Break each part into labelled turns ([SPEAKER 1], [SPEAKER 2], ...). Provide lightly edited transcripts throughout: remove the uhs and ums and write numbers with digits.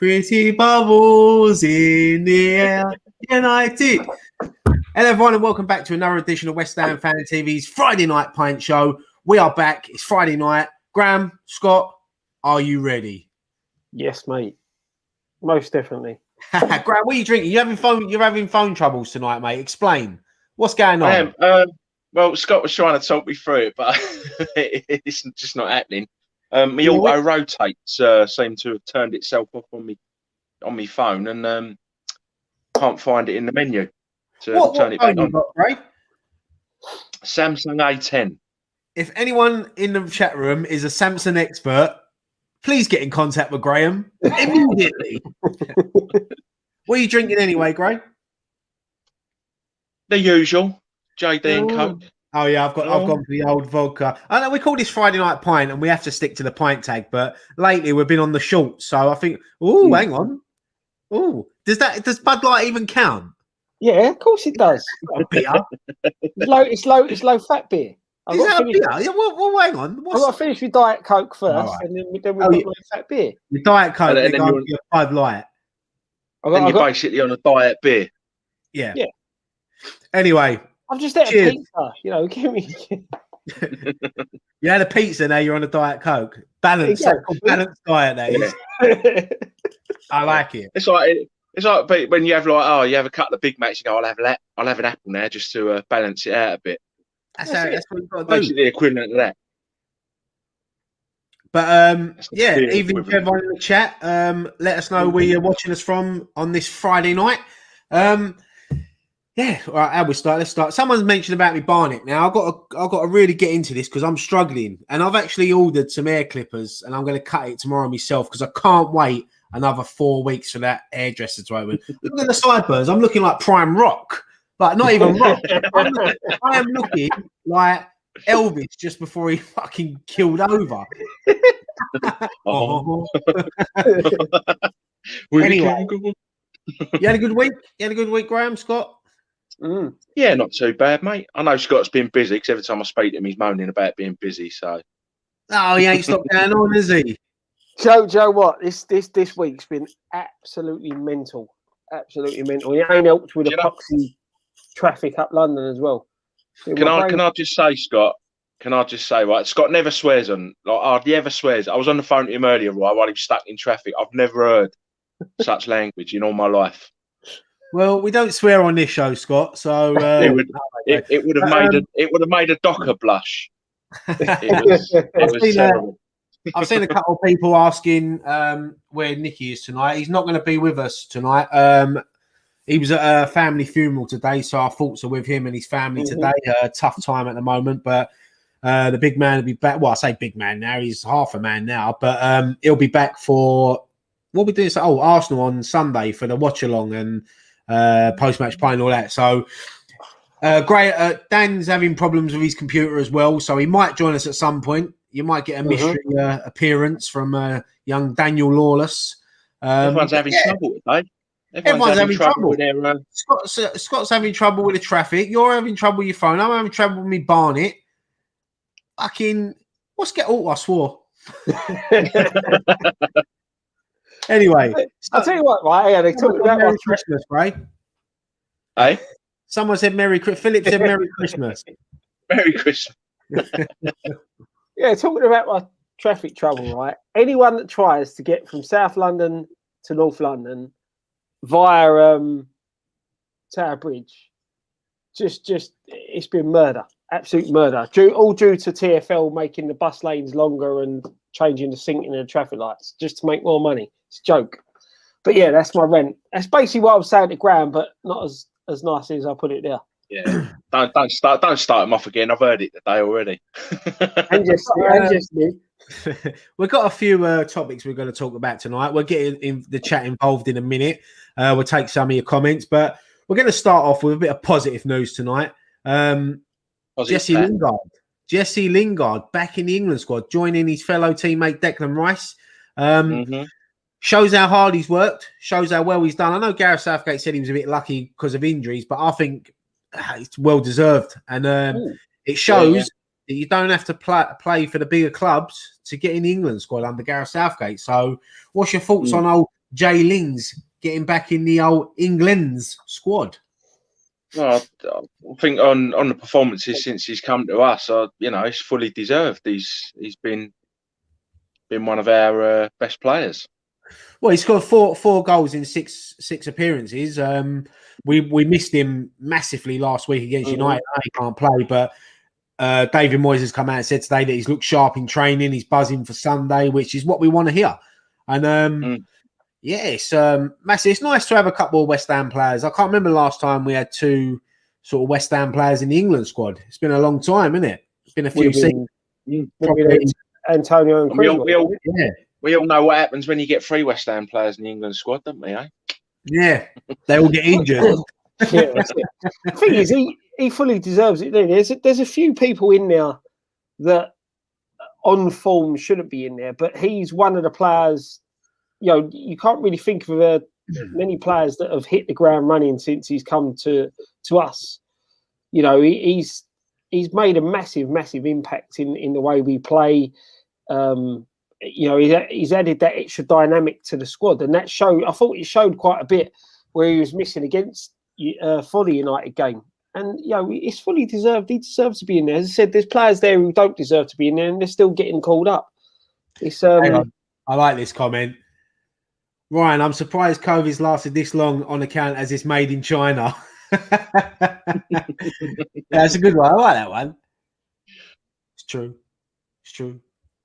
[SPEAKER 1] Pretty bubbles in the air. United. Hello, everyone, and welcome back to another edition of West Ham Fan TV's Friday Night Pint Show. We are back. It's Friday night. Graham, Scott, are you ready?
[SPEAKER 2] Yes, mate. Most definitely.
[SPEAKER 1] Graham, what are you drinking? You're having phone troubles tonight, mate. Explain. What's going on?
[SPEAKER 3] I am. Well, Scott was trying to talk me through it, but it's just not happening. My auto rotates seem to have turned itself off on me phone, and can't find it in the menu to turn it back on.
[SPEAKER 1] Got, right?
[SPEAKER 3] Samsung A10.
[SPEAKER 1] If anyone in the chat room is a Samsung expert, please get in contact with Graham immediately. What are you drinking anyway, Graham?
[SPEAKER 3] The usual JD and Coke.
[SPEAKER 1] Oh yeah, I've gone for the old vodka. I know we call this Friday Night Pint, and we have to stick to the pint tag. But lately we've been on the short, so I think. Oh, hang on. Oh, does Bud Light even count?
[SPEAKER 2] Yeah, of course it does.
[SPEAKER 1] Beer.
[SPEAKER 2] It's low fat beer.
[SPEAKER 1] Is that a beer? Yeah, well, hang on.
[SPEAKER 2] I've got to finish with Diet Coke first, and then we've got low fat beer.
[SPEAKER 1] The Diet Coke, then go your Bud Light.
[SPEAKER 3] And you're basically on a diet beer.
[SPEAKER 1] Yeah. Anyway.
[SPEAKER 2] I've just had a pizza, give me.
[SPEAKER 1] You had a pizza, now you're on a Diet Coke. Balanced diet, that is. I like it.
[SPEAKER 3] It's like when you have you have a couple of Big Macs, you go, I'll have an apple now just to balance it out a bit.
[SPEAKER 1] That's what you've got to do.
[SPEAKER 3] Basically the equivalent of that.
[SPEAKER 1] But even if everyone in the chat, let us know where you're watching us from on this Friday night. Yeah, all right, how we start? Let's start. Someone's mentioned about me Barnet. Now I've got to really get into this because I'm struggling, and I've actually ordered some hair clippers, and I'm going to cut it tomorrow myself because I can't wait another 4 weeks for that hairdresser to open. Look at the sideburns. I'm looking like Prime Rock, like not even Rock. I am looking like Elvis just before he fucking killed over. Anyway, you had a good week. You had a good week, Graham, Scott.
[SPEAKER 3] Yeah, not too bad, mate. I know Scott's been busy because every time I speak to him, he's moaning about being busy. So,
[SPEAKER 1] he ain't stopped going on, is he?
[SPEAKER 2] Joe, what? This week's been absolutely mental. Absolutely mental. It ain't helped with the epoxy traffic up London as well.
[SPEAKER 3] Can I just say, Scott? Right? Scott never swears on. Hardly ever swears. I was on the phone to him earlier, right, while he was stuck in traffic. I've never heard such language in all my life.
[SPEAKER 1] Well, we don't swear on this show, Scott. So
[SPEAKER 3] it would have made a docker blush.
[SPEAKER 1] I've seen a couple of people asking where Nicky is tonight. He's not going to be with us tonight. He was at a family funeral today, so our thoughts are with him and his family today. Tough time at the moment, but the big man will be back. Well, I say big man now; he's half a man now, but he'll be back for what we do. Arsenal on Sunday for the watch along and post-match play and all that. So great. Dan's having problems with his computer as well, so he might join us at some point. You might get a mystery appearance from young Daniel Lawless.
[SPEAKER 3] Everyone's having trouble today.
[SPEAKER 1] Everyone's having trouble with their. Scott's having trouble with the traffic. You're having trouble with your phone. I'm having trouble with me Barnet. Fucking, I swore. Anyway,
[SPEAKER 2] I'll tell you what, right? They talked about
[SPEAKER 1] Merry Christmas, right?
[SPEAKER 3] Hey?
[SPEAKER 1] Someone said Merry Christmas. Philip said Merry Christmas.
[SPEAKER 3] Merry Christmas.
[SPEAKER 2] Yeah, talking about my traffic trouble, right? Anyone that tries to get from South London to North London via Tower Bridge, just it's been murder, absolute murder. All due to TfL making the bus lanes longer and changing the syncing of the traffic lights just to make more money. It's a joke. But yeah, that's my rent. That's basically what I was saying to Graham, but not as nicely as I put it there.
[SPEAKER 3] Yeah, don't start them off again. I've heard it today already.
[SPEAKER 2] and just me.
[SPEAKER 1] We've got a few topics we're going to talk about tonight. We're getting the chat involved in a minute. We'll take some of your comments, but we're going to start off with a bit of positive news tonight. Jesse Lingard back in the England squad, joining his fellow teammate Declan Rice. Shows how hard he's worked, shows how well he's done. I know Gareth Southgate said he was a bit lucky because of injuries, but I think it's well deserved. And it shows that you don't have to play for the bigger clubs to get in the England squad under Gareth Southgate. So what's your thoughts on old Jay Lings getting back in the old England's squad?
[SPEAKER 3] Well, I think on the performances since he's come to us, it's fully deserved. He's been one of our best players.
[SPEAKER 1] Well, he scored four goals in six appearances. We missed him massively last week against United. He can't play, but David Moyes has come out and said today that he's looked sharp in training. He's buzzing for Sunday, which is what we want to hear. And it's massive. It's nice to have a couple of West Ham players. I can't remember the last time we had two sort of West Ham players in the England squad. It's been a long time, isn't it? It's been a few seasons.
[SPEAKER 2] Antonio and Chris.
[SPEAKER 3] We all know what happens when you get 3 West Ham players in the England squad, don't we? Eh?
[SPEAKER 1] Yeah, they all get injured.
[SPEAKER 2] The thing is, he fully deserves it. There's a few people in there that on form shouldn't be in there, but he's one of the players. You can't really think of many players that have hit the ground running since he's come to us. He's made a massive impact in the way we play. He's added that extra dynamic to the squad, and that showed. I thought it showed quite a bit where he was missing against for the United game, and it's fully deserved. He deserves to be in there. As I said, there's players there who don't deserve to be in there, and they're still getting called up.
[SPEAKER 1] Hang on. I like this comment. Ryan, I'm surprised COVID's lasted this long on account as it's made in China. That's a good one. I like that one. It's true.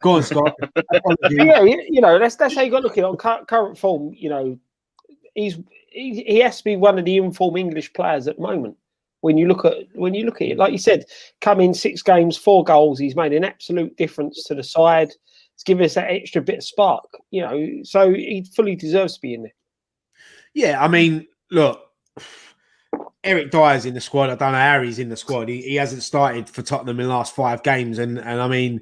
[SPEAKER 1] Go on, Scott.
[SPEAKER 2] That's how you got to look at it. On current form, he has to be one of the informed English players at the moment. When you look at it, like you said, come in 6 games, 4 goals. He's made an absolute difference to the side. It's given us that extra bit of spark. So he fully deserves to be in there. Yeah,
[SPEAKER 1] I mean, look, Eric Dyer's in the squad. I don't know how he's in the squad. He hasn't started for Tottenham in the last 5 games, and I mean.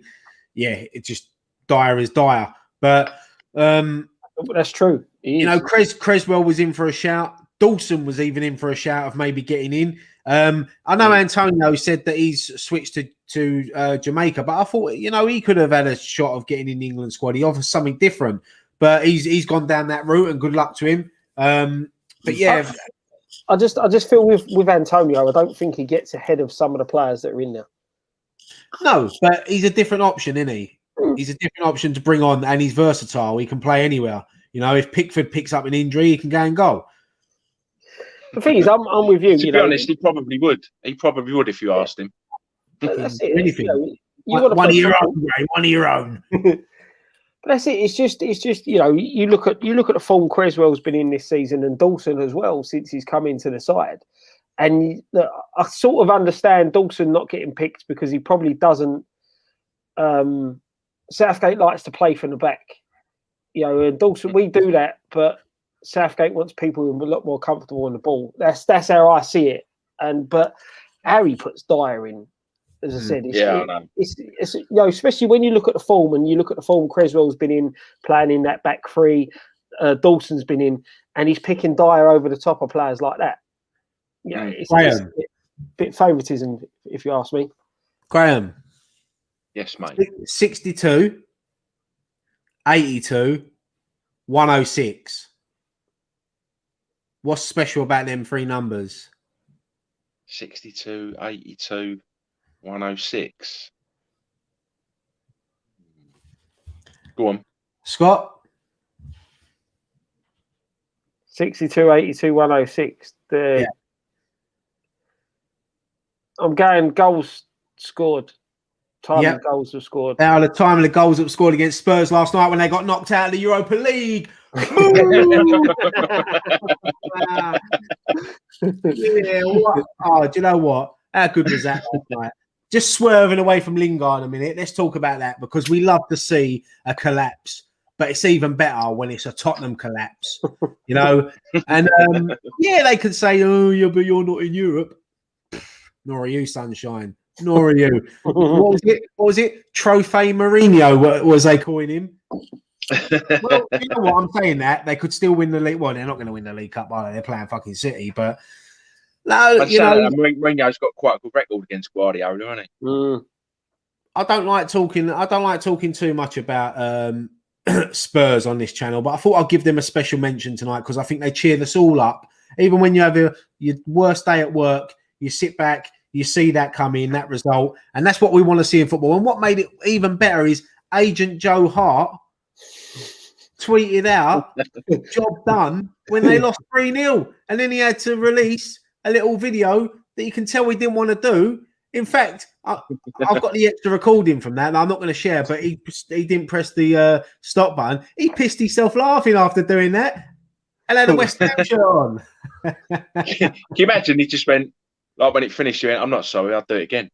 [SPEAKER 1] Yeah, it's just Dyer is Dyer. But
[SPEAKER 2] that's true.
[SPEAKER 1] Creswell was in for a shout. Dawson was even in for a shout of maybe getting in. I know Antonio said that he's switched to Jamaica, but I thought, he could have had a shot of getting in the England squad. He offers something different, but he's gone down that route, and good luck to him. But yeah,
[SPEAKER 2] I just feel with Antonio, I don't think he gets ahead of some of the players that are in there.
[SPEAKER 1] No, but he's a different option, isn't he? He's a different option to bring on, and he's versatile. He can play anywhere. If Pickford picks up an injury, he can go and go.
[SPEAKER 2] The thing is, I'm with you.
[SPEAKER 3] To be honest, he probably would. He probably would if you asked him.
[SPEAKER 2] That's it.
[SPEAKER 1] Anything. One of your own, Ray. One of your own.
[SPEAKER 2] But that's it. It's just. You look at the form Creswell's been in this season, and Dawson as well since he's come into the side. And I sort of understand Dawson not getting picked because he probably doesn't. Southgate likes to play from the back, and Dawson, we do that, but Southgate wants people who are a lot more comfortable on the ball. That's how I see it. But Harry puts Dyer in, as I said.
[SPEAKER 3] I know.
[SPEAKER 2] It's especially when you look at the form and you look at the form Creswell's been in, playing in that back 3, Dawson's been in, and he's picking Dyer over the top of players like that. It's a bit favouritism, if you ask me.
[SPEAKER 1] Graham.
[SPEAKER 3] Yes, mate.
[SPEAKER 1] 62, 82, 106. What's special about them 3 numbers?
[SPEAKER 3] 62, 82, 106. Go on.
[SPEAKER 1] Scott?
[SPEAKER 2] 62, 82, 106. I'm going goals scored. Time goals have scored.
[SPEAKER 1] Now the time of the goals that were scored against Spurs last night when they got knocked out of the Europa League. What? Oh, do you know what? How good was that last night? Just swerving away from Lingard a minute. Let's talk about that because we love to see a collapse, but it's even better when it's a Tottenham collapse, And they can say, "Oh, yeah, but you're not in Europe." Nor are you, sunshine. Nor are you. What was it? Trophy Mourinho, what was they calling him? Well, you know what? I'm saying that. They could still win the league. Well, they're not going to win the League Cup, are they? They're playing fucking City. But no,
[SPEAKER 3] Mourinho's got quite a good record against Guardiola, hasn't he?
[SPEAKER 1] I don't like talking too much about Spurs on this channel, but I thought I'd give them a special mention tonight because I think they cheered us all up. Even when you have your worst day at work, you sit back, you see that come in, that result, and that's what we want to see in football. And what made it even better is Agent Joe Hart tweeted out, job done, when they lost 3-0. And then he had to release a little video that you can tell he didn't want to do. In fact, I've got the extra recording from that, and I'm not going to share, but he didn't press the stop button. He pissed himself laughing after doing that and had a West Ham shirt on.
[SPEAKER 3] Can you imagine? He just went, like when it finished, he went, I'm not sorry, I'll do it again.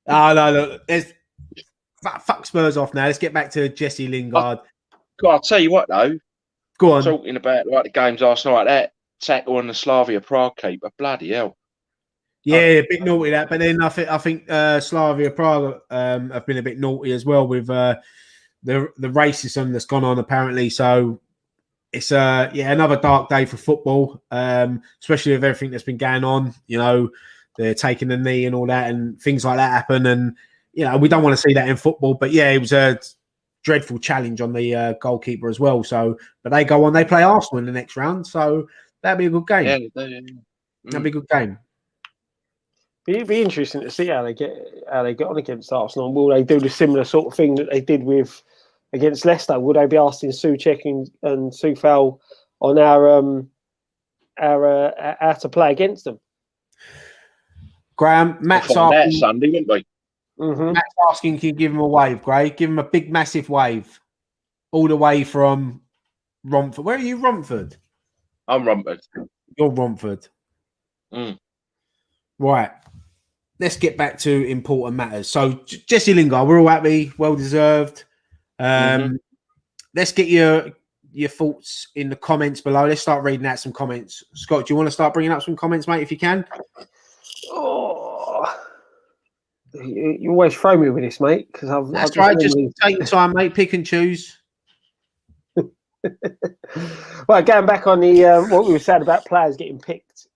[SPEAKER 1] Oh, no, look, fuck Spurs off now. Let's get back to Jesse Lingard.
[SPEAKER 3] I'll tell you what, though.
[SPEAKER 1] Go on.
[SPEAKER 3] Talking about like the games last night, that tackle on the Slavia Prague keeper, bloody hell.
[SPEAKER 1] Yeah, a bit naughty that, but then I think Slavia Prague have been a bit naughty as well with the racism that's gone on apparently. So it's another dark day for football, especially with everything that's been going on. You know, they're taking the knee and all that, and things like that happen. And you know, we don't want to see that in football. But yeah, it was a dreadful challenge on the goalkeeper as well. So, but they go on, they play Arsenal in the next round, so that'd be a good game.
[SPEAKER 3] Yeah.
[SPEAKER 1] That'd be a good game.
[SPEAKER 2] It'd be interesting to see how they get on against Arsenal. Will they do the similar sort of thing that they did with against Leicester? Would they be asking Souček and Soufal on how to play against them?
[SPEAKER 1] Graham, Matt's asking
[SPEAKER 3] Sunday, wouldn't we?
[SPEAKER 2] Mm-hmm.
[SPEAKER 1] Matt's asking, can you give him a wave, Gray? Give him a big, massive wave, all the way from Romford. Where are you, Romford?
[SPEAKER 3] I'm Romford.
[SPEAKER 1] You're Romford. Right. Let's get back to important matters. So, Jesse Lingard, we're all happy, well deserved. Let's get your thoughts in the comments below. Let's start reading out some comments. Scott, do you want to start bringing up some comments, mate, if you can?
[SPEAKER 2] Oh, you always throw me with this, mate. Because
[SPEAKER 1] That's right. Just take your time, mate. Pick and choose.
[SPEAKER 2] Right, going back on the what we were saying about players getting picked.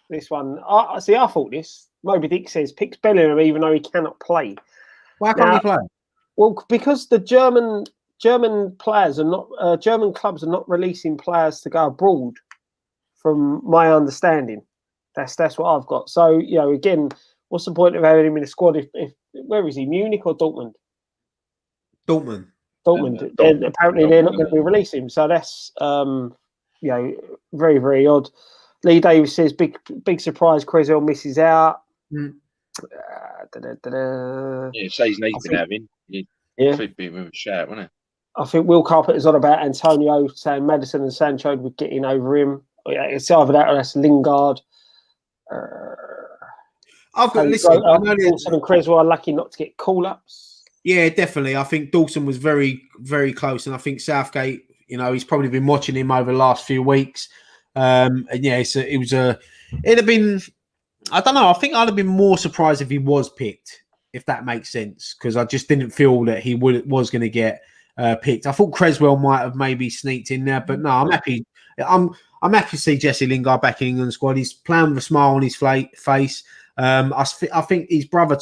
[SPEAKER 2] This one, I thought this. Moby Dick says picks Bellingham even though he cannot play.
[SPEAKER 1] Why can't he play?
[SPEAKER 2] Well, because the German players are not German clubs are not releasing players to go abroad. From my understanding, that's what I've got. So you know, again, what's the point of having him in the squad? If where is he? Munich or Dortmund?
[SPEAKER 1] Dortmund.
[SPEAKER 2] Apparently, they're not going to be releasing him. So that's you know, very, very odd. Lee Davis says big surprise. Creswell misses out.
[SPEAKER 3] Yeah, say his name's been having. Yeah, should be with a shout, wouldn't it?
[SPEAKER 2] I think Will Carpenter's on about Antonio saying Maddison and Sancho would get in over him. It's either that or that's Lingard.
[SPEAKER 1] I've got listen.
[SPEAKER 2] Dawson and Creswell are lucky not to get call-ups.
[SPEAKER 1] Yeah, definitely. I think Dawson was very, very close, and I think Southgate. You know, he's probably been watching him over the last few weeks. And yeah, it'd have been. I don't know. I think I'd have been more surprised if he was picked, if that makes sense, because I just didn't feel that he was going to get picked. I thought Creswell might have maybe sneaked in there, but no, I'm happy. I'm happy to see Jesse Lingard back in England squad. He's playing with a smile on his face. I think his brother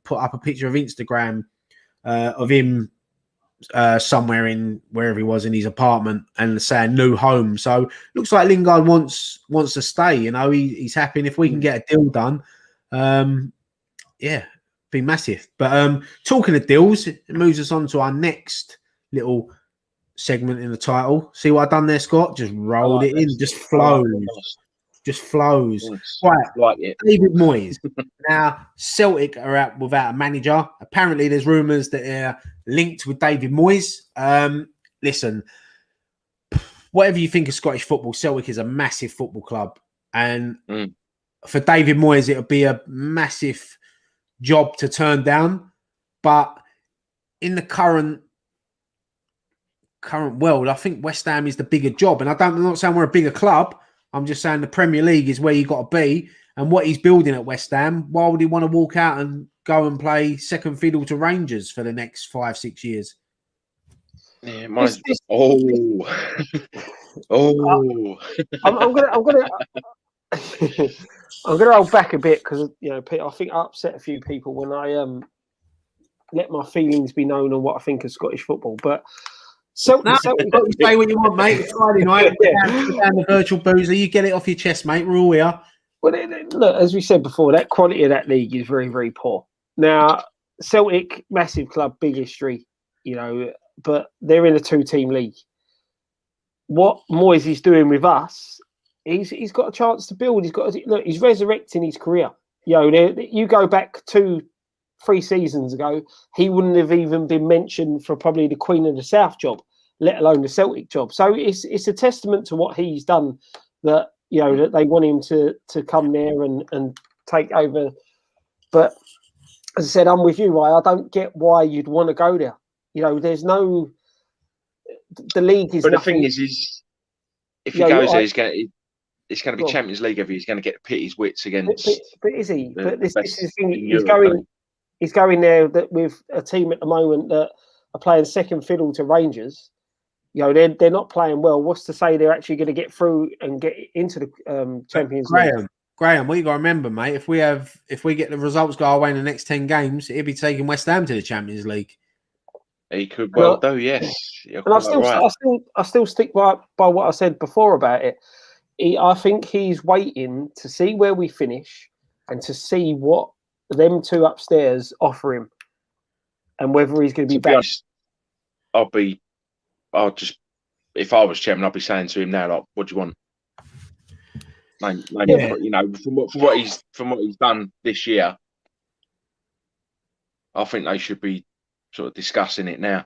[SPEAKER 1] put up a picture of Instagram of him somewhere in wherever he was in his apartment and saying new home. So looks like Lingard wants to stay. You know, he's happy, and if we can get a deal done, yeah, be massive. But talking of deals, it moves us on to our next little segment in the title. See what I've done there, Scott? Just rolled it in, just flows. Just flows. Right.
[SPEAKER 3] Like it.
[SPEAKER 1] David Moyes. Now, Celtic are out without a manager. Apparently, there's rumours that they're linked with David Moyes. Listen, whatever you think of Scottish football, Celtic is a massive football club. And for David Moyes, it'll be a massive job to turn down. But in the current world, I think West Ham is the bigger job. And I'm not saying we're a bigger club. I'm just saying the Premier League is where you got to be, and what he's building at West Ham. Why would he want to walk out and go and play second fiddle to Rangers for the next 5-6 years?
[SPEAKER 3] Yeah, I'm
[SPEAKER 2] gonna hold back a bit because you know, Pete, I think I upset a few people when I let my feelings be known on what I think of Scottish football. But
[SPEAKER 1] You've got to say what you want, mate. It's Friday night. Put down the virtual boozer. You get it off your chest, mate. We're all here.
[SPEAKER 2] Well, look, as we said before, that quality of that league is very, very poor. Now, Celtic, massive club, big history, but they're in a 2-team league. What Moyes is doing with us, he's got a chance to build. He's resurrecting his career. You go back 2-3 seasons ago, he wouldn't have even been mentioned for probably the Queen of the South job, let alone the Celtic job. So it's a testament to what he's done that that they want him to come there and take over. But as I said, I'm with you, right? I don't get why you'd want to go there. There's no. The league is.
[SPEAKER 3] But
[SPEAKER 2] nothing.
[SPEAKER 3] The thing is if he goes there, it's going to be Champions League every year. He's going to get to pit his wits against.
[SPEAKER 2] But is he? But this is the thing. He's going there with a team at the moment that are playing second fiddle to Rangers. They're not playing well. What's to say they're actually going to get through and get into the Champions League?
[SPEAKER 1] Graham, what you got to remember, mate? If we get the results go our way in the next 10 games, he'll be taking West Ham to the Champions League.
[SPEAKER 3] He could well do, yes.
[SPEAKER 2] And I still stick by what I said before about it. I think he's waiting to see where we finish and to see what them two upstairs offer him, and whether he's going to be back.
[SPEAKER 3] If I was chairman, I'd be saying to him now, like, what do you want? From what he's done this year, I think they should be sort of discussing it now.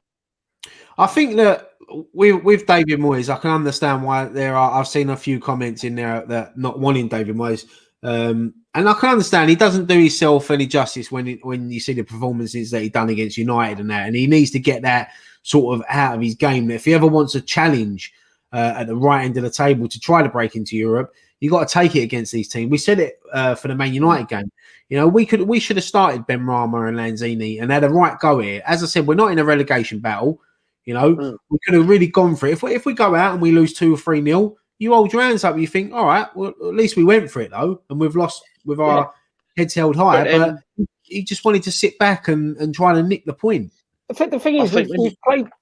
[SPEAKER 1] I think that with David Moyes, I can understand why I've seen a few comments in there that not wanting David Moyes, and I can understand he doesn't do himself any justice when you see the performances that he done against United and that, and he needs to get that sort of out of his game. If he ever wants a challenge at the right end of the table to try to break into Europe, you got to take it against these teams. We said it for the Man United game. We should have started Ben Rama and Lanzini and had a right go here. As I said, we're not in a relegation battle. We could have really gone for it. If we go out and we lose 2 or 3-0, you hold your hands up. You think, all right, well, at least we went for it though, and we've lost with our heads held high. But he just wanted to sit back and try to nick the point.
[SPEAKER 2] The thing is,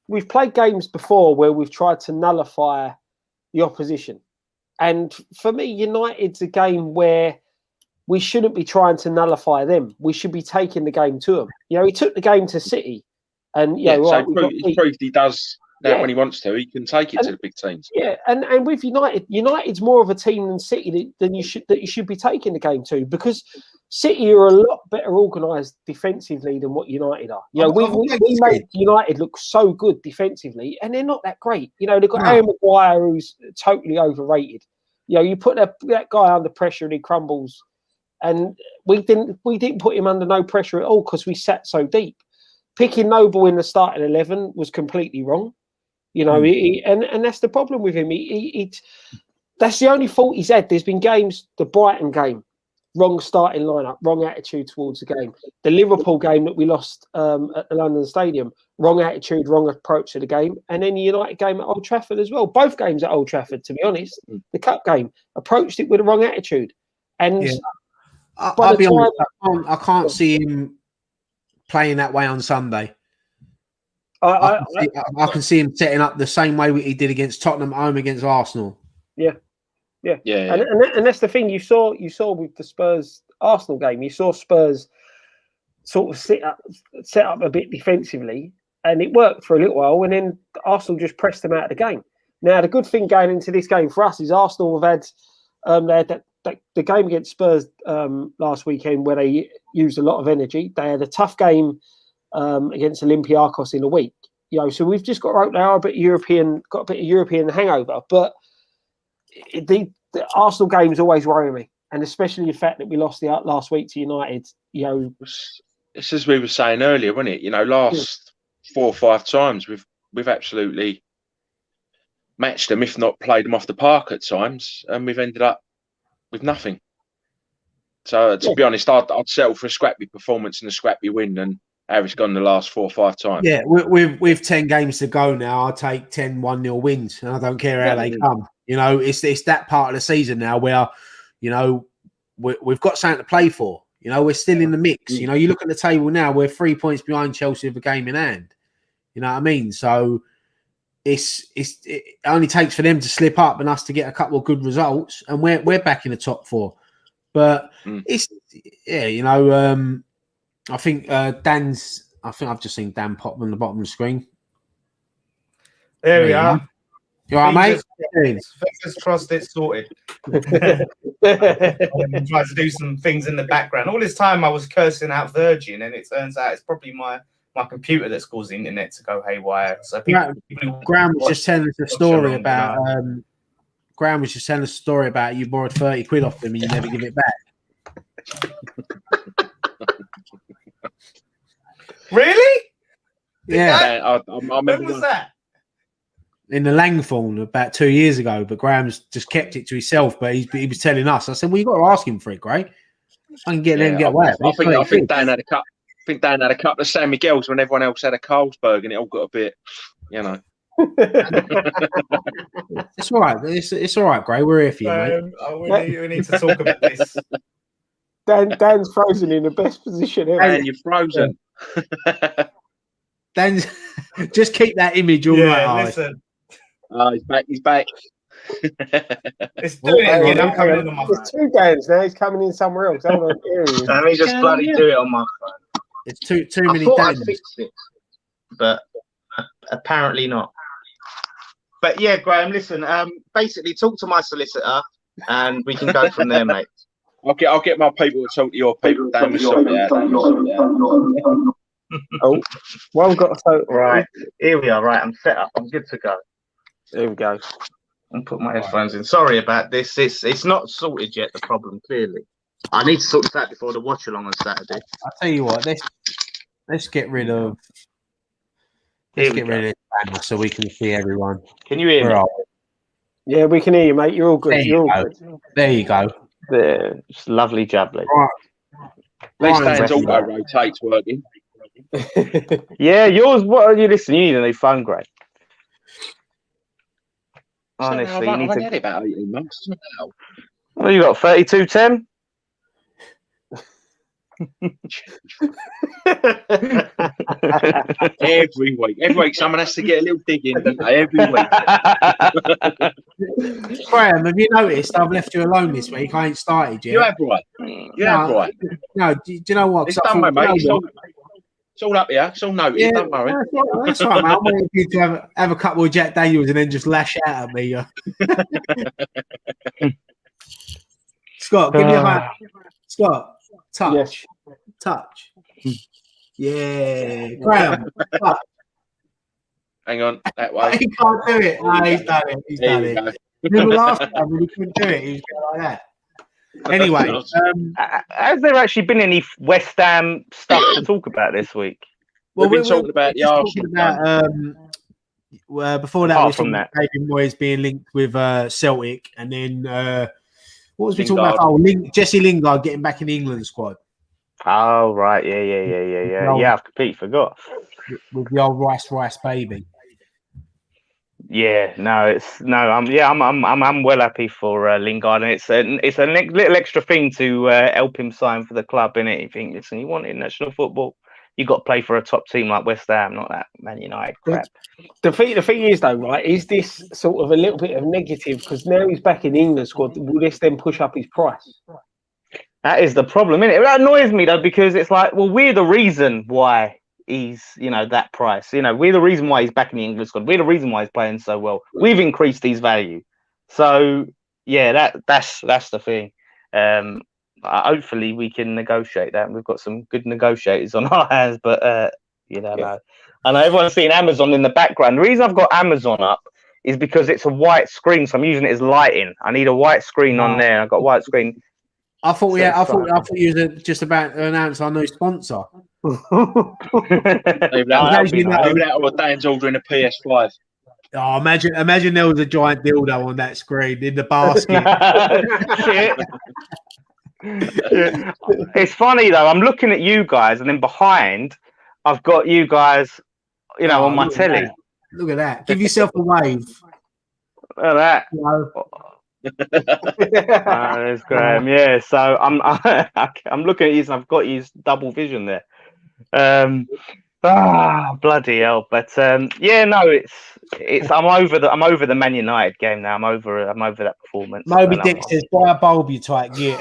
[SPEAKER 2] we've played games before where we've tried to nullify the opposition, and for me, United's a game where we shouldn't be trying to nullify them. We should be taking the game to them. He took the game to City, and
[SPEAKER 3] he's proved he does that when he wants to. He can take it to the big teams.
[SPEAKER 2] Yeah, and with United's more of a team than City that you should be taking the game to, because City are a lot better organised defensively than what United are. We made United look so good defensively, and they're not that great. They've got Harry Maguire, who's totally overrated. You put that guy under pressure and he crumbles. And we didn't put him under no pressure at all because we sat so deep. Picking Noble in the starting 11 was completely wrong. And that's the problem with him. That's the only fault he's had. There's been games, the Brighton game, wrong starting lineup, wrong attitude towards the game. The Liverpool game that we lost at the London Stadium, wrong attitude, wrong approach to the game. And then the United game at Old Trafford as well. Both games at Old Trafford, to be honest. The Cup game, approached it with the wrong attitude. And
[SPEAKER 1] I'll be honest, I can't see him playing that way on Sunday. I can see him setting up the same way he did against Tottenham at home against Arsenal.
[SPEAKER 2] Yeah. And that's the thing you saw with the Spurs Arsenal game. You saw Spurs sort of set up a bit defensively, and it worked for a little while. And then Arsenal just pressed them out of the game. Now the good thing going into this game for us is Arsenal have had the game against Spurs last weekend where they used a lot of energy. They had a tough game against Olympiacos in a week. So we've just got a bit of European hangover. But the Arsenal games always worry me, and especially the fact that we lost last week to United.
[SPEAKER 3] It's as we were saying earlier, wasn't it? Last 4 or 5 times we've absolutely matched them, if not played them off the park at times, and we've ended up with nothing. So to be honest, I'd settle for a scrappy performance and a scrappy win, and how it's gone the last 4 or 5 times.
[SPEAKER 1] Yeah, with 10 games to go now, I'll take 10 1-0 wins, and I don't care how they come. It's that part of the season now where we've got something to play for. You know, we're still in the mix. You know, you look at the table now, we're 3 points behind Chelsea with a game in hand. You know what I mean? So it only takes for them to slip up and us to get a couple of good results, and we're back in the top 4. But you know, I think I've just seen Dan pop on the bottom of the screen.
[SPEAKER 4] There we are.
[SPEAKER 1] You all right, mate?
[SPEAKER 4] Fingers crossed it's sorted. I'm trying to do some things in the background. All this time I was cursing out Virgin, and it turns out it's probably my computer that's caused the internet to go haywire. So
[SPEAKER 1] Graham was just telling us a story about Graham was just telling us a story about you borrowed 30 quid off him and you never give it back.
[SPEAKER 4] Really?
[SPEAKER 1] Yeah.
[SPEAKER 4] When was that?
[SPEAKER 1] In the Langthorn about 2 years ago, but Graham's just kept it to himself. But he was telling us. I said, "Well, you got to ask him for it, Gray. I can get them get away."
[SPEAKER 3] I think Dan had a cup. I think Dan had a couple of San Miguel's when everyone else had a Carlsberg, and it all got a bit, you know.
[SPEAKER 1] It's all right. It's all right, Gray. We're here for you, mate.
[SPEAKER 4] We need to talk about this.
[SPEAKER 2] Dan's frozen in the best position ever.
[SPEAKER 3] Dan, you're frozen.
[SPEAKER 1] Dan's just keep that image all right.
[SPEAKER 4] Listen.
[SPEAKER 3] He's back. He's back.
[SPEAKER 4] It's doing it again. I'm coming in on my phone.
[SPEAKER 2] There's 2 Dans now. He's coming in somewhere else. Hold on, here he is.
[SPEAKER 4] Let me just bloody do it on my phone.
[SPEAKER 1] It's too many
[SPEAKER 4] I
[SPEAKER 1] Dans.
[SPEAKER 4] fixed it, but apparently not. But yeah, Graham, listen. Basically, talk to my solicitor, and we can go from there, mate.
[SPEAKER 3] I'll get my people to talk to your people. Dan will sort it out.
[SPEAKER 2] Oh, well, we've got a photo.
[SPEAKER 4] Right, here we are. Right, I'm set up. I'm good to go.
[SPEAKER 2] There we go.
[SPEAKER 4] I'll put my headphones in. Sorry about this. It's not sorted yet, the problem, clearly. I need to sort this out before the watch along on Saturday.
[SPEAKER 1] I'll tell you what, let's get rid of this banner so we can see everyone.
[SPEAKER 4] Can you hear me?
[SPEAKER 2] Yeah, we can hear you, mate. You're all good.
[SPEAKER 1] There you go.
[SPEAKER 2] There, it's lovely jubbly.
[SPEAKER 3] At least Dan's auto rotates working.
[SPEAKER 2] Yeah, yours. What are you listening? You need a new phone, Greg. Honestly,
[SPEAKER 3] I've only had it about 18 months now.
[SPEAKER 2] Well, you got 3210.
[SPEAKER 3] Every week someone has to get a little dig in, don't they? Every week.
[SPEAKER 1] Graham, have you noticed I've left you alone this week? I ain't started yet.
[SPEAKER 3] You have right.
[SPEAKER 1] No, do you know what?
[SPEAKER 3] It's done, mate. It's all up here. It's all noted. Yeah, don't worry.
[SPEAKER 1] That's right, mate. I'm waiting for you to have a couple of Jack Daniels and then just lash out at me. Scott, give me a hand. Scott, touch. Yes. Touch. Yeah. Graham, touch.
[SPEAKER 3] Hang on, that way.
[SPEAKER 1] He can't do it. No, he's done it. He's done it. Remember last time when he couldn't do it? He was going like that. Anyway,
[SPEAKER 2] has there actually been any West Ham stuff to talk about this week?
[SPEAKER 3] Well, we've been talking about the Arsenal.
[SPEAKER 1] Before that, we were talking about David Moyes being linked with Celtic, and then what was we talking about? Oh, Jesse Lingard getting back in the England squad.
[SPEAKER 2] Oh right, yeah. I've completely forgot.
[SPEAKER 1] With the old Rice baby.
[SPEAKER 2] Yeah, I'm well happy for Lingard, and it's a little extra thing to help him sign for the club, innit? You think, listen, you want international football, you got to play for a top team like West Ham, not that Man United crap.
[SPEAKER 5] The thing is, though, right, is this sort of a little bit of negative because now he's back in the England squad? Will this then push up his price?
[SPEAKER 2] That is the problem, innit? That annoys me though, because it's like, well, we're the reason why he's, that price. We're the reason why he's back in the English squad. We're the reason why he's playing so well. We've increased his value. So yeah, that's the thing. Hopefully we can negotiate that. We've got some good negotiators on our hands, but you don't know. I know everyone's seeing Amazon in the background. The reason I've got Amazon up is because it's a white screen, so I'm using it as lighting. I need a white screen on there. I've got a white screen.
[SPEAKER 1] I thought you were just about to announce our new sponsor.
[SPEAKER 3] Leave that or Dan's ordering a PS5.
[SPEAKER 1] Oh, imagine there was a giant dildo on that screen in the basket.
[SPEAKER 2] It's funny though. I'm looking at you guys, and then behind, I've got you guys, on my telly.
[SPEAKER 1] Look at that. Give yourself a wave.
[SPEAKER 2] Look at that.
[SPEAKER 4] There's Graham. Yeah, so I'm looking at his. I've got his double vision there. Bloody hell! But yeah, no, it's. I'm over the Man United game now. I'm over that performance.
[SPEAKER 1] Moby Dick says, "Buy a bulb, you tight gear."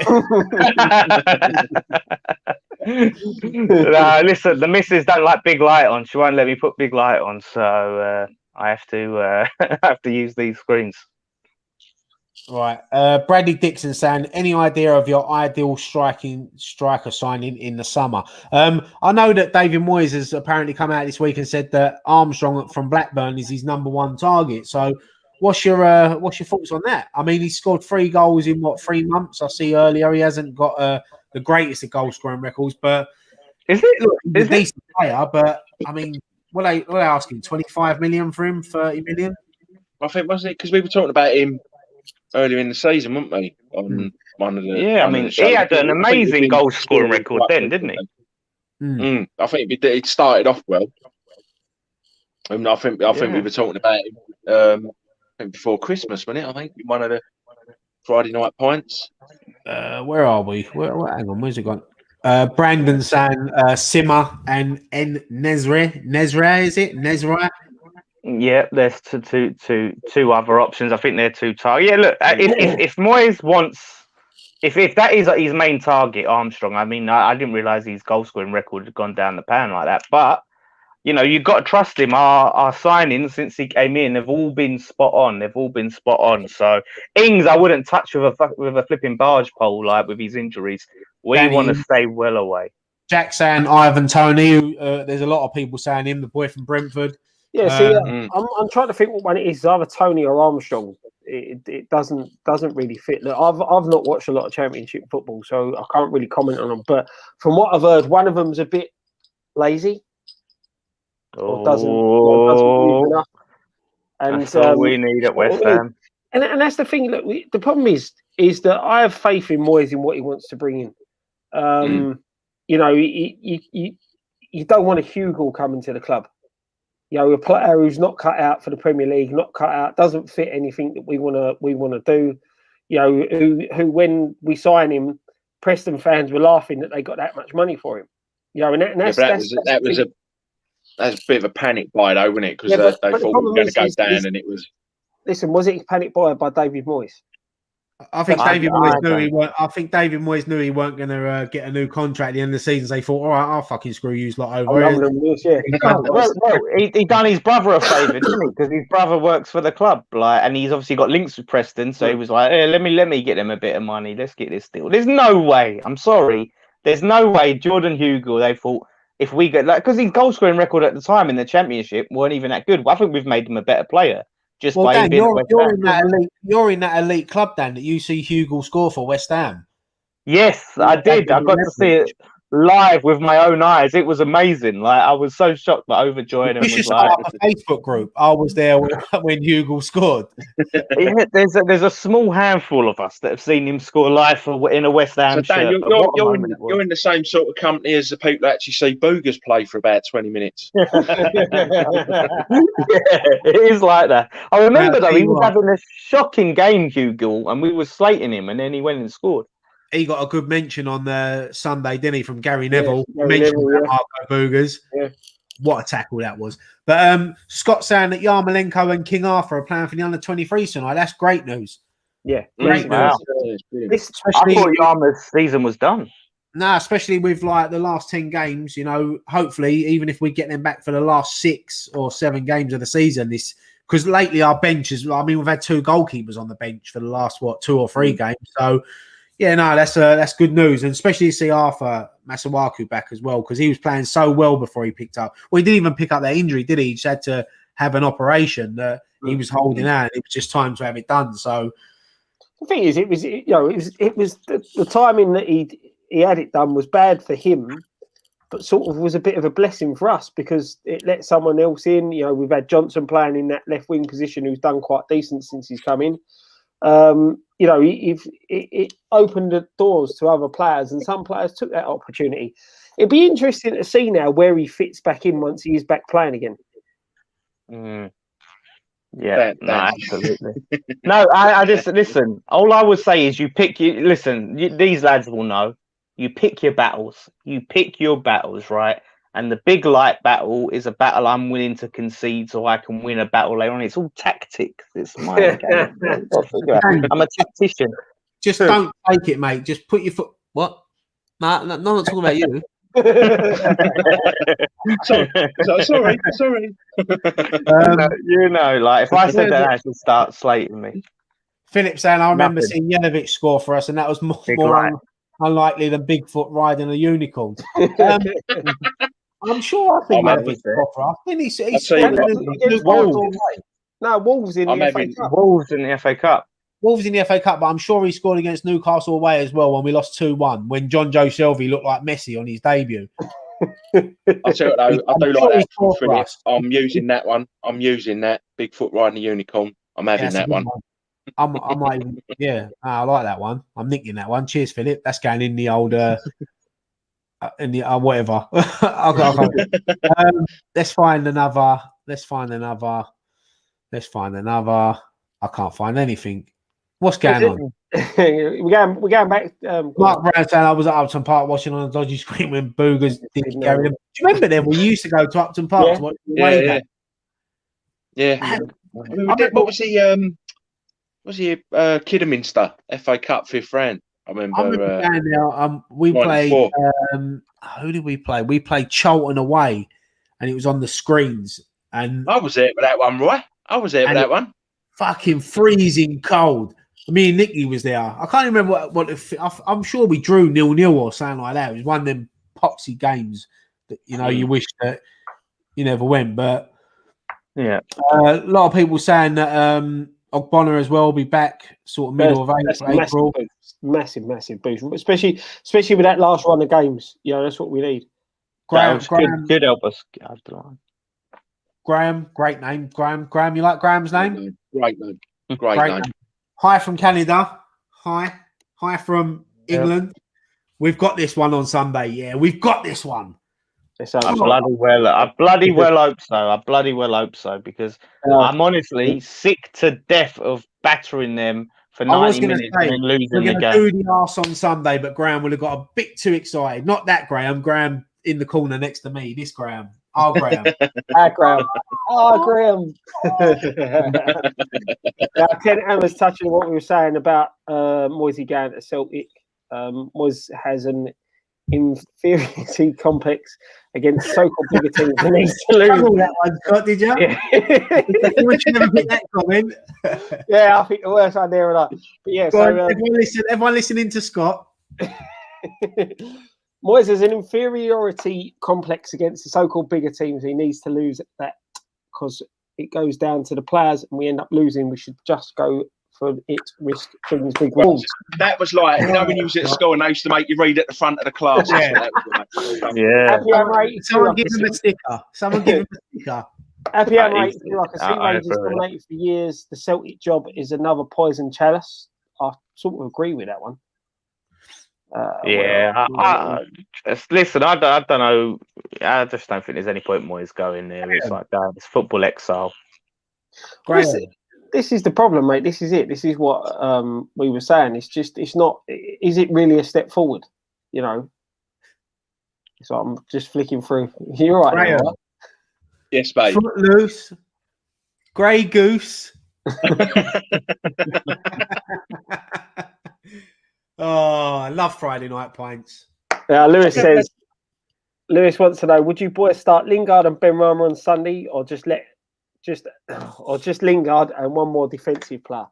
[SPEAKER 4] No, listen, the missus don't like big light on. She won't let me put big light on, so I have to have to use these screens.
[SPEAKER 1] Right, Bradley Dixon saying, any idea of your ideal striker signing in the summer? I know that David Moyes has apparently come out this week and said that Armstrong from Blackburn is his number one target. So, what's your thoughts on that? I mean, he scored 3 goals in 3 months? I see earlier he hasn't got the greatest of goal scoring records, but
[SPEAKER 4] is it?
[SPEAKER 1] Look, he's a decent player. But I mean, what are they asking? 25 million for him? 30 million?
[SPEAKER 3] I think was it because we were talking about him earlier in the season, weren't we? On one of the
[SPEAKER 4] I mean, he had an amazing goal scoring record then, didn't he?
[SPEAKER 3] I think it started off well. I mean, I think we were talking about him. I think before Christmas, wasn't it? I think one of the Friday night pints.
[SPEAKER 1] Where are we? Hang on, where's it gone? Brandon saying Simmer and Nezra, is it? Nezra?
[SPEAKER 4] Yeah, there's two other options. I think they're two targets. Yeah, look, if Moyes wants, if that is his main target, Armstrong. I mean, I didn't realise his goal scoring record had gone down the pan like that. But you've got to trust him. Our signings since he came in have all been spot on. So Ings, I wouldn't touch with a flipping barge pole like with his injuries. We want to stay well away.
[SPEAKER 1] Jack saying Ivan Toney. There's a lot of people saying him, the boy from Brentford.
[SPEAKER 2] Yeah, see, I'm trying to think what one it is. It's either Toney or Armstrong. It doesn't really fit. Look, I've not watched a lot of Championship football, so I can't really comment on them. But from what I've heard, one of them's a bit lazy, or doesn't move enough. And
[SPEAKER 4] that's all we need at West Ham.
[SPEAKER 2] And that's the thing. Look, the problem is that I have faith in Moyes in what he wants to bring in. You don't want a Hugo coming to the club. A player who's not cut out for the Premier League, not cut out, doesn't fit anything that we want to do. Who when we sign him, Preston fans were laughing that they got that much money for him. That's a
[SPEAKER 3] bit of a panic buy, though, wasn't it? Because they thought we were going to go down, and it was.
[SPEAKER 2] Listen, was it a panic buy by David Moyes?
[SPEAKER 1] I think David Moyes knew he weren't. I think David Moyes knew he weren't going to get a new contract at the end of the season. So they thought, all right, I'll fucking screw you lot over.
[SPEAKER 4] He done his brother a favour, didn't he? Because his brother works for the club, and he's obviously got links with Preston. So he was like, hey, let me get them a bit of money. Let's get this deal. There's no way. I'm sorry. There's no way. Jordan Hugo. They thought if we get because his goal scoring record at the time in the Championship weren't even that good. I think we've made him a better player.
[SPEAKER 1] Dan, you're in that elite club, Dan, that you see Hugo score for West Ham.
[SPEAKER 4] Yes, I did. I got to see it live with my own eyes. It was amazing. I was so shocked, but overjoyed.
[SPEAKER 1] You should start a Facebook group. I was there when Hugo scored.
[SPEAKER 4] Yeah, there's a small handful of us that have seen him score live in a West Ham
[SPEAKER 3] shirt. Dan, you're in the same sort of company as the people that actually see Boogers play for about 20 minutes.
[SPEAKER 4] Yeah, it is like that. I remember though he was having a shocking game, Hugo, and we were slating him, and then he went and scored.
[SPEAKER 1] He got a good mention on the Sunday, didn't he, from Gary Neville? Marco Boogers. Yeah. What a tackle that was. But Scott saying that Yarmolenko and King Arthur are playing for the under-23 tonight. That's great news.
[SPEAKER 2] Yeah.
[SPEAKER 1] Great
[SPEAKER 4] news. I thought Yarmouth's season was done.
[SPEAKER 1] No, especially with the last 10 games, hopefully, even if we get them back for the last 6 or 7 games of the season, because lately our bench we've had 2 goalkeepers on the bench for the last, 2 or 3 games. So, yeah, no, that's good news, and especially to see Arthur Masuaku back as well, because he was playing so well before he picked up. Well, he didn't even pick up that injury, did he? He just had to have an operation that he was holding out. It was just time to have it done. So
[SPEAKER 2] the thing is, it was the timing that he had it done was bad for him, but sort of was a bit of a blessing for us because it let someone else in. We've had Johnson playing in that left wing position, who's done quite decent since he's come in. It opened the doors to other players, and some players took that opportunity. It'd be interesting to see now where he fits back in once he is back playing again.
[SPEAKER 6] Yeah, no, absolutely. No, I just listen. All I would say is these lads will know. You pick your battles. You pick your battles, right? And the big light battle is a battle I'm willing to concede so I can win a battle later on. It's all tactics. It's my game. I'm a tactician.
[SPEAKER 1] Just don't take it, mate. Just put your foot. What? No, I'm not talking about you.
[SPEAKER 3] Sorry.
[SPEAKER 6] Like if I said that, I should start slating me.
[SPEAKER 1] Philip saying, I remember seeing Jelic score for us, and that was more unlikely than Bigfoot riding a unicorn. I'm sure I think Jelic scored for us. He's
[SPEAKER 2] Wolves in the FA Cup.
[SPEAKER 6] Wolves in the FA Cup.
[SPEAKER 1] Wolves in the FA Cup, but I'm sure he scored against Newcastle away as well when we lost 2-1, when John Joe Shelby looked like Messi on his debut.
[SPEAKER 3] I'll tell you what, though, I do like that for Philip. I'm using that one. I'm using that. Bigfoot riding a unicorn. I'm having that one.
[SPEAKER 1] I might even, I like that one. I'm nicking that one. Cheers, Philip. That's going in the old, whatever. Let's find another. I can't find anything. What's going on?
[SPEAKER 2] We're going back.
[SPEAKER 1] Mark Brown saying I was at Upton Park watching on a dodgy screen when Boogers didn't carry them. Do you remember them? We used to go to Upton Park to watch the away game.
[SPEAKER 3] Yeah. What was he? Was he Kidderminster FA Cup 5th round? I remember
[SPEAKER 1] going there. We played. Who did we play? We played Charlton away, and it was on the screens. And
[SPEAKER 3] I was there for that one, Roy. I was there for that one.
[SPEAKER 1] Fucking freezing cold. Me and Nicky was there. I can't remember what I'm sure we drew 0-0 or something like that. It was one of them poxy games that you wish that you never went. But
[SPEAKER 6] a
[SPEAKER 1] lot of people saying that Ogbonna as well will be back sort of middle of April.
[SPEAKER 2] Massive boost, especially with that last run of games. That's what we need.
[SPEAKER 6] Graham did help us.
[SPEAKER 1] Graham, great name. Graham, you like Graham's name?
[SPEAKER 3] Great name.
[SPEAKER 1] Hi from Canada. Hi from England. We've got this one on Sunday. Yeah, we've got this one.
[SPEAKER 6] I bloody well hope so. Because I'm honestly sick to death of battering them for 90 minutes and losing the game.
[SPEAKER 1] We're going to do the arse on Sunday, but Graham would have got a bit too excited. Not that Graham. Graham in the corner next to me. This Graham. Oh, Graham.
[SPEAKER 2] Graham. Ken Ammer's touching on what we were saying about Moyes going to Celtic. Moyes has an inferiority complex against so-called bigger teams and needs to lose.
[SPEAKER 1] That one, Scott, did you? You wish you never picked that comment.
[SPEAKER 2] Yeah, I think the worst idea of that. But yeah,
[SPEAKER 1] everyone listening to Scott.
[SPEAKER 2] Moyes has an inferiority complex against the so-called bigger teams. He needs to lose that because it goes down to the players and we end up losing. We should just go for it, risk things big walls.
[SPEAKER 3] That was like, when you was at school and they used to make you read at the front of the class.
[SPEAKER 1] Someone give him a sticker.
[SPEAKER 2] Happy Emerick, like I see Rangers dominated for years. The Celtic job is another poison chalice. I sort of agree with that one.
[SPEAKER 6] Listen, I don't know. I just don't think there's any point Moyes going there. It's like that. It's football exile.
[SPEAKER 2] This is the problem, mate. This is it. This is what we were saying. It's not. Is it really a step forward? So I'm just flicking through. You're right.
[SPEAKER 3] Yes, mate.
[SPEAKER 1] Footloose, Grey Goose. Oh, I love Friday night pints.
[SPEAKER 2] Lewis wants to know: would you boys start Lingard and Ben Rama on Sunday, or just Lingard and one more defensive player?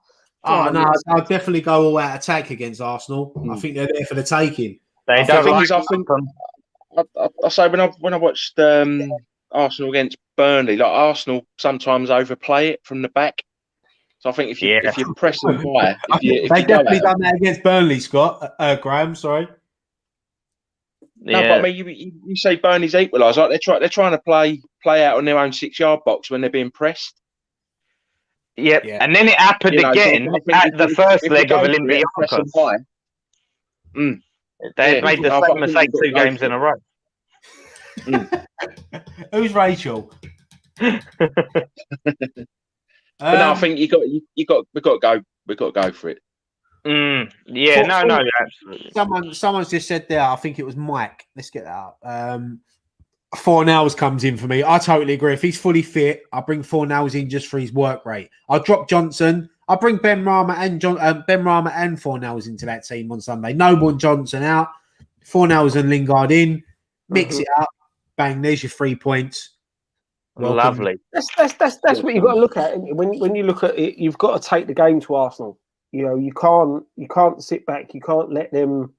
[SPEAKER 1] No, I'll definitely go all out attack against Arsenal. I think they're there for the taking.
[SPEAKER 3] I say when I watched Arsenal against Burnley, like Arsenal sometimes overplay it from the back. So I think if you press them high,
[SPEAKER 1] they definitely done that against Burnley, Scott. Graham, sorry.
[SPEAKER 3] No, but I mean, you say Burnley's equalised. Like they're trying to play out on their own 6-yard box when they're being pressed.
[SPEAKER 6] Yep. Yeah, and then it happened again at the first leg of Olympiacos. They made the same mistake 2 games in a row.
[SPEAKER 1] Who's Rachel?
[SPEAKER 3] But no, I think we got to go for it.
[SPEAKER 6] Yeah, no, absolutely.
[SPEAKER 1] Someone's just said there. I think it was Mike. Let's get that up. Fornals comes in for me. I totally agree. If he's fully fit, I bring Fornals in just for his work rate. I'll drop Johnson. I'll bring Ben Rama and Fornals into that team on Sunday. Noble and Johnson out. Fornals and Lingard in. Mix it up. Bang. There's your 3 points. Welcome.
[SPEAKER 6] Lovely.
[SPEAKER 2] That's what you've got to look at. When you look at it, you've got to take the game to Arsenal. You know, you can't sit back. You can't let them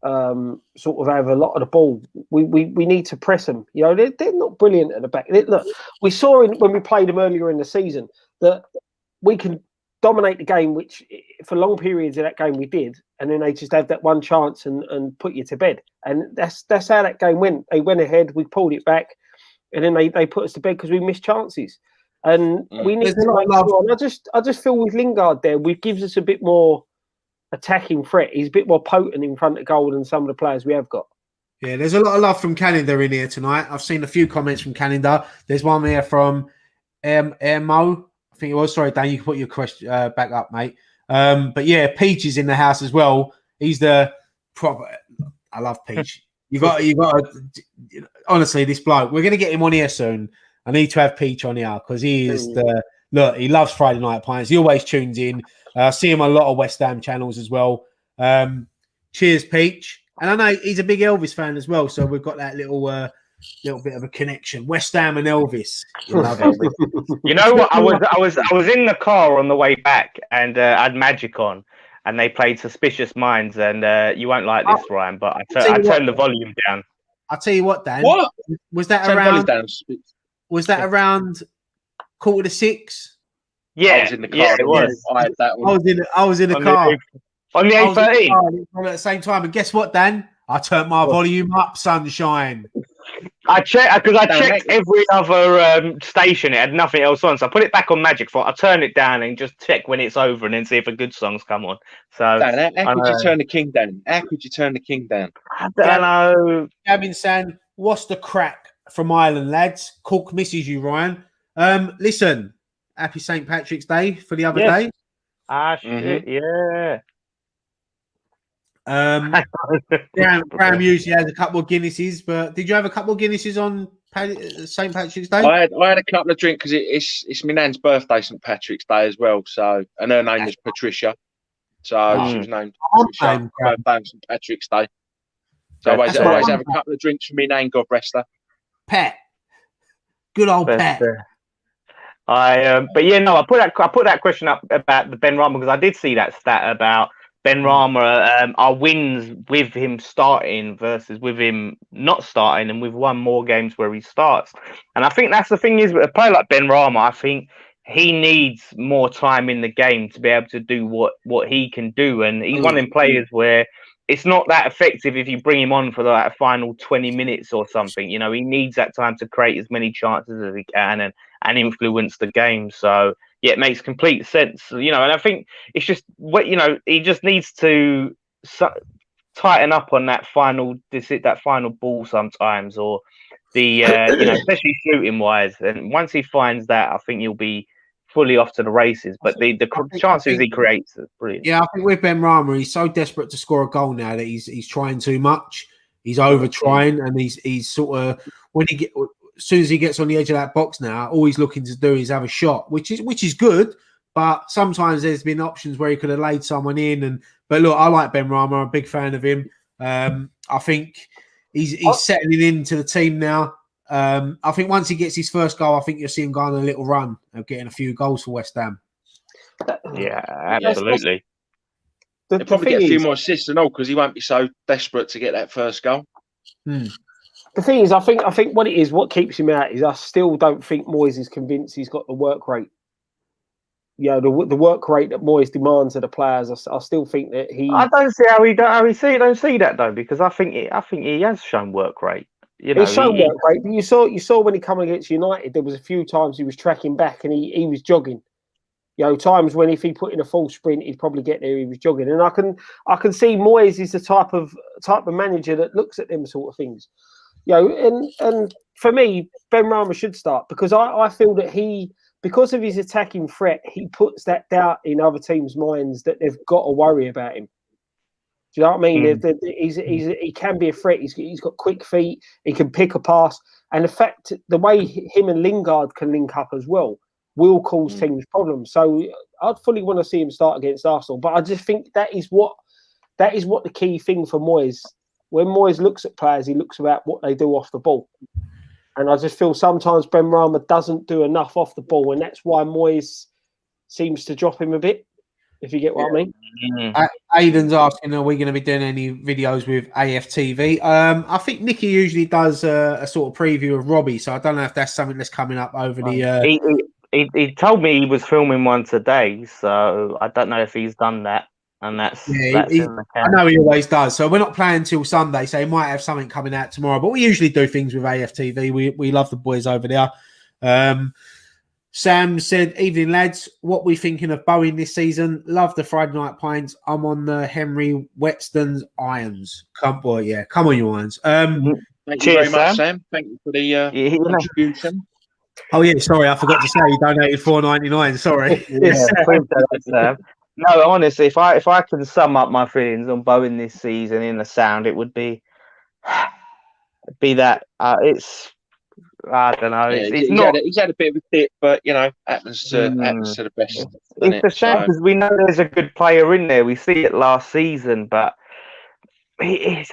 [SPEAKER 2] sort of have a lot of the ball. We need to press them. You know, they're not brilliant at the back. Look, we saw when we played them earlier in the season that we can dominate the game, which for long periods of that game we did, and then they just had that one chance and put you to bed. And that's how that game went. They went ahead, we pulled it back, and then they put us to bed because we missed chances. And we need to make sure. And I just feel with Lingard there, we gives us a bit more attacking threat. He's a bit more potent in front of goal than some of the players we have got.
[SPEAKER 1] Yeah, there's a lot of love from Canada in here tonight. I've seen a few comments from Canada. There's one here from Mo. I think it was. Sorry, Dan, you can put your question back up, mate. But yeah, Peach is in the house as well. He's the proper. I love Peach. You got. Honestly, this bloke. We're gonna get him on here soon. I need to have Peach on here because he is the look. He loves Friday Night Pints. He always tunes in. I see him on a lot of West Ham channels as well. Cheers, Peach. And I know he's a big Elvis fan as well, so we've got that little bit of a connection. West Ham and Elvis. You
[SPEAKER 6] know what? I was in the car on the way back, and I had Magic on, and they played Suspicious Minds. And you won't like this, Ryan, but I turned the volume down.
[SPEAKER 1] I'll tell you what, Dan.
[SPEAKER 3] What
[SPEAKER 1] was that around? Was that around 6:15?
[SPEAKER 6] Yeah,
[SPEAKER 3] I was in the car.
[SPEAKER 6] It was.
[SPEAKER 3] I had that one.
[SPEAKER 1] I was in the car.
[SPEAKER 6] On the A13.
[SPEAKER 1] At the same time. And guess what, Dan? I turned my volume up, sunshine.
[SPEAKER 6] I checked every other station. It had nothing else on. So I put it back on Magic. I turn it down and just check when it's over and then see if a good song's come on. So
[SPEAKER 3] Dan, how could you turn the king down? How could you turn the king down?
[SPEAKER 6] I don't know.
[SPEAKER 1] Gavin saying, what's the crack from Ireland, lads? Cork misses you, Ryan. Listen, happy St. Patrick's Day for the other day.
[SPEAKER 6] Shit, yeah.
[SPEAKER 1] Graham usually has a couple of Guinnesses, but did you have a couple of Guinnesses on St. Patrick's Day?
[SPEAKER 3] I had a couple of drinks because it's my nan's birthday, St. Patrick's Day as well. So, and her name was Patricia, so she was named Patricia. Birthday on St. Patrick's Day. So I always have a couple of drinks for me nan, God rest her.
[SPEAKER 1] Pat, good old Pat.
[SPEAKER 6] But yeah, no, I put that question up about the Ben Rama because I did see that stat about Ben Rama, our wins with him starting versus with him not starting, and we've won more games where he starts. And I think that's the thing is with a player like Ben Rama, I think he needs more time in the game to be able to do what he can do. And he's one of them players where it's not that effective if you bring him on for like a final 20 minutes or something. You know, he needs that time to create as many chances as he can and influence the game. So yeah, it makes complete sense, you know, and I think it's just he just needs to tighten up on that final ball sometimes, or the especially shooting wise. And once he finds that, I think he'll be fully off to the races. But the chances he creates are brilliant.
[SPEAKER 1] Yeah, I think with Ben Rama, he's so desperate to score a goal now that he's trying too much. He's over trying, and he's sort of as soon as he gets on the edge of that box now, all he's looking to do is have a shot, which is good. But sometimes there's been options where he could have laid someone in. But look, I like Ben Rama. I'm a big fan of him. I think he's settling into the team now. I think once he gets his first goal, I think you'll see him go on a little run of getting a few goals for West Ham.
[SPEAKER 6] Yeah, absolutely.
[SPEAKER 3] He'll probably get a few more assists and all because he won't be so desperate to get that first goal.
[SPEAKER 2] The thing is, I think what keeps him out is I still don't think Moyes is convinced he's got the work rate. You know, the work rate that Moyes demands of the players. I still think that he.
[SPEAKER 6] I don't see how he don't see that though, because I think he has shown work rate. You know,
[SPEAKER 2] he's shown work rate. But you saw when he come against United, there was a few times he was tracking back and he was jogging. You know, times when if he put in a full sprint, he'd probably get there. He was jogging, and I can see Moyes is the type of manager that looks at them sort of things. You know, and for me, Ben Rama should start because I feel that he because of his attacking threat, he puts that doubt in other teams' minds that they've got to worry about him. Do you know what I mean? He can be a threat. He's got quick feet. He can pick a pass. And the fact, the way him and Lingard can link up as well will cause teams problems. So I'd fully want to see him start against Arsenal. But I just think that is what the key thing for Moyes. When Moyes looks at players, he looks about what they do off the ball. And I just feel sometimes Benrahma doesn't do enough off the ball. And that's why Moyes seems to drop him a bit. If you get what I mean.
[SPEAKER 1] Aiden's asking, are we going to be doing any videos with AFTV? I think Nicky usually does a sort of preview of Robbie, so I don't know if that's something that's coming up over the...
[SPEAKER 6] He told me he was filming one today, so I don't know if he's done that. And that's in the
[SPEAKER 1] I know he always does. So we're not playing till Sunday, so he might have something coming out tomorrow. But we usually do things with AFTV. We love the boys over there. Sam said, evening lads, what we thinking of Bowen this season? Love the Friday night pints. I'm on the Henry Whetstone's irons. Come on, you irons.
[SPEAKER 3] Thank you very much, Sam. Thank you for the contribution.
[SPEAKER 1] Oh yeah, sorry, I forgot to say you donated $4.99. Sorry.
[SPEAKER 6] Sam. No, honestly, if I can sum up my feelings on Bowen this season in a sound, it would be that it's. I don't know.
[SPEAKER 3] He's had a bit of a dip, but happens to the best.
[SPEAKER 6] It's a shame because we know there's a good player in there. We see it last season, but he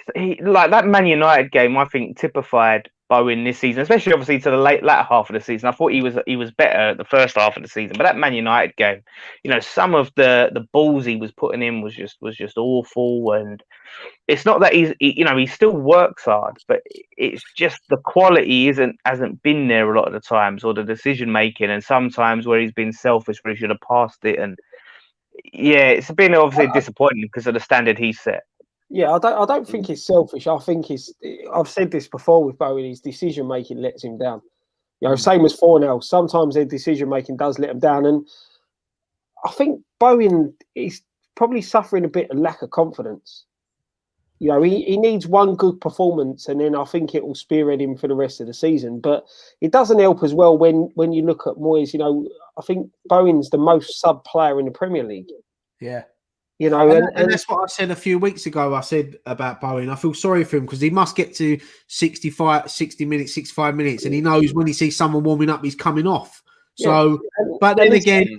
[SPEAKER 6] like that Man United game. I think typified Bowen this season, especially obviously to the latter half of the season. I thought he was better at the first half of the season, but that Man United game, some of the balls he was putting in was just awful. And it's not that he still works hard, but it's just the quality hasn't been there a lot of the times, or the decision making, and sometimes where he's been selfish where he should have passed it. And it's been obviously disappointing because of the standard he set.
[SPEAKER 2] Yeah, I don't think he's selfish. I think I've said this before with Bowen, his decision making lets him down. Same as 4-0. Sometimes their decision making does let him down. And I think Bowen is probably suffering a bit of lack of confidence. He needs one good performance, and then I think it will spearhead him for the rest of the season. But it doesn't help as well when you look at Moyes. I think Bowen's the most sub player in the Premier League.
[SPEAKER 1] Yeah.
[SPEAKER 2] And
[SPEAKER 1] that's what I said a few weeks ago. I said about Bowen, I feel sorry for him because he must get to 60 minutes, 65 minutes, and he knows when he sees someone warming up, he's coming off. So, but then again, he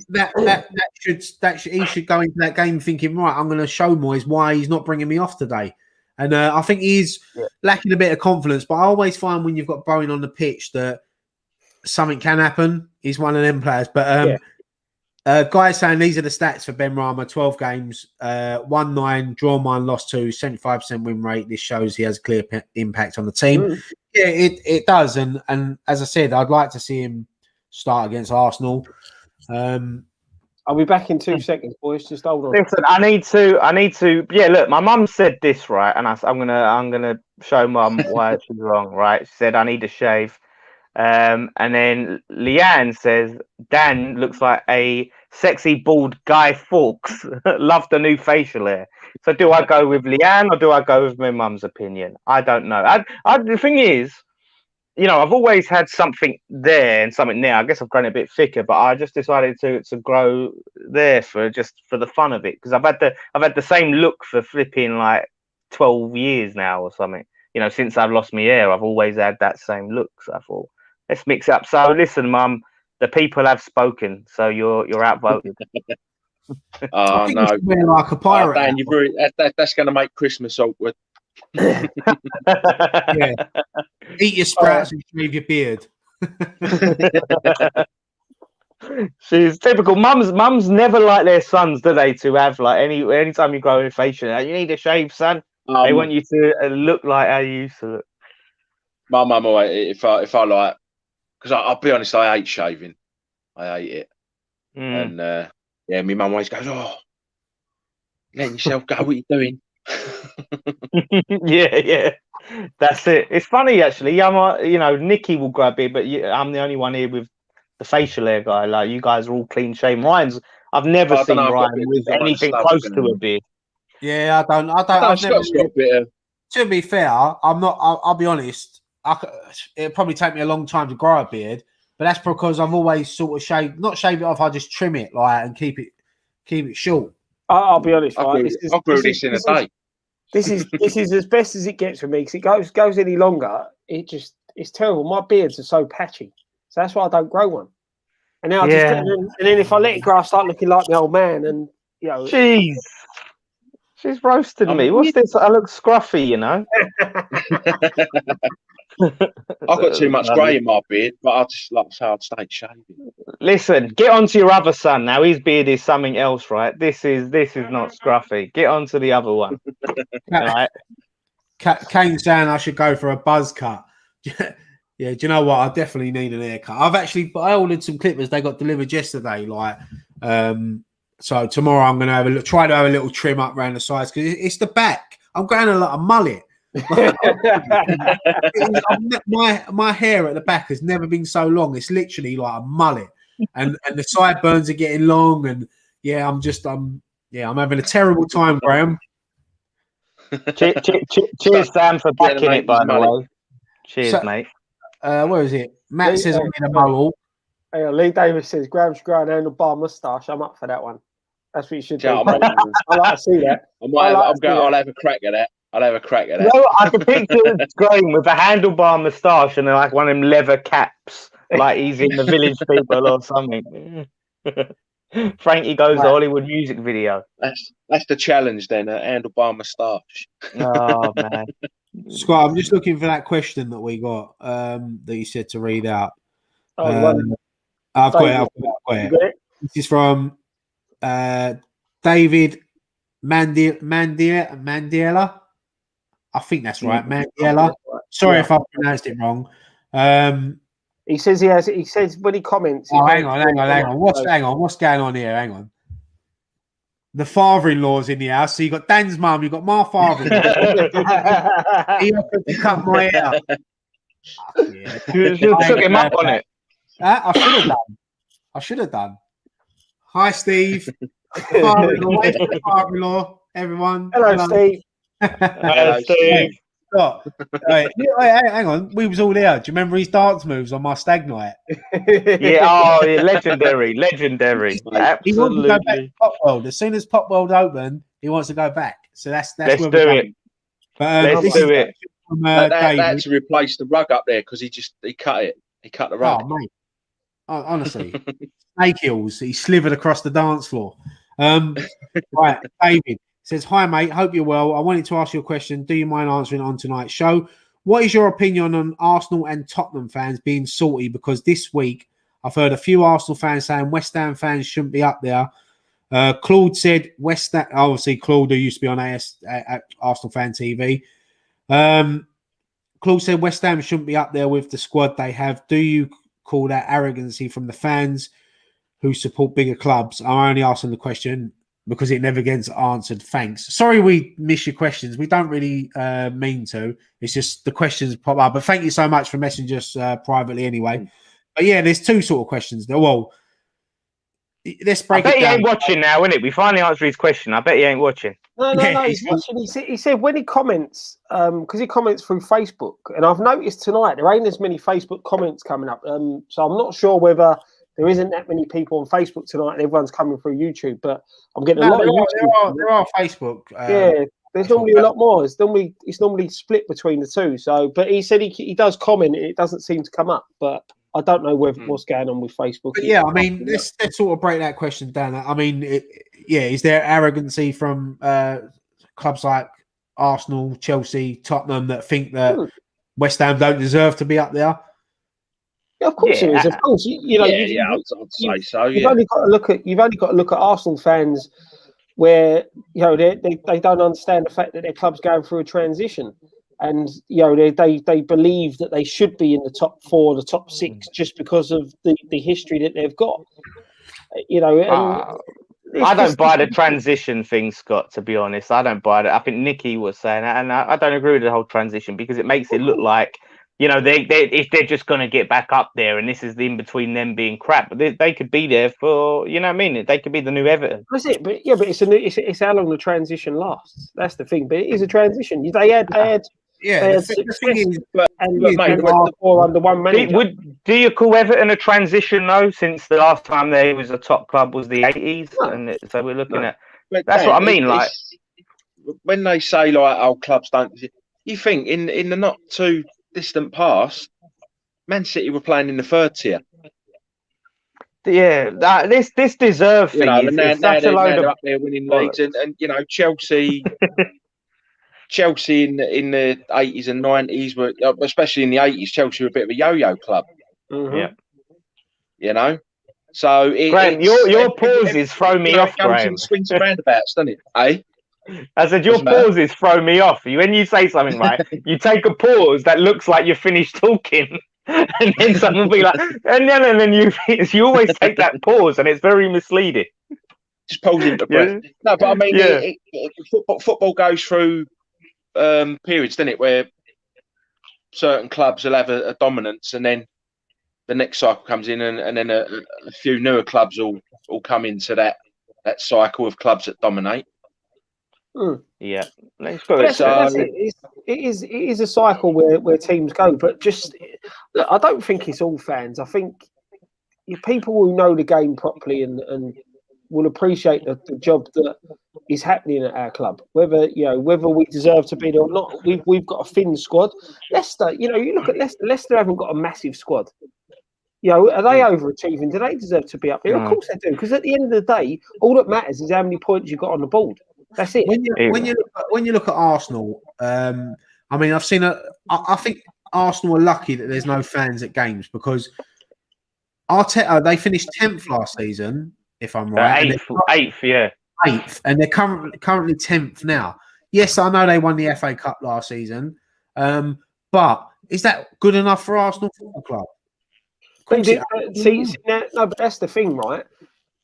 [SPEAKER 1] should go into that game thinking, right, I'm going to show Moyes why he's not bringing me off today. And I think he's lacking a bit of confidence. But I always find when you've got Bowen on the pitch that something can happen. He's one of them players, but. Guys saying these are the stats for Benrahma: 12 games, 1-9, draw 9, lost 2, 75% win rate. This shows he has a clear impact on the team. Yeah, it does. And as I said, I'd like to see him start against Arsenal.
[SPEAKER 2] I'll be back in 2 seconds, boys. Just hold on.
[SPEAKER 6] Listen, I need to. Yeah, look, my mum said this, right, and I'm gonna show Mum why she's wrong, right? She said I need to shave. And then Leanne says Dan looks like a sexy bald Guy Fawkes. Love the new facial hair. So do I go with Leanne or do I go with my mum's opinion? I don't know. The thing is, I've always had something there and something there. I guess I've grown a bit thicker, but I just decided to grow there for the fun of it, because I've had the same look for flipping like 12 years now or something. Since I've lost my hair, I've always had that same look. So I thought, let's mix it up. So listen, Mum, the people have spoken, so you're outvoted.
[SPEAKER 3] Oh no,
[SPEAKER 1] like a pirate.
[SPEAKER 3] Dan, that's going to make Christmas awkward.
[SPEAKER 1] Yeah. Eat your sprouts and shave your beard.
[SPEAKER 6] She's typical. Mums never like their sons, do they? To have like anytime you grow in facial, you need a shave, son. They want you to look like how you used to look.
[SPEAKER 3] My mum always, if I like, because I'll be honest, I hate shaving. I hate it. And my mum always goes, "Oh, let yourself go. What are you doing?"
[SPEAKER 6] yeah, that's it. It's funny actually. Nicky will grow a beard, but I'm the only one here with the facial hair guy. Like, you guys are all clean shaven. I've never seen Ryan with anything close to a beard.
[SPEAKER 1] Yeah, I don't. To be fair, I'm not. I'll be honest. It'd probably take me a long time to grow a beard. but that's because I've always sort of not shave it off. I just trim it like and keep it short.
[SPEAKER 2] I'll be honest,
[SPEAKER 3] I'll
[SPEAKER 2] right?
[SPEAKER 3] grow this in a day.
[SPEAKER 2] This is as best as it gets for me, because it goes any longer, it's terrible. My beards are so patchy, so that's why I don't grow one. And now and then if I let it grow, I start looking like the old man. And
[SPEAKER 6] jeez, she's roasted me. What's this? I look scruffy, you know.
[SPEAKER 3] I've got too much grey in my beard, but I just like I'd stay shaving.
[SPEAKER 6] Listen, get on to your other son now. His beard is something else, right? This is not scruffy. Get on to the other one. Right?
[SPEAKER 1] Kane's saying I should go for a buzz cut. Yeah, do you know what? I definitely need an haircut. I ordered some clippers. They got delivered yesterday. So tomorrow I'm going to try to have a little trim up around the sides because it's the back. I'm growing a lot of mullet. My hair at the back has never been so long. It's literally like a mullet, and the sideburns are getting long. And yeah, I'm having a terrible time, Graham.
[SPEAKER 6] Cheers, Sam, for backing it, by the way. Cheers, mate.
[SPEAKER 1] Where is it? Matt says I'm in a mohawk.
[SPEAKER 2] Hey, Lee Davis says Graham's growing an handlebar moustache. I'm up for that one. That's what you should do. I like to see that.
[SPEAKER 3] I'll have a crack at that.
[SPEAKER 6] No, I can picture Graham with a handlebar moustache and like one of them leather caps, like he's in the Village People or something. Frankie Goes to Hollywood music video.
[SPEAKER 3] That's the challenge then, a handlebar moustache.
[SPEAKER 6] Oh man.
[SPEAKER 1] Scott, I'm just looking for that question that we got that you said to read out. I've got it. This is from David Mandiela. I think that's right, Mandiela. Sorry if I pronounced it wrong.
[SPEAKER 2] He says He says when he comments.
[SPEAKER 1] Hang on. What's going on here? Hang on. The father-in-law's in the house. So you got Dan's mum, you got my father-in-law. He offered to cut my hair.
[SPEAKER 6] You took him up on it.
[SPEAKER 1] I should have done. Hi, Steve. Father-in-law, everyone.
[SPEAKER 2] Hello, Steve.
[SPEAKER 6] Hello, Steve.
[SPEAKER 1] Hang on. We was all there. Do you remember his dance moves on my stag night?
[SPEAKER 6] Yeah, legendary.
[SPEAKER 1] He wants to go back to Pop World. As soon as Pop World opened, he wants to go back. So that's
[SPEAKER 6] let's do it. Let's do it.
[SPEAKER 3] That's to replace the rug up there because he cut it. He cut the rug.
[SPEAKER 1] Oh, mate. Honestly, snake heels. He slithered across the dance floor. Right, David says, "Hi, mate. Hope you're well. I wanted to ask you a question. Do you mind answering on tonight's show? What is your opinion on Arsenal and Tottenham fans being salty? Because this week I've heard a few Arsenal fans saying West Ham fans shouldn't be up there. Claude said West Ham. Obviously, Claude, who used to be on Arsenal Fan TV. Claude said West Ham shouldn't be up there with the squad they have. Do you call that arrogancy from the fans who support bigger clubs? I'm only asking the question because it never gets answered. Thanks. Sorry we miss your questions. We don't really mean to. It's just the questions pop up. But thank you so much for messaging us privately anyway. But yeah, there's two sort of questions. Well, let's break it down.
[SPEAKER 6] I bet he ain't watching now, isn't it? We finally answered his question. I bet he ain't watching.
[SPEAKER 2] No, he's watching. He said when he comments, because he comments through Facebook, and I've noticed tonight there ain't as many Facebook comments coming up. So I'm not sure whether there isn't that many people on Facebook tonight and everyone's coming through YouTube, but I'm getting a lot of YouTube.
[SPEAKER 1] There are Facebook.
[SPEAKER 2] There's normally a lot more. It's normally split between the two. So, but he said he does comment and it doesn't seem to come up, but I don't know what's going on with Facebook.
[SPEAKER 1] But yeah, I mean, let's sort of break that question down. I mean, is there arrogancy from clubs like Arsenal, Chelsea, Tottenham that think that West Ham don't deserve to be up there?
[SPEAKER 2] Yeah, of course it is. Of course,
[SPEAKER 3] I'd say so.
[SPEAKER 2] You've only got to look at Arsenal fans where they don't understand the fact that their club's going through a transition. And they believe that they should be in the top 4, the top 6, just because of the history that they've got.
[SPEAKER 6] I don't buy the transition thing, Scott. To be honest, I don't buy it. I think Nicky was saying that, and I don't agree with the whole transition because it makes it look like if they're just going to get back up there, and this is the in between them being crap, but they could be there for what I mean. They could be the new Everton.
[SPEAKER 2] That's it, but it's how long the transition lasts. That's the thing. But it is a transition. They had.
[SPEAKER 1] Yeah, the thing is,
[SPEAKER 2] under one manager.
[SPEAKER 6] Do you call Everton a transition though? Since the last time there was a top club was the 80s,
[SPEAKER 2] No.
[SPEAKER 6] and so we're looking at.
[SPEAKER 3] But
[SPEAKER 6] That's
[SPEAKER 3] Dan,
[SPEAKER 6] what I mean. Like
[SPEAKER 3] when they say like, "Oh, clubs don't," you think in the not too distant past, Man City were playing in the third tier.
[SPEAKER 6] yeah, this deserve thing is
[SPEAKER 3] now
[SPEAKER 6] such a load
[SPEAKER 3] they're
[SPEAKER 6] of
[SPEAKER 3] up there winning leagues, and Chelsea. Chelsea in the 80s and 90s were, especially in the 80s, Chelsea were a bit of a yo-yo club.
[SPEAKER 6] Yeah.
[SPEAKER 3] So
[SPEAKER 6] Graham, your pauses throw me off, Graham.
[SPEAKER 3] It swings and roundabouts, doesn't it? Eh?
[SPEAKER 6] I said your pauses throw me off. When you say something, right, you take a pause that looks like you're finished talking, and then someone will be like, and then you always take that pause, and it's very misleading.
[SPEAKER 3] Just pause into breath. Yeah. No, but I mean, football goes through periods, doesn't it, where certain clubs will have a dominance, and then the next cycle comes in, and then a few newer clubs will come into that cycle of clubs that dominate.
[SPEAKER 6] Yeah,
[SPEAKER 2] it is a cycle where teams go, but just I don't think it's all fans. I think people will know the game properly and will appreciate the job that is happening at our club. Whether we deserve to be there or not, we've got a thin squad. Leicester, you look at Leicester. Leicester haven't got a massive squad. Are they overachieving? Do they deserve to be up there? Of course they do. Because at the end of the day, all that matters is how many points you've got on the board. That's it.
[SPEAKER 1] When you look at Arsenal, I mean, I think Arsenal are lucky that there's no fans at games, because Arteta, they finished 10th last season, if I'm right. Eighth, and they're currently 10th now. Yes, I know they won the FA Cup last season, but is that good enough for Arsenal Football Club?
[SPEAKER 2] But that's the thing, right?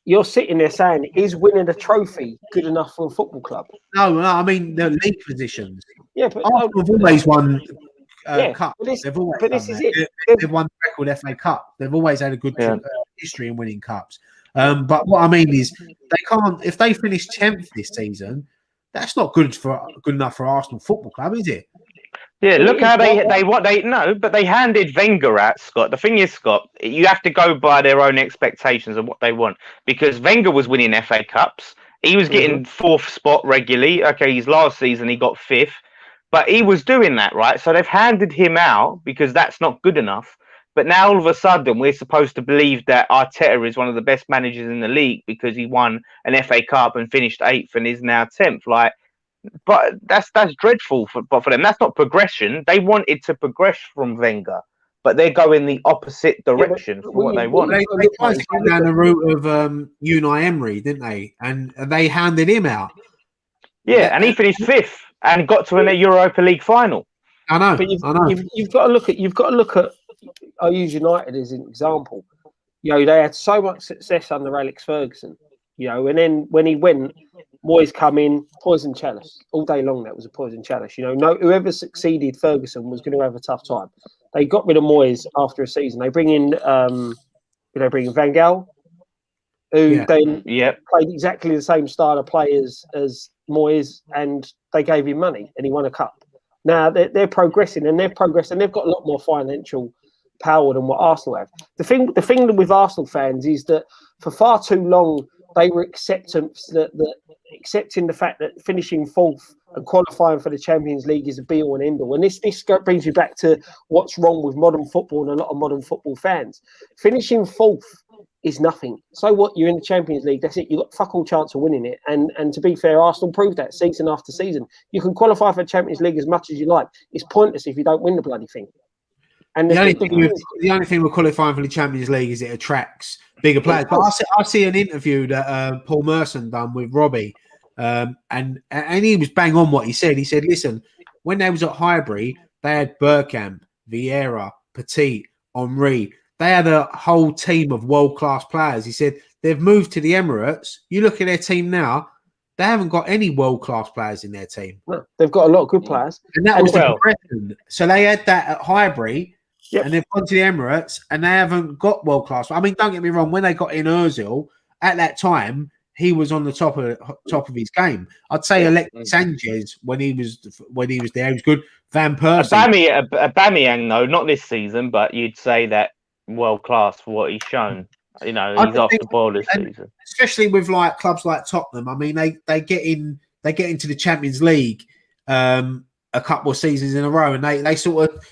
[SPEAKER 2] You're sitting there saying, is winning a trophy good enough for a football club?
[SPEAKER 1] No, I mean the league positions.
[SPEAKER 2] Yeah, but
[SPEAKER 1] Arsenal have always won cup.
[SPEAKER 2] They've
[SPEAKER 1] won the record FA Cup. They've always had a good history in winning cups. But what I mean is, they can't. If they finish 10th this season, that's not good enough for Arsenal Football Club, is it?
[SPEAKER 6] Yeah, look how they handed Wenger out, Scott. The thing is, Scott, you have to go by their own expectations of what they want, because Wenger was winning FA Cups. He was getting 4th spot regularly. Okay, his last season he got 5th, but he was doing that, right? So they've handed him out because that's not good enough. But now all of a sudden we're supposed to believe that Arteta is one of the best managers in the league because he won an FA Cup and finished 8th and is now 10th. But that's dreadful for them. That's not progression. They wanted to progress from Wenger, but they're going the opposite direction from what they want.
[SPEAKER 1] They tried to go down the route of Unai Emery, didn't they? And they handed him out.
[SPEAKER 6] Yeah, and he finished 5th and got to a Europa League final.
[SPEAKER 1] I know.
[SPEAKER 2] But you've got to look at. I'll use United as an example. They had so much success under Alex Ferguson. And then when he went, Moyes come in, poison chalice all day long. That was a poison chalice. Whoever succeeded Ferguson was going to have a tough time. They got rid of Moyes after a season. They bring in, Van Gaal, who then played exactly the same style of play as Moyes, and they gave him money, and he won a cup. Now they're progressing, and they've progressed, and they've got a lot more financial power than what Arsenal have. The thing with Arsenal fans is that for far too long they were accepting the fact that finishing 4th and qualifying for the Champions League is a be-all and end-all. And this brings you back to what's wrong with modern football and a lot of modern football fans. Finishing 4th is nothing. So what? You're in the Champions League. That's it. You've got fuck all chance of winning it. And to be fair, Arsenal proved that season after season. You can qualify for the Champions League as much as you like. It's pointless if you don't win the bloody thing. And
[SPEAKER 1] the only thing with qualifying for the Champions League is it attracts bigger players. But I see an interview that Paul Merson done with Robbie, and he was bang on what he said. He said, listen, when they was at Highbury, they had Bergkamp, Vieira, Petit, Henry. They had a whole team of world-class players. He said, they've moved to the Emirates. You look at their team now, they haven't got any world-class players in their team.
[SPEAKER 2] No, they've got a lot of good players.
[SPEAKER 1] And that was the progression. So they had that at Highbury. Yep. And they've gone to the Emirates and they haven't got world class. I mean, don't get me wrong. When they got in Ozil, at that time, he was on the top of his game. I'd say Alexis Sanchez when he was there, he was good. Van Persie,
[SPEAKER 6] Aubameyang, though, not this season, but you'd say that world class for what he's shown. You know,
[SPEAKER 1] I
[SPEAKER 6] he's off
[SPEAKER 1] think-
[SPEAKER 6] the boil this
[SPEAKER 1] and
[SPEAKER 6] season.
[SPEAKER 1] especially with like clubs like Tottenham. I mean, they get into the Champions League a couple of seasons in a row, and they sort of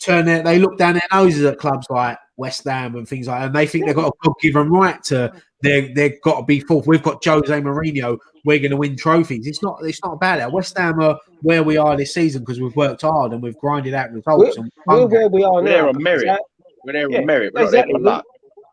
[SPEAKER 1] they look down their noses at clubs like West Ham and things like that, and they think they've got a God-given right to they've got to be fourth. We've got Jose Mourinho. We're going to win trophies. It's not about that. West Ham are where we are this season because we've worked hard and we've grinded out results.
[SPEAKER 2] We're where we are
[SPEAKER 3] We're there
[SPEAKER 2] now.
[SPEAKER 3] on merit. We're there on merit. We're not there for luck.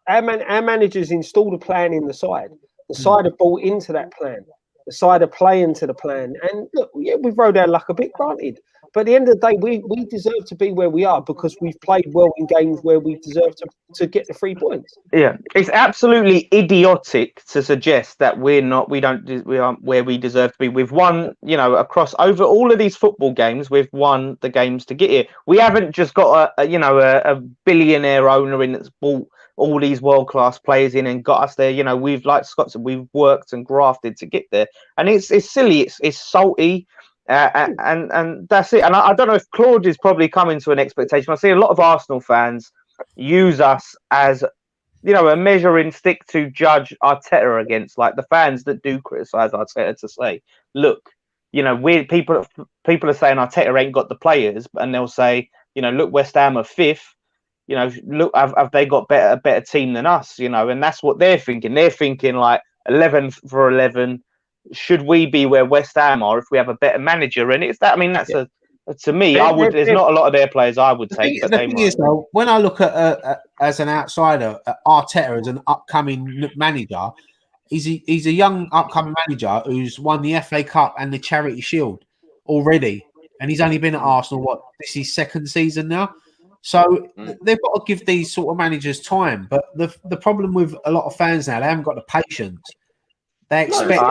[SPEAKER 2] Our managers installed a plan in the side. The side have bought into that plan. The side are playing to the plan. And look, yeah, we've rode our luck a bit, granted. But at the end of the day, we deserve to be where we are because we've played well in games where we deserve to get the 3 points.
[SPEAKER 6] Yeah, it's absolutely idiotic to suggest that we aren't where we deserve to be. We've won, you know, across over all of these football games, we've won the games to get here. We haven't just got a billionaire owner in that's bought all these world-class players in and got us there. You know, we've, like Scott said, we've worked and grafted to get there. And it's silly, it's salty, and that's it. And I don't know if Claude is probably coming to an expectation. I see a lot of Arsenal fans use us as, you know, a measuring stick to judge Arteta against, like the fans that do criticise Arteta to say, look, you know, people are saying Arteta ain't got the players, and they'll say, you know, look, West Ham are 5th. You know, look, have they got a better team than us? You know, and that's what they're thinking. They're thinking like 11 for 11. Should we be where West Ham are if we have a better manager? And it's that. I mean, that's to me. I would. There's not a lot of their players I would take.
[SPEAKER 1] The thing is, though, when I look at as an outsider, at Arteta as an upcoming manager, he's a young upcoming manager who's won the FA Cup and the Charity Shield already, and he's only been at Arsenal. This is his 2nd season now. So they've got to give these sort of managers time. But the problem with a lot of fans now, they haven't got the patience. They expect,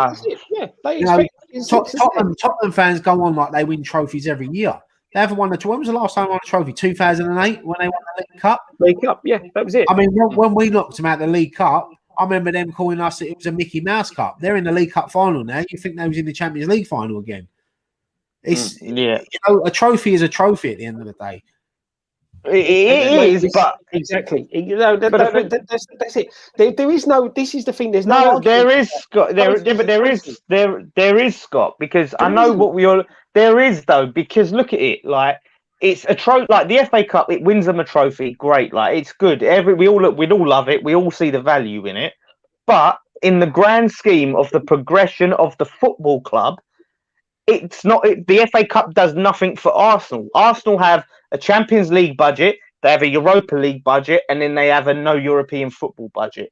[SPEAKER 1] Tottenham fans go on like they win trophies every year. They haven't won when was the last time they won a trophy? 2008 when they won the League Cup.
[SPEAKER 2] League Cup, yeah, that was it.
[SPEAKER 1] I mean, when we knocked them out of the League Cup, I remember them calling us it was a Mickey Mouse Cup. They're in the League Cup final now. You think they was in the Champions League final again? It's you know, a trophy is a trophy at the end of the day.
[SPEAKER 6] It is, but
[SPEAKER 2] exactly. You know, that's it. There is no. This is the thing. There's
[SPEAKER 6] no. There is Scott. There is Scott. Because I know what we all. There is though. Because look at it. Like it's a trophy. Like the FA Cup, it wins them a trophy. Great. Like it's good. We'd all love it. We all see the value in it. But in the grand scheme of the progression of the football club, it's not. The FA Cup does nothing for Arsenal. Arsenal have a Champions League budget, they have a Europa League budget, and then they have a no European football budget.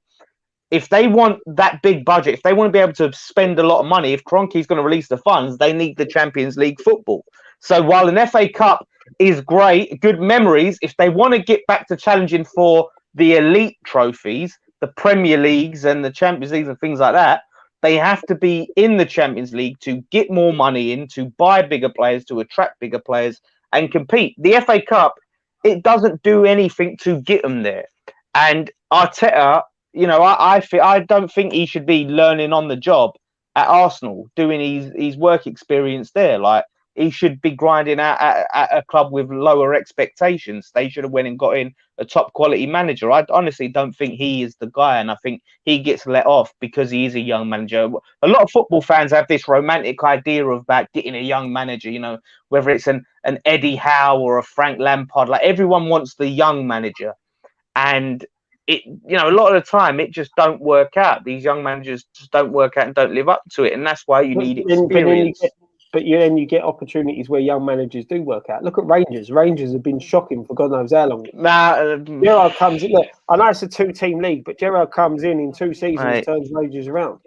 [SPEAKER 6] If they want that big budget, if they want to be able to spend a lot of money, if Kroenke's going to release the funds, they need the Champions League football. So while an FA Cup is great, good memories, if they want to get back to challenging for the elite trophies, the Premier Leagues and the Champions Leagues and things like that, they have to be in the Champions League to get more money in, to buy bigger players, to attract bigger players, and compete. The FA Cup, it doesn't do anything to get them there. And Arteta, you know, I don't think he should be learning on the job at Arsenal, doing his work experience there. Like he should be grinding out at a club with lower expectations. They should have went and got in a top quality manager. I honestly don't think he is the guy, and I think he gets let off because he is a young manager. A lot of football fans have this romantic idea of about getting a young manager, you know, whether it's an Eddie Howe or a Frank Lampard. Like everyone wants the young manager, and it, you know, a lot of the time it just don't work out. These young managers just don't work out and don't live up to it, and that's why you need experience.
[SPEAKER 2] But then you get opportunities where young managers do work out. Look at Rangers. Rangers have been shocking for God knows how long. Gerrard comes in. Look, I know it's a 2-team league, but Gerrard comes in 2 seasons, turns Rangers around.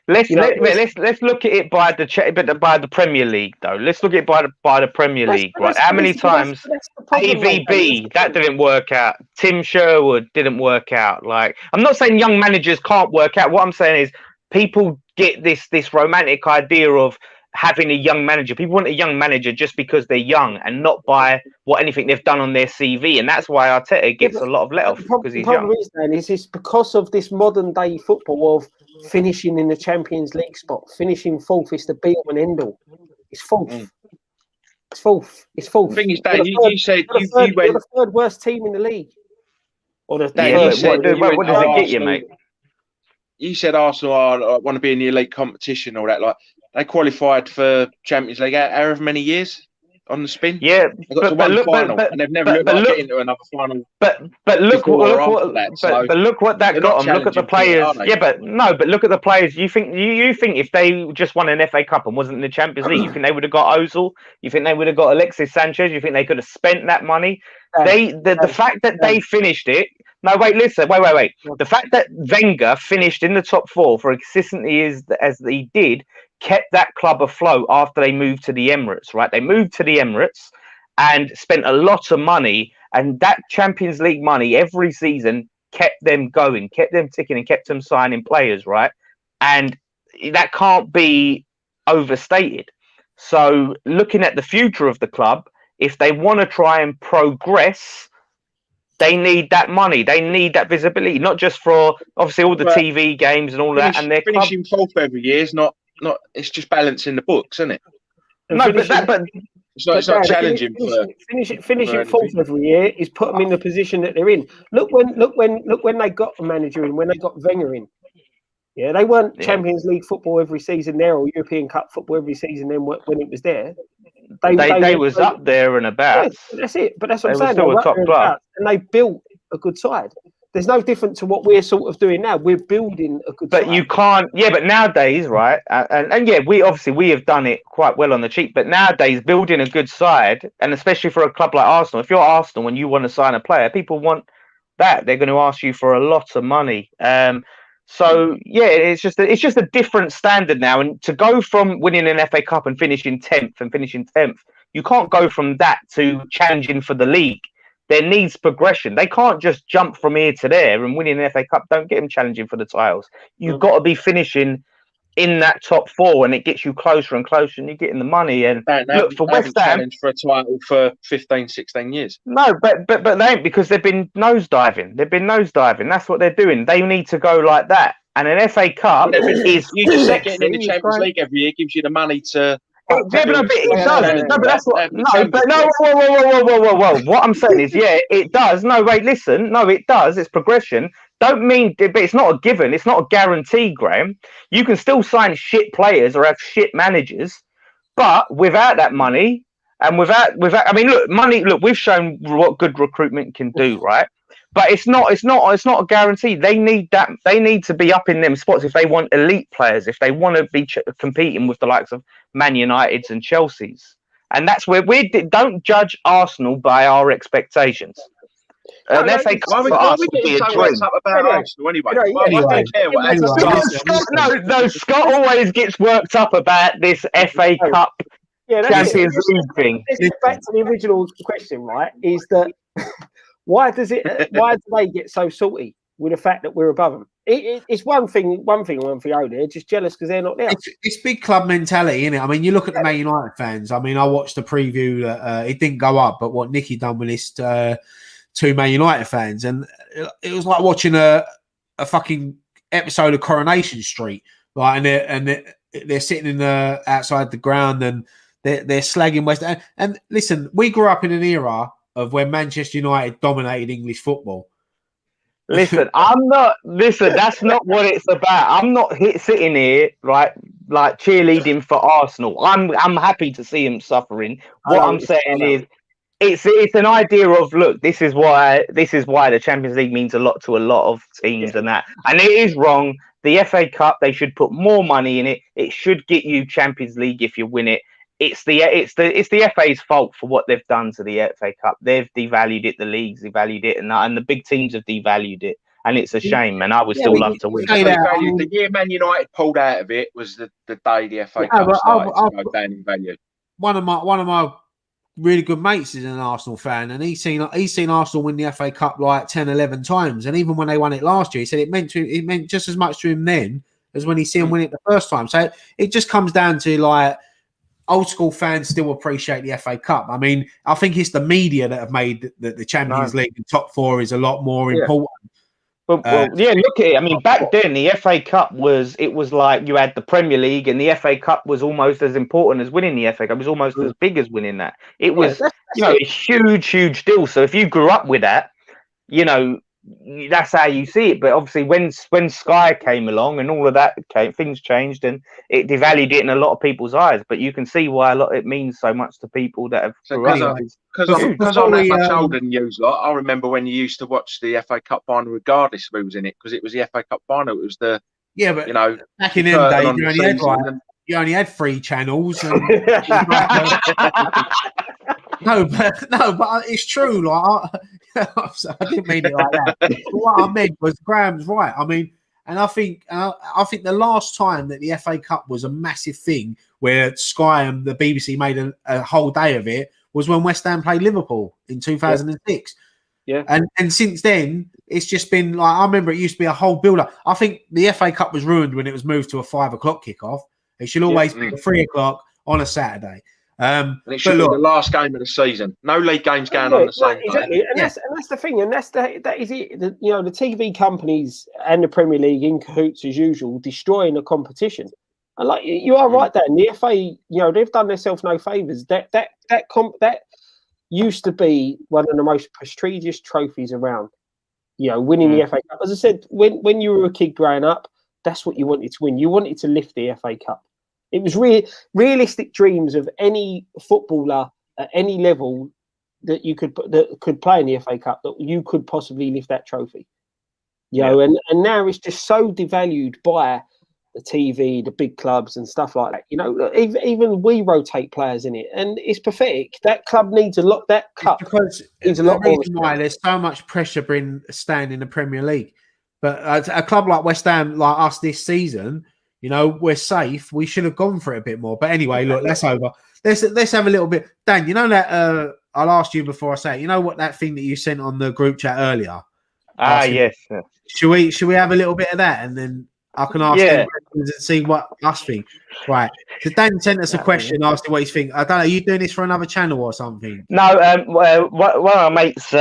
[SPEAKER 6] Let's look at it by the Premier League though. Let's look at it by the Premier League. Right? How many times AVB that didn't work out? Tim Sherwood didn't work out. Like I'm not saying young managers can't work out. What I'm saying is people get this romantic idea of having a young manager. People want a young manager just because they're young and not by anything they've done on their CV. And that's why Arteta gets a lot of let off because he's young.
[SPEAKER 2] The problem is it's because of this modern day football of finishing in the Champions League spot, finishing 4th is the be all and end all. It's 4th. It's 4th. It's 4th.
[SPEAKER 3] The thing is, Dave, you said you went
[SPEAKER 2] the 3rd worst team in the league. Or the
[SPEAKER 6] what does it get you, mate?
[SPEAKER 3] You said Arsenal want to be in the elite competition, all that. Like they qualified for Champions League however many years on the spin.
[SPEAKER 6] Yeah,
[SPEAKER 3] they got to one final, and they've never looked like getting to another final.
[SPEAKER 6] But look what that got them. Look at the players. But look at the players. You think if they just won an FA Cup and wasn't in the Champions League, you think they would have got Ozil? You think they would have got Alexis Sanchez? You think they could have spent that money? The fact that they finished it. No, wait. The fact that Wenger finished in the top 4 for consistently as he did kept that club afloat after they moved to the Emirates, right? They moved to the Emirates and spent a lot of money, and that Champions League money every season kept them going, kept them ticking, and kept them signing players, right? And that can't be overstated. So looking at the future of the club, if they want to try and progress, they need that money. They need that visibility, not just for obviously all the TV games and all that. And they're
[SPEAKER 3] finishing 4th every year is not. It's just balancing the books, isn't it?
[SPEAKER 2] No,
[SPEAKER 3] but it's not challenging.
[SPEAKER 2] Finishing 4th every year is put them in the position that they're in. Look when they got a manager in, when they got Wenger in. Yeah, they weren't Champions League football every season there, or European Cup football every season. Then when it was there,
[SPEAKER 6] they was up there and about.
[SPEAKER 2] Yeah, that's it. But that's what I'm saying.
[SPEAKER 6] Still a top club,
[SPEAKER 2] and they built a good side. There's no different to what we're sort of doing now. We're building a good.
[SPEAKER 6] But you can't. Yeah, but nowadays, right? And we have done it quite well on the cheap. But nowadays, building a good side, and especially for a club like Arsenal, if you're Arsenal and you want to sign a player, people want that. They're going to ask you for a lot of money. So it's just a different standard now. And to go from winning an FA Cup and finishing 10th, you can't go from that to challenging for the league. There needs progression. They can't just jump from here to there, and winning an FA Cup don't get them challenging for the titles. You've got to be finishing in that top 4, and it gets you closer and closer, and you're getting the money. And look, for West Ham,
[SPEAKER 3] challenged for a title for 15, 16 years.
[SPEAKER 6] No, but they ain't, because they've been nosediving. That's what they're doing. They need to go like that. And an FA Cup is
[SPEAKER 3] you just getting in the Champions League every year gives you the money to.
[SPEAKER 6] It does. No, but that's what. Whoa. What I'm saying is, it does. No, wait, listen. No, it does. It's progression. Don't mean, but it's not a given. It's not a guarantee, Graham. You can still sign shit players or have shit managers, but without that money and without, I mean, look, money. Look, we've shown what good recruitment can do, right? But it's not a guarantee. They need that. They need to be up in them spots if they want elite players. If they want to be competing with the likes of Man United's and Chelsea's, and that's where we don't judge Arsenal by our expectations. An FA Cup for us would be a dream. Scott always gets worked up about this FA Cup Champions League thing.
[SPEAKER 2] Back to the original question, right? Is that why do they get so salty with the fact that we're above them? It's one thing only. They're just jealous because they're not there.
[SPEAKER 1] It's big club mentality, isn't it? I mean, you look at the Man United fans. I mean, I watched the preview that it didn't go up, but what Nicky done with this two Man United fans, and it was like watching a fucking episode of Coronation Street. Like, and they're sitting outside the ground and they're slagging West Ham. And listen, we grew up in an era of when Manchester United dominated English football.
[SPEAKER 6] Listen, that's not what it's about. I'm not sitting here like cheerleading for Arsenal. I'm happy to see him suffering. What I'm saying is it's an idea of, look, this is why the Champions League means a lot to a lot of teams and that. And it is wrong. The FA Cup, they should put more money in it. It should get you Champions League if you win it. It's the FA's fault for what they've done to the FA Cup. They've devalued it. The league's devalued it, and the big teams have devalued it. And it's a shame. And I would still love to win.
[SPEAKER 3] The year Man United pulled out of it was the day the FA Cup started to go down in value.
[SPEAKER 1] One of my really good mates is an Arsenal fan, and he's seen Arsenal win the FA Cup like 10, 11 times. And even when they won it last year, he said it meant just as much to him then as when he seen him win it the first time. So it just comes down to like, old school fans still appreciate the FA Cup. I mean, I think it's the media that have made the Champions League and top 4 is a lot more important.
[SPEAKER 6] Well, look at it. I mean, back then the FA Cup was like you had the Premier League, and the FA Cup was almost as important as winning the FA Cup. It was almost as big as winning that. It was, a huge, huge deal. So if you grew up with that, that's how you see it. But obviously, when Sky came along and all of that things changed, and it devalued it in a lot of people's eyes. But you can see why it means so much to people that have
[SPEAKER 3] Because I'm that much older than you lot. I remember when you used to watch the FA Cup final, regardless of who was in it, because it was the FA Cup final. It was the
[SPEAKER 1] but back in them days, you only had 3 channels. And, no, but it's true. Like I didn't mean it like that. But what I meant was Graham's right. I mean, and I think the last time that the FA Cup was a massive thing, where Sky and the BBC made a whole day of it, was when West Ham played Liverpool in 2006.
[SPEAKER 2] Yeah.
[SPEAKER 1] And since then, it's just been like, I remember it used to be a whole build-up. I think the FA Cup was ruined when it was moved to a 5 o'clock kickoff. It should always be 3 o'clock on a Saturday.
[SPEAKER 3] And it should be the last game of the season. No league games going on the same
[SPEAKER 2] exactly. And that's the thing, and that is it. The TV companies and the Premier League in cahoots as usual, destroying the competition. And like you are right, Dan. The FA, they've done themselves no favours. That used to be one of the most prestigious trophies around. Winning the FA Cup. As I said, when you were a kid growing up, that's what you wanted to win. You wanted to lift the FA Cup. It was realistic dreams of any footballer at any level that could play in the FA Cup, that you could possibly lift that trophy. And now it's just so devalued by the TV, the big clubs and stuff like that. Even we rotate players in it, and it's pathetic. That club needs a lot. That cup needs a lot more.
[SPEAKER 1] Why there's so much pressure staying in the Premier League, but a club like West Ham, like us this season, we're safe. We should have gone for it a bit more. But anyway, look, that's over. Let's have a little bit. Dan, that I'll ask you before I say it. What that thing that you sent on the group chat earlier?
[SPEAKER 6] Yes.
[SPEAKER 1] Should we have a little bit of that, and then I can ask them questions and see what us think. Right. So Dan sent us a question asking what you think. I don't know. Are you doing this for another channel or something?
[SPEAKER 6] No. One of our mates,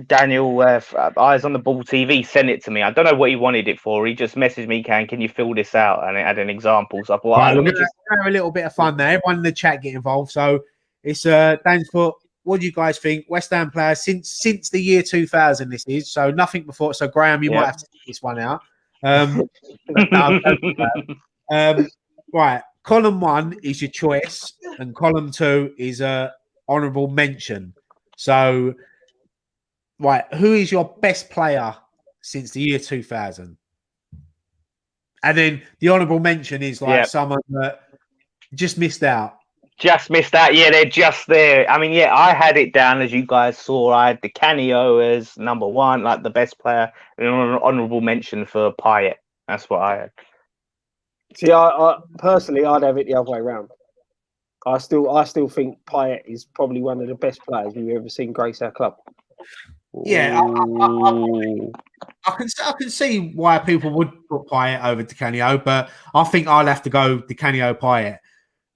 [SPEAKER 6] Daniel, Eyes on the Ball TV, sent it to me. I don't know what he wanted it for. He just messaged me, can you fill this out? And it had an example. So I thought,
[SPEAKER 1] let me just have a little bit of fun there. Everyone in the chat get involved. So it's Dan's put, what do you guys think? West Ham players since the year 2000, this is. So nothing before. So Graham, you might have to take this one out. Right. Column 1 is your choice, and column 2 is a honourable mention. So, right, who is your best player since the year 2000? And then the honourable mention is someone that just missed out.
[SPEAKER 6] Just missed out. Yeah, they're just there. I mean, I had it down, as you guys saw. I had the Canio as number 1, like the best player, and an honourable mention for Pint. That's what I had.
[SPEAKER 2] See, I personally, I'd have it the other way around. I still think Pint is probably one of the best players we've ever seen grace our club.
[SPEAKER 1] Yeah, I can see why people would put Pint over Di Canio, but I think I'd have to go Di Canio Pint.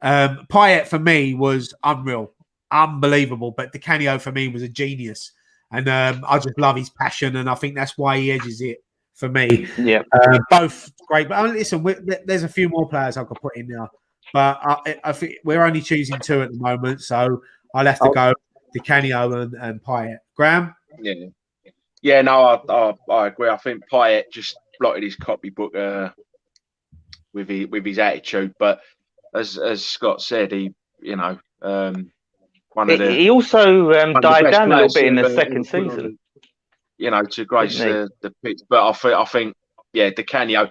[SPEAKER 1] Payet for me was unbelievable, but Di Canio for me was a genius, and I just love his passion, and I think that's why he edges it for me.
[SPEAKER 6] Yeah,
[SPEAKER 1] both great. But listen, there's a few more players I could put in there, but I think we're only choosing 2 at the moment, so I'll have to go Di Canio and Payet. Graham?
[SPEAKER 3] Yeah. No, I agree. I think Payet just blotted his copybook with his attitude, but. As Scott said, he
[SPEAKER 6] also died down a little bit in the second season.
[SPEAKER 3] To grace the pitch. But I think Di Canio,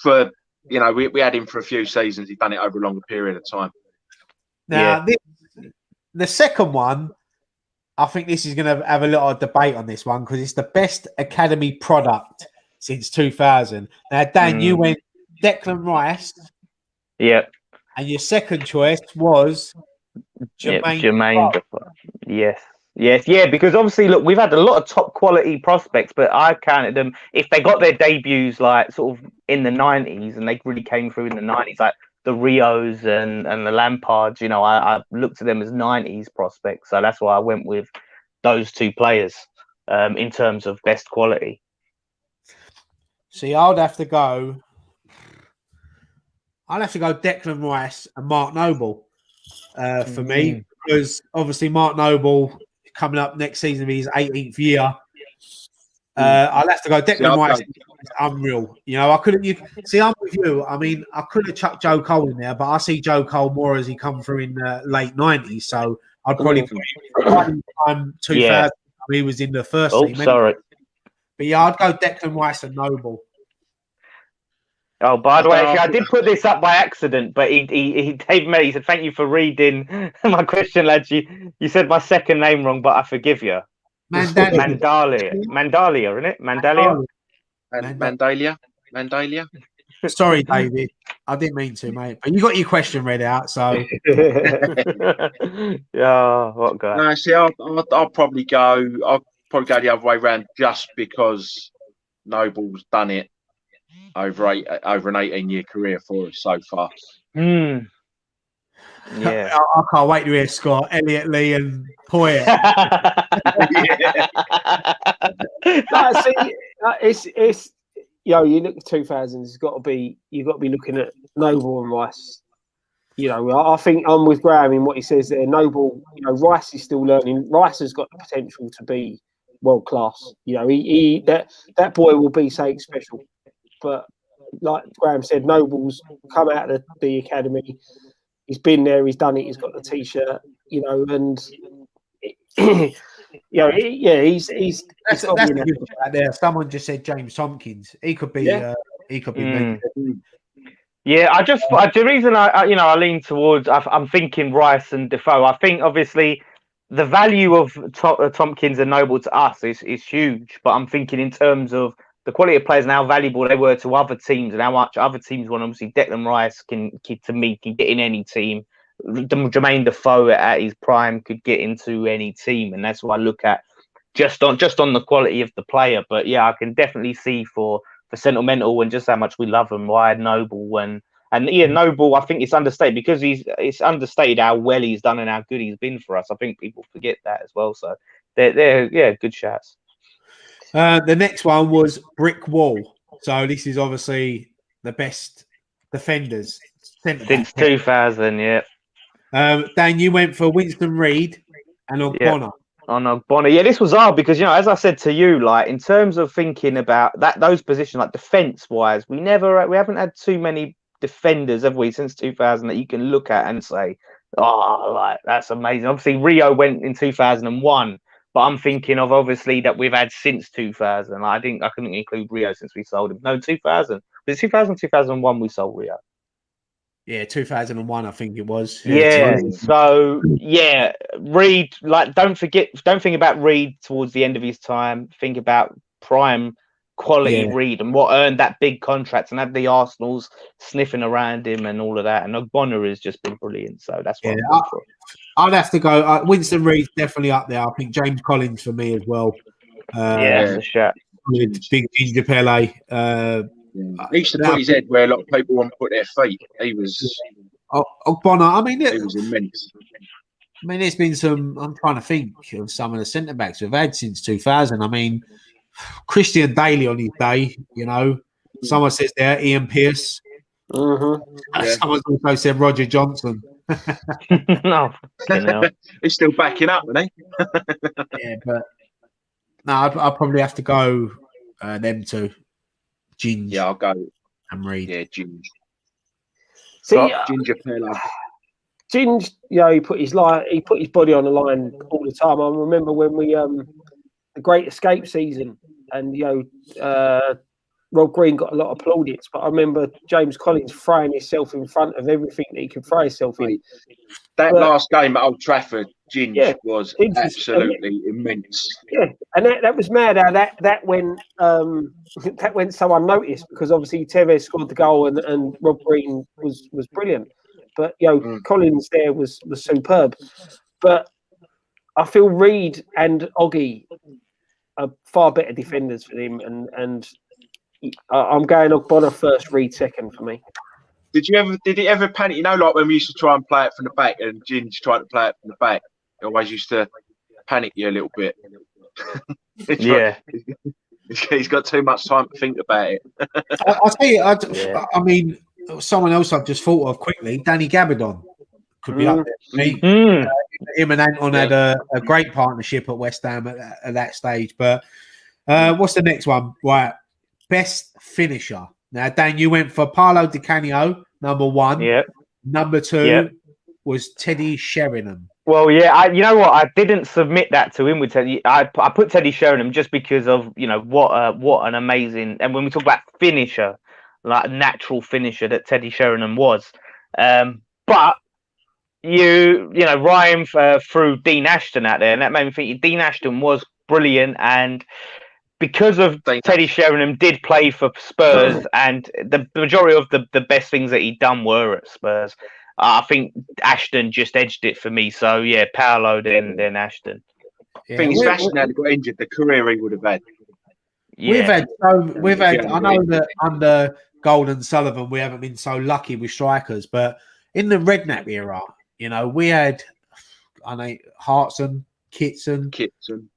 [SPEAKER 3] for we had him for a few seasons. He's done it over a longer period of time.
[SPEAKER 1] Now, the second one, I think this is going to have a lot of debate on this one, because it's the best academy product since 2000. Now, Dan, you went Declan Rice.
[SPEAKER 6] Yeah.
[SPEAKER 1] And your second choice was
[SPEAKER 6] Jermaine. Yes. Yeah, because obviously, look, we've had a lot of top quality prospects, but I counted them, if they got their debuts like sort of in the 90s, and they really came through in the 90s, like the Rios and the Lampards, I looked at them as 90s prospects. So that's why I went with those 2 players in terms of best quality.
[SPEAKER 1] See, I'd have to go Declan Rice and Mark Noble for me, because obviously Mark Noble coming up next season, his 18th year. I'll have to go. Declan
[SPEAKER 3] I'll
[SPEAKER 1] Rice
[SPEAKER 3] go.
[SPEAKER 1] is unreal. You know, I couldn't. You see, I'm with you. I mean, I could have chucked Joe Cole in there, but I see Joe Cole more as he come through in the late '90s. So I'd probably put him in 2000.
[SPEAKER 6] Yeah.
[SPEAKER 1] He was in the first
[SPEAKER 6] Oh,
[SPEAKER 1] team.
[SPEAKER 6] sorry.
[SPEAKER 1] But yeah, I'd go Declan Rice and Noble.
[SPEAKER 6] Oh, by the way, actually, I did put this up by accident, but he Dave May, he said, thank you for reading my question, lads. You said my second name wrong, but I forgive you. Mandalia, isn't it? Mandalia?
[SPEAKER 3] Mandalia.
[SPEAKER 1] Sorry, David. I didn't mean to, mate. But you got your question read out, so.
[SPEAKER 6] Yeah, what guy?
[SPEAKER 3] No, see, I'll probably go. I'll probably go the other way around, just because Noble's done it over an 18-year career for us so far.
[SPEAKER 6] Yeah.
[SPEAKER 1] I can't wait to hear Scott, Elliot Lee, and Poyet.
[SPEAKER 2] No, see, it's you look at 2000s. You've got to be looking at Noble and Rice. You know, I think I'm with Graham in what he says there. Noble, you know, Rice is still learning. Rice has got the potential to be world class. You know, that boy will be something special. But like Graham said, Noble's come out of the academy. He's been there. He's done it. He's got the t-shirt. You know, and he's
[SPEAKER 1] That's a good shout there. Someone just said James Tompkins. He could be. He could be.
[SPEAKER 6] Yeah, the reason I lean towards. I'm thinking Rice and Defoe. I think obviously the value of Tompkins and Noble to us is huge. But I'm thinking in terms of the quality of players and how valuable they were to other teams and how much other teams want. Obviously, Declan Rice can get in any team. Jermaine Defoe at his prime could get into any team, and that's what I look at just on the quality of the player. But yeah, I can definitely see for sentimental and just how much we love him, why Noble and Noble. I think it's understated because it's understated how well he's done and how good he's been for us. I think people forget that as well. So they're good shots.
[SPEAKER 1] The next one was Brick Wall. So this is obviously the best defenders
[SPEAKER 6] since 2000. Yeah.
[SPEAKER 1] Dan, you went for Winston Reid and Ogbonna.
[SPEAKER 6] On Ogbonna. Yeah, this was hard because, as I said to you, like in terms of thinking about those positions, like defense-wise, we haven't had too many defenders, have we, since 2000 that you can look at and say, oh, like that's amazing. Obviously, Rio went in 2001, but I'm thinking of obviously that we've had since 2000. I couldn't include Rio since we sold him. No, 2000. Was it 2000, 2001 we sold Rio?
[SPEAKER 1] Yeah, 2001, I think it was.
[SPEAKER 6] Yeah. So yeah, Reid. Like, don't think about Reid towards the end of his time. Think about prime quality Reid and what earned that big contract and had the Arsenals sniffing around him and all of that. And Ogbonna has just been brilliant. So that's what I'm going for.
[SPEAKER 1] I'd have to go. Winston Reid's definitely up there. I think James Collins for me as well.
[SPEAKER 6] That's a shot.
[SPEAKER 1] Big Ginger Pele.
[SPEAKER 3] He used to put his head where a lot of people want to put their feet. He was
[SPEAKER 1] Ogbonna. I mean,
[SPEAKER 3] it was immense.
[SPEAKER 1] I mean, there's been some. I'm trying to think of some of the centre backs we've had since 2000. I mean, Christian Daly on his day. Someone says there Ian Pearce. Someone's also said Roger Johnson.
[SPEAKER 6] No,
[SPEAKER 3] he's still backing up, isn't he?
[SPEAKER 1] Yeah, but no, I'd probably have to go them two. Ginge.
[SPEAKER 3] Yeah, I'll go.
[SPEAKER 1] And Reid.
[SPEAKER 3] Yeah, Ginge.
[SPEAKER 2] See,
[SPEAKER 3] Ginger Pele.
[SPEAKER 2] Ginge, he put his body on the line all the time. I remember when we the Great Escape season, and Rob Green got a lot of plaudits, but I remember James Collins throwing himself in front of everything that he could throw himself in.
[SPEAKER 3] That last game at Old Trafford, Ginge was absolutely immense.
[SPEAKER 2] Yeah, and that was mad how that went so unnoticed because obviously Tevez scored the goal and Rob Green was brilliant, but Collins there was superb. But I feel Reid and Oggy are far better defenders for him, and I'm going Ogbonna first, Reid second for me.
[SPEAKER 3] Did it ever panic? Like when we used to try and play it from the back, and Ginge tried to play it from the back. It always used to panic you a little bit.
[SPEAKER 6] Yeah,
[SPEAKER 3] he's got too much time to think about it.
[SPEAKER 1] I'll tell you. I mean, someone else I've just thought of quickly. Danny Gabardon could be up there for me. Him and Anton had a great partnership at West Ham at that stage, but What's the next one? Right, best finisher. Now, Dan, you went for Paolo Di Canio, number 1.
[SPEAKER 6] Yep.
[SPEAKER 1] Number 2
[SPEAKER 6] Yep.
[SPEAKER 1] was Teddy Sheringham.
[SPEAKER 6] Well, yeah, you know what? I didn't submit that to him with Teddy. I put Teddy Sheringham just because of what an amazing, and when we talk about finisher, like natural finisher that Teddy Sheringham was. But Ryan threw Dean Ashton out there, and that made me think Dean Ashton was brilliant, and because of Teddy Sheringham did play for Spurs, and the majority of the best things that he'd done were at Spurs. I think Ashton just edged it for me. So yeah, Paolo then Ashton.
[SPEAKER 3] I think if Ashton had got injured, the career he would have had.
[SPEAKER 6] Yeah.
[SPEAKER 1] We've had. I know that under Golden Sullivan, we haven't been so lucky with strikers, but in the Redknapp era, we had, Hartson, Kitson.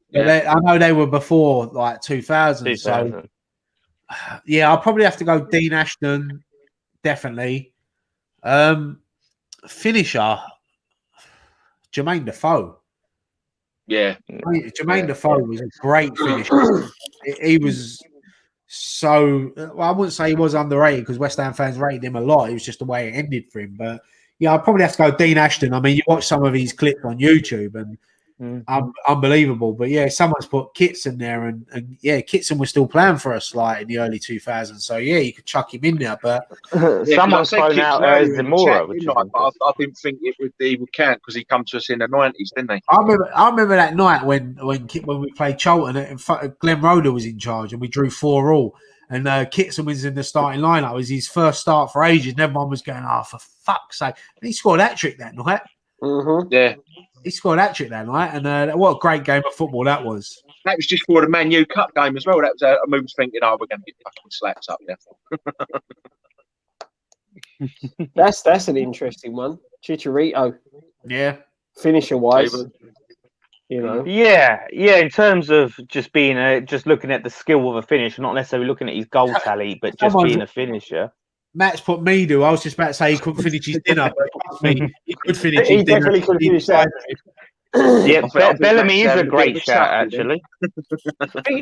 [SPEAKER 3] Yeah.
[SPEAKER 1] I know they were before like 2000. So yeah, I'll probably have to go Dean Ashton, definitely. Finisher, Jermaine Defoe.
[SPEAKER 3] Yeah.
[SPEAKER 1] Jermaine Defoe was a great finisher. He was so, I wouldn't say he was underrated because West Ham fans rated him a lot. It was just the way it ended for him. But yeah, I'd probably have to go Dean Ashton. I mean, you watch some of his clips on YouTube and unbelievable. But yeah, someone's put Kitson there, and yeah, Kitson was still playing for us like in the early 2000s. So yeah, you could chuck him in there. But
[SPEAKER 6] someone's thrown out Zamora.
[SPEAKER 3] I didn't think he would count because he come to us in the 90s, didn't he?
[SPEAKER 1] I remember that night when we played Charlton and Glenn Roeder was in charge and we drew 4-4. And Kitson was in the starting lineup. It was his first start for ages. And everyone was going, "Oh, for fuck's sake!" And he scored that trick that night.
[SPEAKER 3] Yeah.
[SPEAKER 1] He scored that trick that night, and what a great game of football that was.
[SPEAKER 3] That was just for the Man U Cup game as well. That was a move thinking, "Oh, we're going to get fucking slaps up there."
[SPEAKER 2] That's an interesting one. Chicharito.
[SPEAKER 1] Yeah.
[SPEAKER 2] Finisher wise.
[SPEAKER 6] Yeah. In terms of just being just looking at the skill of a finisher, not necessarily looking at his goal tally, but just being a finisher.
[SPEAKER 1] Matt's put Midu. I was just about to say he couldn't finish his dinner, but he could finish his dinner.
[SPEAKER 2] Definitely could finish that.
[SPEAKER 6] Yeah, Bellamy is a great shout, actually.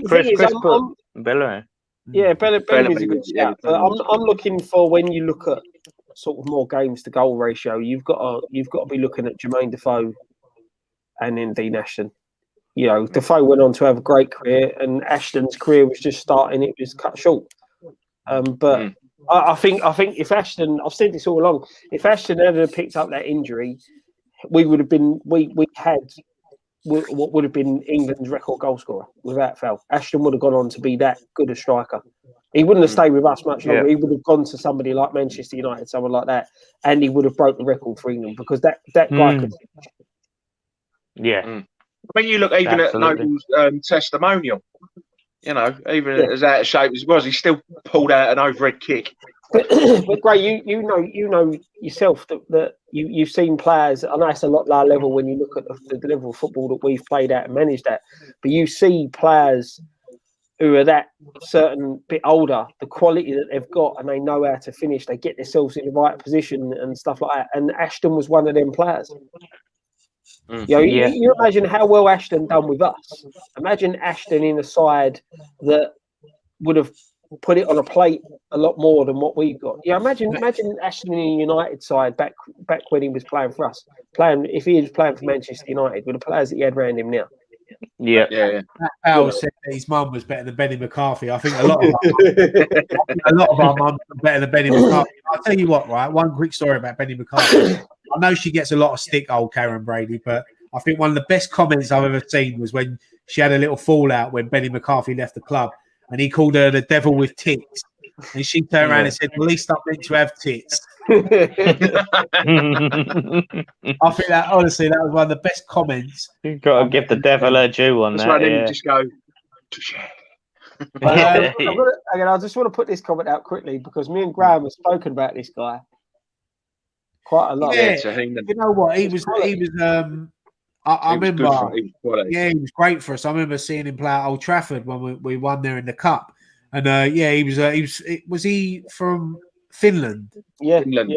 [SPEAKER 6] Chris put Bellamy.
[SPEAKER 2] Yeah, Bellamy's a good shout. But I'm looking for, when you look at sort of more games to goal ratio, you've got to be looking at Jermaine Defoe and then Dean Ashton. Defoe went on to have a great career, and Ashton's career was just starting. It was cut short. But I think if Ashton, I've said this all along, if Ashton had picked up that injury, we would have been what would have been England's record goal scorer without fail. Ashton would have gone on to be that good a striker. He wouldn't have stayed with us much longer. Yeah. He would have gone to somebody like Manchester United, someone like that, and he would have broke the record for England because that guy could.
[SPEAKER 6] Yeah.
[SPEAKER 3] When you look even at Noble's testimonial, even as out of shape as he was, he still pulled out an overhead kick.
[SPEAKER 2] But Gray, you know yourself that you've seen players. I know it's a lot lower level when you look at the level of football that we've played at and managed at, but you see players who are that certain bit older, the quality that they've got, and they know how to finish. They get themselves in the right position and stuff like that. And Ashton was one of them players. You imagine how well Ashton done with us. Imagine Ashton in a side that would have put it on a plate a lot more than what we've got. Imagine Ashton in a United side back when he was playing for us. If he was playing for Manchester United with the players that he had around him now.
[SPEAKER 6] Yeah.
[SPEAKER 1] Al said that his mum was better than Benny McCarthy. I think a lot of our mums are better than Benny McCarthy. I'll tell you what, right? One quick story about Benny McCarthy. I know she gets a lot of stick, old Karen Brady, but I think one of the best comments I've ever seen was when she had a little fallout when Benny McCarthy left the club, and he called her the devil with tits. And she turned around and said, "Well, at least I'm meant to have tits." I think that, honestly, that was one of the best comments.
[SPEAKER 6] You've got to give the devil a due on that.
[SPEAKER 3] That's right, just go,
[SPEAKER 2] I just want to put this comment out quickly because me and Graham have spoken about this guy quite a lot.
[SPEAKER 1] Yeah, you know what? He was. I remember. He was great for us. I remember seeing him play at Old Trafford when we won there in the cup. And he was. Was he from Finland?
[SPEAKER 2] Yeah,
[SPEAKER 3] Finland.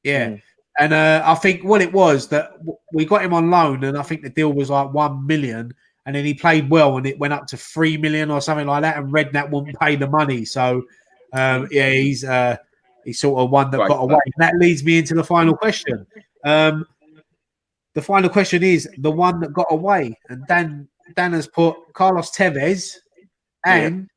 [SPEAKER 2] Yeah.
[SPEAKER 1] And I think what it was that we got him on loan, and I think the deal was like 1 million, and then he played well, and it went up to 3 million or something like that, and Redknapp wouldn't pay the money. So, he's sort of one that got away. And that leads me into the final question. The final question is the one that got away, and Dan has put Carlos Tevez and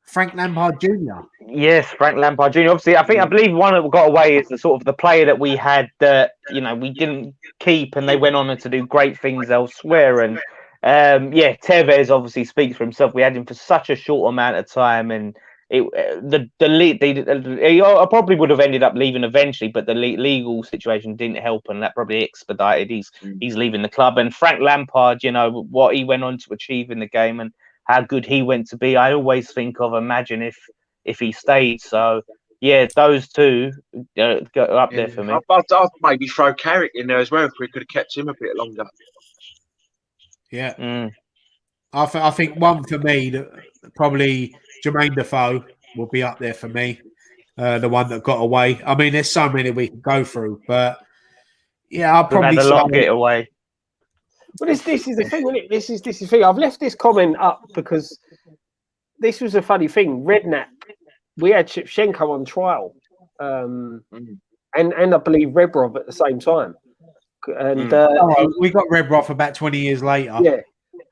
[SPEAKER 1] Frank Lampard Jr.
[SPEAKER 6] Yes, Frank Lampard Jr. Obviously, I believe one that got away is the sort of the player that we had that we didn't keep, and they went on to do great things elsewhere. And Tevez obviously speaks for himself. We had him for such a short amount of time, and he probably would have ended up leaving eventually, but the legal situation didn't help, and that probably expedited he's leaving the club. And Frank Lampard, what he went on to achieve in the game and how good he went to be, I always think of imagine if he stayed. So those two go up there for me.
[SPEAKER 3] I'd maybe throw Carrick in there as well if we could have kept him a bit longer.
[SPEAKER 1] Yeah, I think one for me that probably Jermaine Defoe will be up there for me. The one that got away. I mean, there's so many we can go through, but I'll probably
[SPEAKER 6] had a lot get away.
[SPEAKER 2] But this is the thing, isn't it? This is the thing. I've left this comment up because this was a funny thing. Redknapp, we had Shevchenko on trial, and I believe Rebrov at the same time. And
[SPEAKER 1] we got Rebrov about 20 years later.
[SPEAKER 2] Yeah,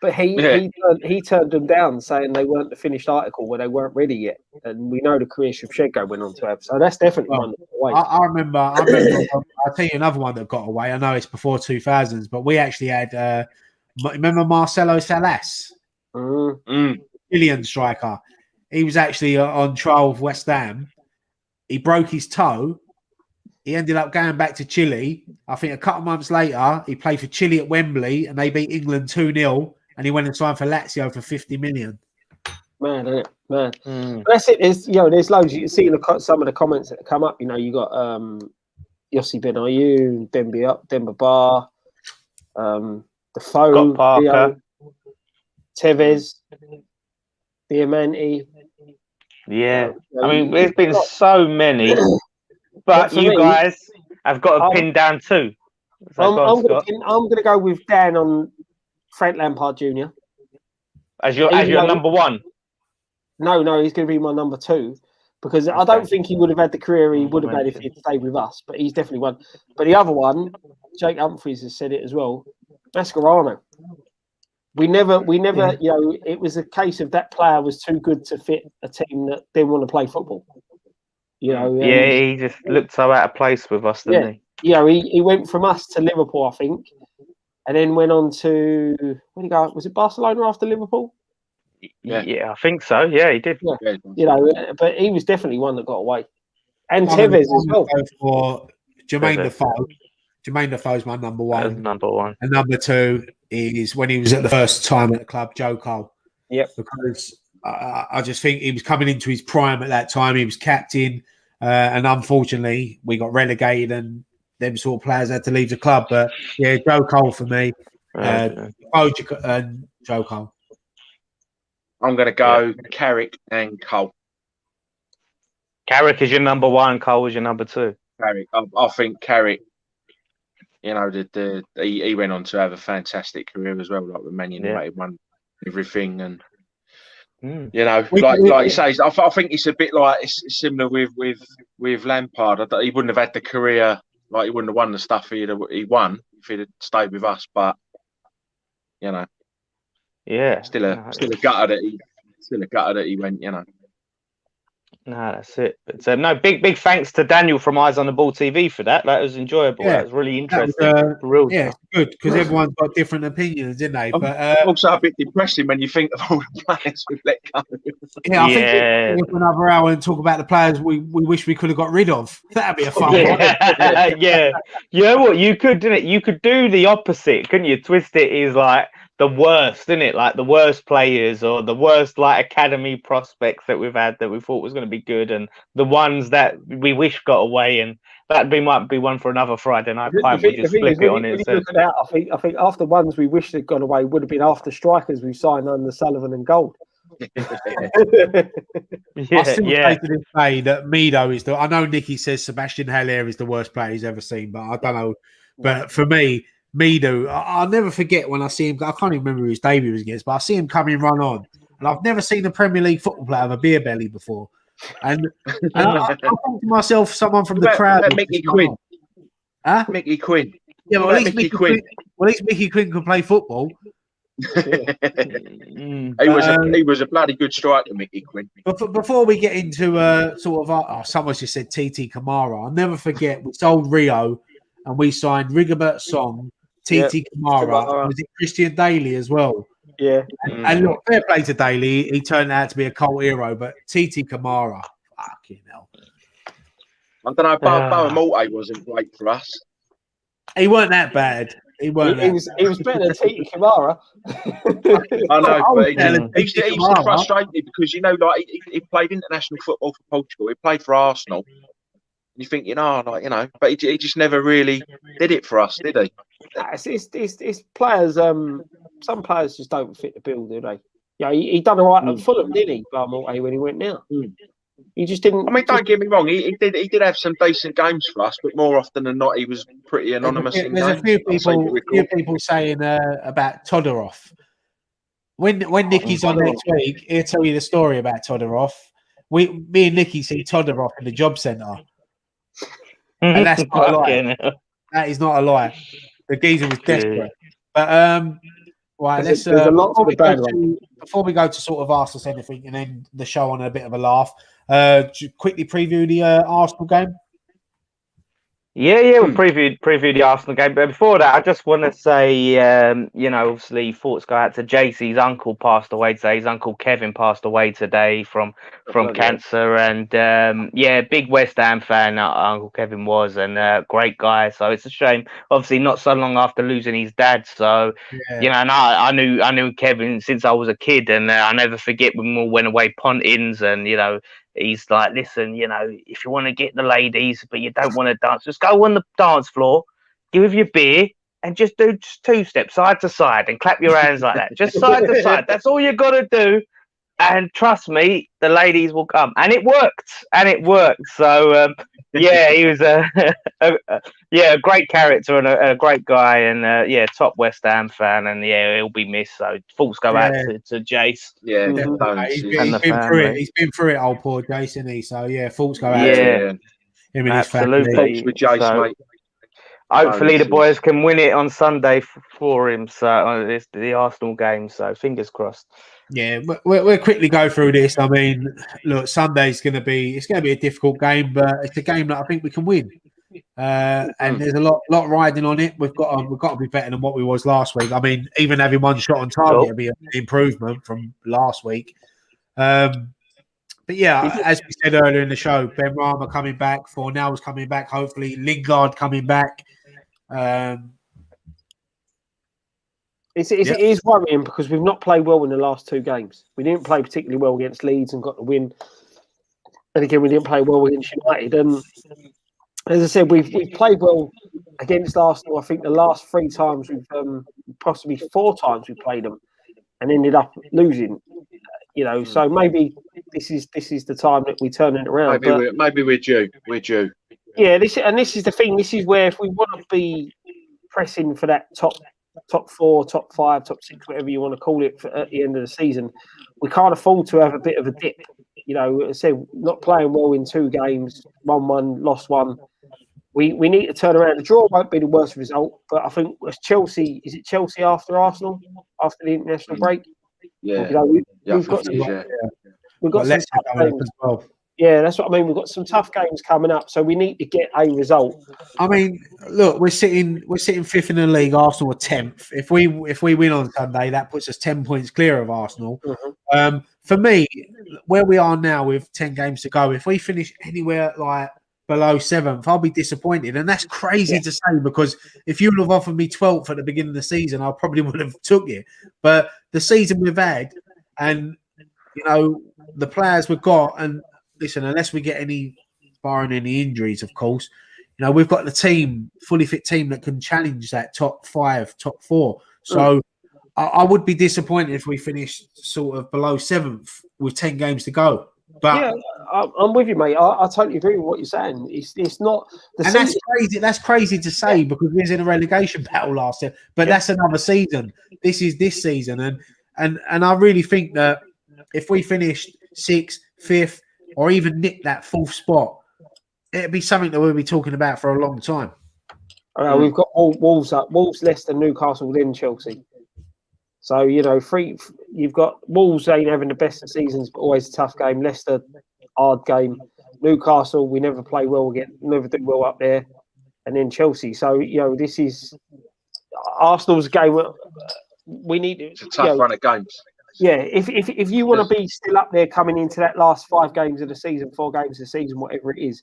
[SPEAKER 2] but he turned them down, saying they weren't the finished article where they weren't ready yet. And we know the career Shevchenko went on to have. So that's definitely one that got away.
[SPEAKER 1] I remember. I'll tell you another one that got away. I know it's before 2000s, but we actually had. Remember Marcelo Salas, Chilean striker. He was actually on trial with West Ham. He broke his toe. He ended up going back to Chile. I think a couple of months later, he played for Chile at Wembley, and they beat England 2-0. And he went and signed for Lazio for 50 million.
[SPEAKER 2] Man, isn't it? Man. That's it. There's loads. You can see some of the comments that come up. You got Yossi Benayoun, Demba Ba, Defoe,
[SPEAKER 6] Parker,
[SPEAKER 2] Tevez, Diamante.
[SPEAKER 6] Yeah, I mean, there's been so many. But you guys have got to pin down two.
[SPEAKER 2] I'm going to go with Dan on Frank Lampard Jr.
[SPEAKER 6] As your number one.
[SPEAKER 2] No, he's going to be my number two because I don't think he would have had the career he would have had if he'd stayed with us. But he's definitely one. But the other one, Jake Humphries has said it as well. Mascherano. We never. It was a case of that player was too good to fit a team that didn't want to play football.
[SPEAKER 6] He just looked so out of place with us, didn't he?
[SPEAKER 2] He went from us to Liverpool, I think, and then went on to where did he go? Was it Barcelona after Liverpool?
[SPEAKER 6] Yeah, I think so. Yeah, he did.
[SPEAKER 2] Yeah. But he was definitely one that got away, and Tevez as well.
[SPEAKER 1] For Jermaine Defoe. Jermaine Defoe's my number one.
[SPEAKER 6] Number one.
[SPEAKER 1] And number two is when he was at the first time at the club, Joe Cole.
[SPEAKER 2] Yep.
[SPEAKER 1] Because I just think he was coming into his prime at that time. He was captain. And unfortunately, we got relegated and them sort of players had to leave the club. But Joe Cole for me. And Joe Cole.
[SPEAKER 3] I'm going to go Carrick and Cole.
[SPEAKER 6] Carrick is your number one. Cole is your number two.
[SPEAKER 3] Carrick. I think Carrick, he went on to have a fantastic career as well. Like with Man United, won everything. And like you say, I think it's a bit like it's similar with Lampard. He wouldn't have had the career, like he wouldn't have won the stuff he won if he'd have stayed with us. But still a gutter that he went.
[SPEAKER 6] No, that's it. But no, big thanks to Daniel from Eyes on the Ball TV for that. That was enjoyable. That was really interesting.
[SPEAKER 1] It's good because everyone's got different opinions, didn't they? But
[SPEAKER 3] also a bit depressing when you think of all the players we've let go.
[SPEAKER 1] I think we'll another hour and talk about the players we wish we could have got rid of. That'd be a fun one.
[SPEAKER 6] You know what you could, didn't it? You could do the opposite, couldn't you? Twist it is like the worst, isn't it? Like the worst players or the worst like academy prospects that we've had that we thought was going to be good, and the ones that we wish got away, and might be one for another Friday night pint. We just flip it on it.
[SPEAKER 2] I think after ones we wish they'd gone away would have been after strikers we signed under Sullivan and Gold.
[SPEAKER 1] I still say to this day that Mido is I know Nicky says Sebastian Haller is the worst player he's ever seen, but I don't know. But for me, Mido, I'll never forget when I see him. I can't even remember whose debut was against, but I see him come in, run on, and I've never seen a Premier League football player have a beer belly before. And I thought to myself, someone from the crowd,
[SPEAKER 3] Mickey Quinn.
[SPEAKER 1] Huh?
[SPEAKER 3] Mickey Quinn.
[SPEAKER 1] Yeah, well, at least Mickey Quinn. Well, at least Mickey Quinn can play football.
[SPEAKER 3] He was a bloody good striker, Mickey Quinn.
[SPEAKER 1] Before we get into someone just said TT Kamara. I'll never forget we sold Rio and we signed Rigobert Song, TT Kamara. Was it Christian Daly as well?
[SPEAKER 2] Yeah.
[SPEAKER 1] And look, fair play to Daly. He turned out to be a cult hero, but TT Kamara, fucking hell.
[SPEAKER 3] I don't know. Boa Morte wasn't great for us.
[SPEAKER 1] He weren't that bad. He was
[SPEAKER 2] better than Titi Kamara.
[SPEAKER 3] I know, but he used to frustrate me because, you know, like he played international football for Portugal. He played for Arsenal. You think, but he just never really did it for us, did he?
[SPEAKER 2] It's players. Some players just don't fit the bill, do they? Yeah, he done all right at Fulham, didn't he? When he went now. He just didn't.
[SPEAKER 3] I mean, don't get me wrong. He did have some decent games for us, but more often than not, he was pretty anonymous.
[SPEAKER 1] There's a few people saying about Todorov. When Nicky's on next week, he'll tell you the story about Todorov. Me and Nicky see Todorov in the job centre, and that's not a lie. That is not a lie. The geezer was desperate. But right, let's before we go to sort of ask us anything and then the show on a bit of a laugh. Quickly preview the Arsenal game.
[SPEAKER 6] Yeah, we'll preview the Arsenal game. But before that, I just want to say, obviously, thoughts go out to JC's uncle passed away today. His uncle Kevin passed away today from cancer. And big West Ham fan, Uncle Kevin was, and great guy. So it's a shame. Obviously, not so long after losing his dad. So, and I knew Kevin since I was a kid, and I never forget when we all went away puntings, and he's like, listen, if you want to get the ladies, but you don't want to dance, just go on the dance floor, give your beer, and just do two steps side to side and clap your hands like that. Just side to side. That's all you got to do. And trust me, the ladies will come. And it worked. So, he was a great character and a great guy, and top West Ham fan, and he'll be missed. So thoughts go out to Jace.
[SPEAKER 3] Yeah,
[SPEAKER 1] he's been through it, old poor Jace, isn't he? So thoughts go out to him and his family.
[SPEAKER 3] Thoughts with Jace, mate.
[SPEAKER 6] Hopefully the boys can win it on Sunday for him. So it's the Arsenal game. So fingers crossed.
[SPEAKER 1] Yeah, we'll quickly go through this. I mean, look, Sunday's going to be a difficult game, but it's a game that I think we can win. And there's a lot riding on it. We've got to be better than what we was last week. I mean, even having one shot on target would be an improvement from last week. But yeah, as we said earlier in the show, Ben Rama coming back, Fornell's coming back, hopefully Lingard coming back.
[SPEAKER 2] It is worrying because we've not played well in the last two games. We didn't play particularly well against Leeds and got the win. And again, we didn't play well against United. And as I said, we've played well against Arsenal. I think the last three times possibly four times we played them and ended up losing. So maybe this is the time that we turn it around.
[SPEAKER 3] Maybe we're due. We're due.
[SPEAKER 2] Yeah, this is the thing. This is where if we want to be pressing for that top 4, top 5, top 6, whatever you want to call it, at the end of the season, we can't afford to have a bit of a dip. As I said, not playing well in two games, 1-1, lost one. We need to turn around. The draw won't be the worst result, but I think it's Chelsea. Is it Chelsea after Arsenal, after the international break?
[SPEAKER 3] Yeah.
[SPEAKER 2] We've got some tough games as well. Yeah, that's what I mean. We've got some tough games coming up, so we need to get a result.
[SPEAKER 1] I mean, look, we're sitting fifth in the league. Arsenal are 10th. If we win on Sunday, that puts us 10 points clear of Arsenal. Mm-hmm. For me, where we are now with 10 games to go, if we finish anywhere like below 7th, I'll be disappointed, and that's crazy to say because if you would have offered me 12th at the beginning of the season, I probably would have took it. But the season we've had, and the players we've got, and listen, unless we get barring any injuries, of course, we've got the team, fully fit team that can challenge that top 5, top 4. So I would be disappointed if we finish sort of below 7th with 10 games to go. But
[SPEAKER 2] I'm with you, mate. I totally agree with what you're saying. It's not the
[SPEAKER 1] and that's crazy. That's crazy to say because we was in a relegation battle last year, but that's another season. This is this season, and I really think that if we finished 6th, 5th, or even nicked that 4th spot, it'd be something that we'll be talking about for a long time.
[SPEAKER 2] We've got Wolves up, Wolves, Leicester, Newcastle, then Chelsea. So you've got Wolves ain't having the best of seasons, but always a tough game. Leicester, hard game. Newcastle, we never play well again, never do well up there, and then Chelsea. So this is Arsenal's game. We need
[SPEAKER 3] It's a tough run of games.
[SPEAKER 2] Yeah, if you want to be still up there coming into that last 5 games of the season, 4 games of the season, whatever it is,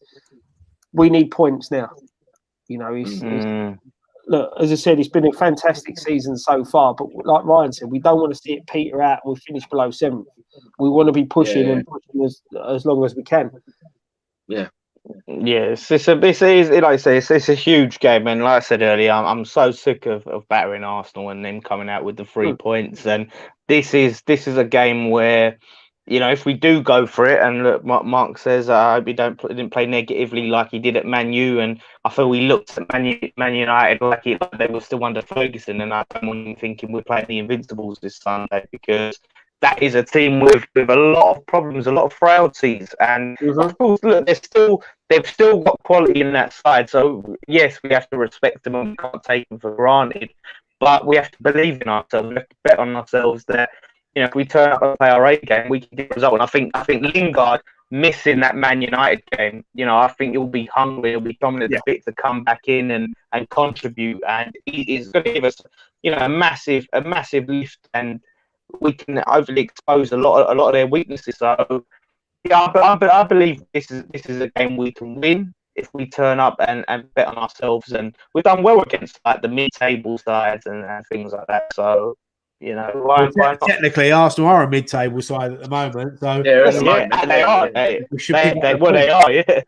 [SPEAKER 2] we need points now. Look, as I said, it's been a fantastic season so far, but like Ryan said, we don't want to see it peter out and we finish below 7th. We want to be pushing and pushing as long as we can.
[SPEAKER 3] Yeah.
[SPEAKER 6] Yeah, it's like I say, it's a huge game, and like I said earlier, I'm so sick of battering Arsenal and them coming out with the 3 points. And this is a game where, if we do go for it, and look, Mark says, I hope he didn't play negatively like he did at Man U, and I feel we looked at Man United like they were still under Ferguson, and I don't want him thinking we're playing the Invincibles this Sunday, because that is a team with a lot of problems, a lot of frailties, and of course, look, they've still got quality in that side. So yes, we have to respect them and we can't take them for granted, but we have to believe in ourselves. We have to bet on ourselves that if we turn up and play our A game, we can get a result. And I think Lingard missing that Man United game, I think he'll be hungry, he'll be coming at the bit to come back in and contribute, and he's going to give us a massive lift, and we can overly expose a lot of their weaknesses. So yeah, I believe this is a game we can win if we turn up and bet on ourselves, and we've done well against like the mid-table sides and things like that. So why not?
[SPEAKER 1] Technically, Arsenal are a mid-table side at the moment. So
[SPEAKER 3] they are.
[SPEAKER 6] They are. Yeah.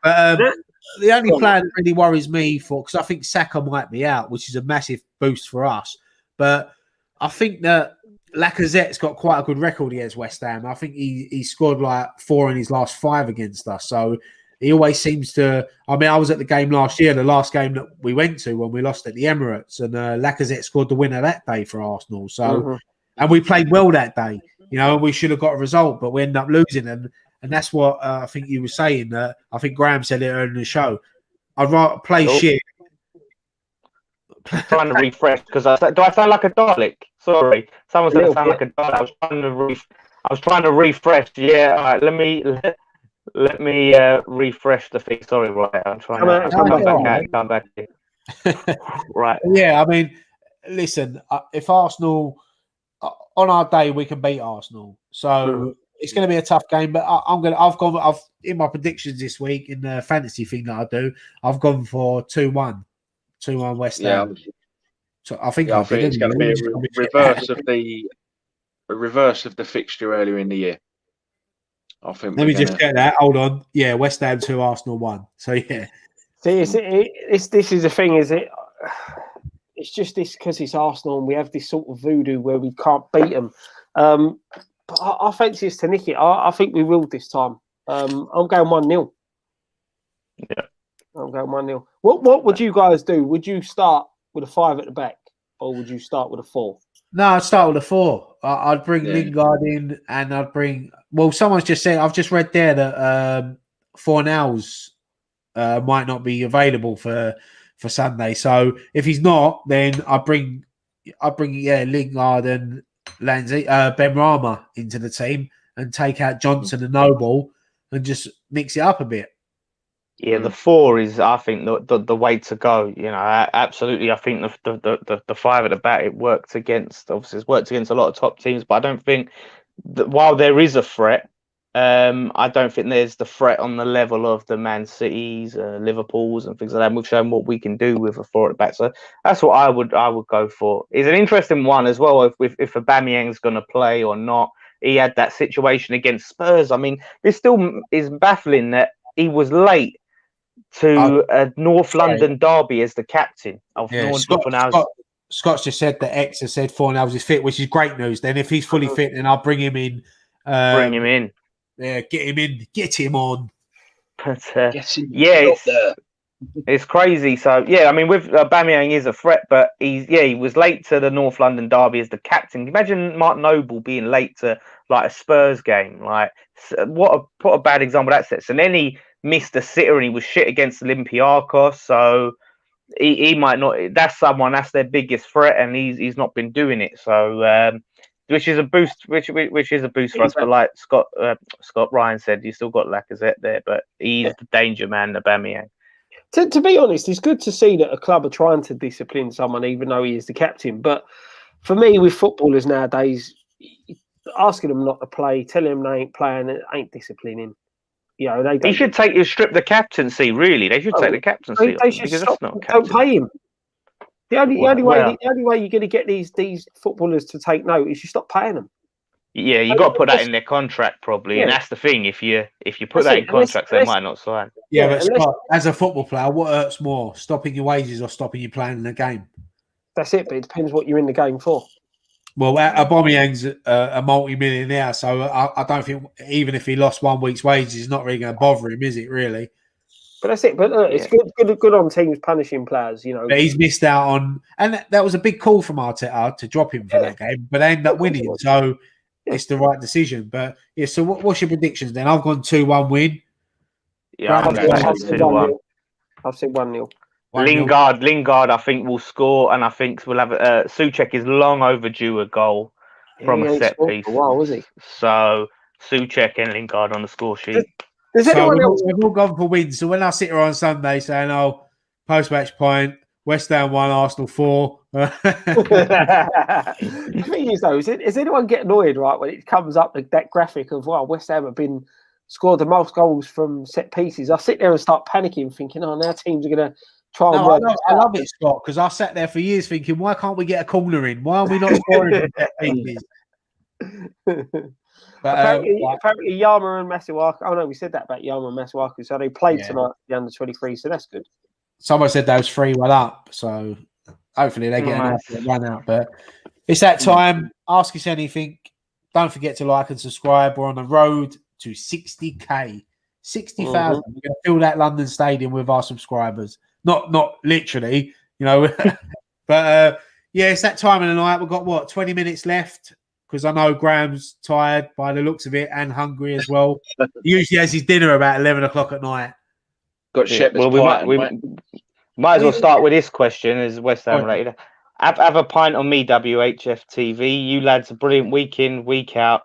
[SPEAKER 1] But the only player that really worries me because I think Saka might be out, which is a massive boost for us. But I think that Lacazette's got quite a good record against West Ham. I think he scored like 4 in his last 5 against us. So he always seems to. I mean, I was at the game last year, the last game that we went to when we lost at the Emirates, and Lacazette scored the winner that day for Arsenal. So, and we played well that day. We should have got a result, but we ended up losing. And that's what I think you were saying. I think Graham said it earlier in the show. I'd rather play shit.
[SPEAKER 6] Trying to refresh because do I sound like a Dalek? Sorry, someone said I sound like a Dalek. I was trying to refresh. Yeah, all right. Let me refresh the thing. Sorry, right. I'm trying to come back in. Right.
[SPEAKER 1] Yeah, I mean, listen. If Arsenal on our day we can beat Arsenal, so it's going to be a tough game. But I've in my predictions this week in the fantasy thing that I do. I've gone for 2-1. 2-1 West Ham. So I think
[SPEAKER 3] it's going to be a reverse of the fixture earlier in the year. I think.
[SPEAKER 1] Let me just get that. Hold on. Yeah, West Ham 2, Arsenal 1. So yeah.
[SPEAKER 2] See, this is the thing, is it? It's just this because it's Arsenal and we have this sort of voodoo where we can't beat them. But I fancy this to Nicky. I think we will this time. I'm going 1-0.
[SPEAKER 6] Yeah.
[SPEAKER 2] I'm going 1-0. What would you guys do? Would you start with a 5 at the back, or would you start with a 4?
[SPEAKER 1] No, I'd start with a 4. I'd bring Lingard in, and I'd bring. Well, someone's just said. I've just read there that Fornals might not be available for Sunday. So if he's not, then I'd bring Lingard and Benrahma into the team and take out Johnson and Noble and just mix it up a bit.
[SPEAKER 6] Yeah, the 4 is, I think, the way to go. Absolutely. I think the 5 at the back, it worked against. Obviously, it's worked against a lot of top teams, but I don't think that while there is a threat, I don't think there's the threat on the level of the Man Cities, Liverpools, and things like that. And we've shown what we can do with a 4 at the back, so that's what I would go for. It's an interesting one as well if Aubameyang's going to play or not. He had that situation against Spurs. I mean, this still is baffling that he was late to a North London derby as the captain of
[SPEAKER 1] Scott's just said that X has said Fornals is fit, which is great news. Then if he's fully fit, then I'll bring him in.
[SPEAKER 6] Bring him in.
[SPEAKER 1] Yeah, get him in, get him on.
[SPEAKER 6] But
[SPEAKER 3] Get him
[SPEAKER 6] yeah,
[SPEAKER 3] up there.
[SPEAKER 6] it's crazy. So yeah, I mean, with Aubameyang is a threat, but he was late to the North London derby as the captain. Imagine Mark Noble being late to like a Spurs game. Like what a bad example that sets. And then he missed a sitter and he was shit against Olympiacos. So he might not. That's their biggest threat, and he's not been doing it. So which is a boost. Which is a boost for us. But like Scott Ryan said, you still got Lacazette there, but he's the danger man, Aubameyang.
[SPEAKER 2] To be honest, it's good to see that a club are trying to discipline someone, even though he is the captain. But for me, with footballers nowadays, asking them not to play, telling them they ain't playing, it ain't disciplining. You know,
[SPEAKER 6] He should strip the captaincy. Really, they should take the captaincy.
[SPEAKER 2] They should
[SPEAKER 6] because
[SPEAKER 2] stop.
[SPEAKER 6] That's not
[SPEAKER 2] Don't pay him. The only way you're going to get these footballers to take note is you stop paying them.
[SPEAKER 6] Yeah, you got to put that in their contract probably, and that's the thing. If you put that in contracts, they might not sign.
[SPEAKER 1] Yeah, but Scott, as a football player, what hurts more, stopping your wages or stopping you playing in the game?
[SPEAKER 2] That's it, but it depends what you're in the game for.
[SPEAKER 1] Well, Aubameyang's a multi-millionaire, so I don't think even if he lost 1 week's wages, it's not really going to bother him, is it? Really?
[SPEAKER 2] But that's it. But it's good on teams punishing players, you know.
[SPEAKER 1] But he's missed out on, and that was a big call from Arteta to drop him for that game, but they ended up winning, so it's the right decision. But yeah, so what's your predictions then? I've gone 2-1 win.
[SPEAKER 6] Yeah, I'm going 2-1.
[SPEAKER 2] I've said 1-0.
[SPEAKER 6] Lingard, I think will score, and I think we'll have Souček is long overdue a goal from a set piece.
[SPEAKER 2] Wow, was he?
[SPEAKER 6] So Souček and Lingard on the score sheet.
[SPEAKER 2] We've
[SPEAKER 1] all gone for wins. So when I sit here on Sunday saying, "Oh, post-match point, West Ham 1, Arsenal 4,"
[SPEAKER 2] the thing is, though, is anyone get annoyed when it comes up that graphic of West Ham have been scored the most goals from set pieces? I sit there and start panicking, thinking, "Oh, now teams are going to try and work."
[SPEAKER 1] I love it, Scott, because I sat there for years thinking, "Why can't we get a corner in? Why are we not scoring from set pieces?" But
[SPEAKER 2] apparently Yama and Masuaku. Oh no, we said that about Yama and Masuaku. So they played tonight, the under-23. So that's good.
[SPEAKER 1] Someone said they was 3-1 up. So hopefully they get enough to run out. But it's that time. Ask us anything. Don't forget to like and subscribe. We're on the road to 60k, 60,000. We're going to fill that London stadium with our subscribers. Not literally, you know. But it's that time of the night. We've got 20 minutes left. Because I know Graham's tired by the looks of it and hungry as well. He usually has his dinner about 11 o'clock at night.
[SPEAKER 3] Got Shepherd's
[SPEAKER 6] Well, we might as well start with this question as West Ham related. Have a pint on me, WHF TV. You lads are brilliant week in, week out.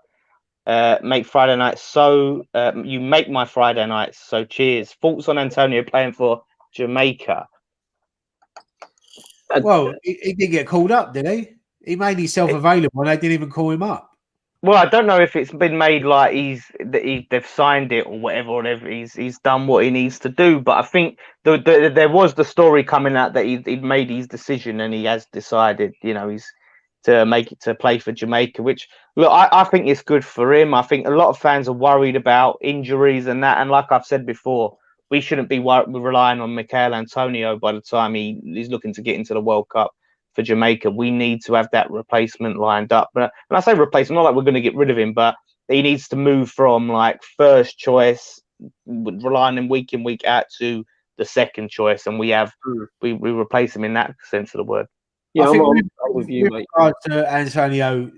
[SPEAKER 6] Make Friday nights you make my Friday nights. So cheers. Thoughts on Antonio playing for Jamaica?
[SPEAKER 1] Well, he did get called up, did he? He made himself available and they didn't even call him up.
[SPEAKER 6] Well, I don't know if it's been made like they've signed it or whatever. He's done what he needs to do. But I think there was the story coming out that he'd made his decision and he has decided, he's to play for Jamaica. Which look, I think it's good for him. I think a lot of fans are worried about injuries and that. And like I've said before, we shouldn't be relying on Michail Antonio by the time he's looking to get into the World Cup. For Jamaica, we need to have that replacement lined up. But when I say replacement, not like we're going to get rid of him, but he needs to move from like first choice, relying on week in, week out, to the second choice, and we replace him in that sense of the word.
[SPEAKER 2] Yeah, I'm with you, mate.
[SPEAKER 1] To Antonio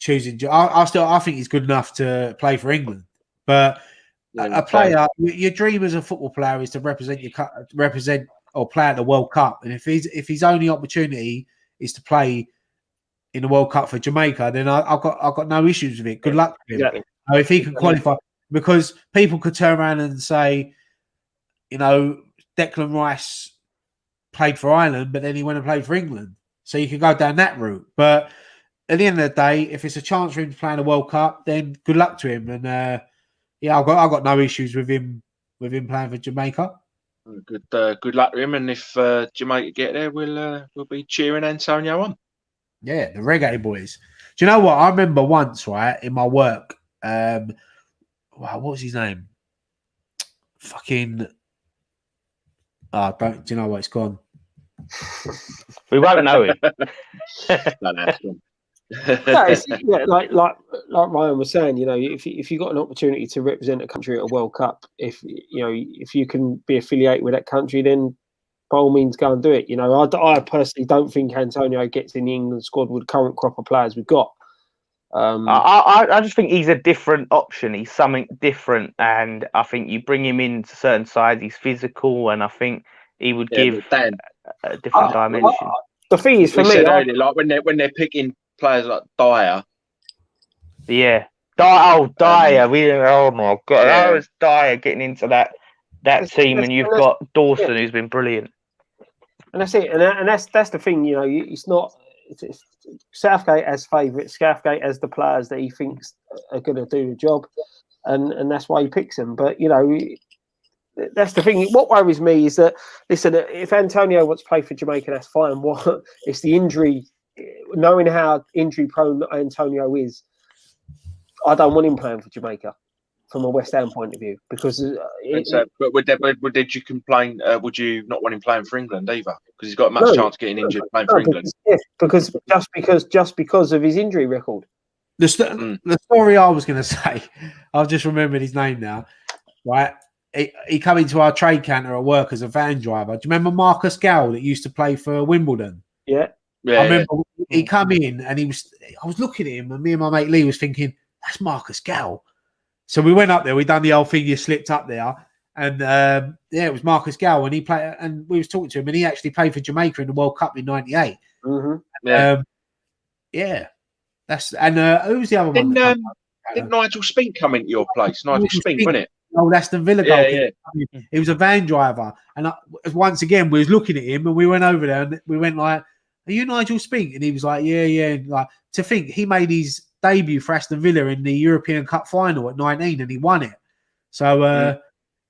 [SPEAKER 1] choosing, I think he's good enough to play for England, but a player, your dream as a football player is to represent or play at the World Cup, and if his only opportunity is to play in the World Cup for Jamaica, then I've got no issues with it. Good luck to him.
[SPEAKER 2] Exactly.
[SPEAKER 1] If he can qualify, because people could turn around and say, Declan Rice played for Ireland, but then he went and played for England. So you can go down that route. But at the end of the day, if it's a chance for him to play in the World Cup, then good luck to him. And I've got no issues with him playing for Jamaica.
[SPEAKER 3] Good luck to him, and if Jamaica get there, we'll be cheering Antonio on.
[SPEAKER 1] Yeah, the reggae boys. Do you know what? I remember once, in my work, what was his name? Fucking. Do you know what? It's gone.
[SPEAKER 6] We won't know it.
[SPEAKER 2] No, yeah, like Ryan was saying, you know, if you got an opportunity to represent a country at a World Cup, if you can be affiliated with that country, then by all means go and do it. You know, I personally don't think Antonio gets in the England squad with the current crop of players we've got.
[SPEAKER 6] I just think he's a different option. He's something different, and I think you bring him into certain sides. He's physical, and I think he would give a different dimension.
[SPEAKER 2] The thing is, for me,
[SPEAKER 3] earlier, like when they're picking players like Dyer.
[SPEAKER 6] Yeah, Dyer. Oh my god, how is Dyer getting into that team? And you've got Dawson, who's been brilliant.
[SPEAKER 2] And that's it. And that's the thing. You know, it's not. Southgate as favourites. Southgate as the players that he thinks are going to do the job, and that's why he picks them. But you know, that's the thing. What worries me is that, listen, if Antonio wants to play for Jamaica, that's fine. It's the injury. Knowing how injury prone Antonio is, I don't want him playing for Jamaica from a West Ham point of view, because.
[SPEAKER 3] But did you complain? Would you not want him playing for England either? Because he's got a much chance of getting injured playing for England.
[SPEAKER 2] Because because of his injury record.
[SPEAKER 1] The story I was going to say, I've just remembered his name now. Right, he come into our trade counter at work as a van driver. Do you remember Marcus Gow that used to play for Wimbledon?
[SPEAKER 2] Yeah.
[SPEAKER 1] I remember he come in and I was looking at him, and me and my mate Lee was thinking, that's Marcus Gow. So we went up there, we done the old thing, you slipped up there, and it was Marcus Gow, and he played, and we was talking to him, and he actually played for Jamaica in the World Cup in '98.
[SPEAKER 2] Mm-hmm.
[SPEAKER 1] That's who's the other one?
[SPEAKER 3] Did Nigel Spink come into your place? Nigel Spink, wasn't it?
[SPEAKER 1] Oh, that's the Villa goal. He was a van driver, and once again we was looking at him, and we went over there, and we went like, "Are you Nigel Spink?" And he was like, "Yeah." And like, to think he made his debut for Aston Villa in the European Cup final at 19, and he won it. So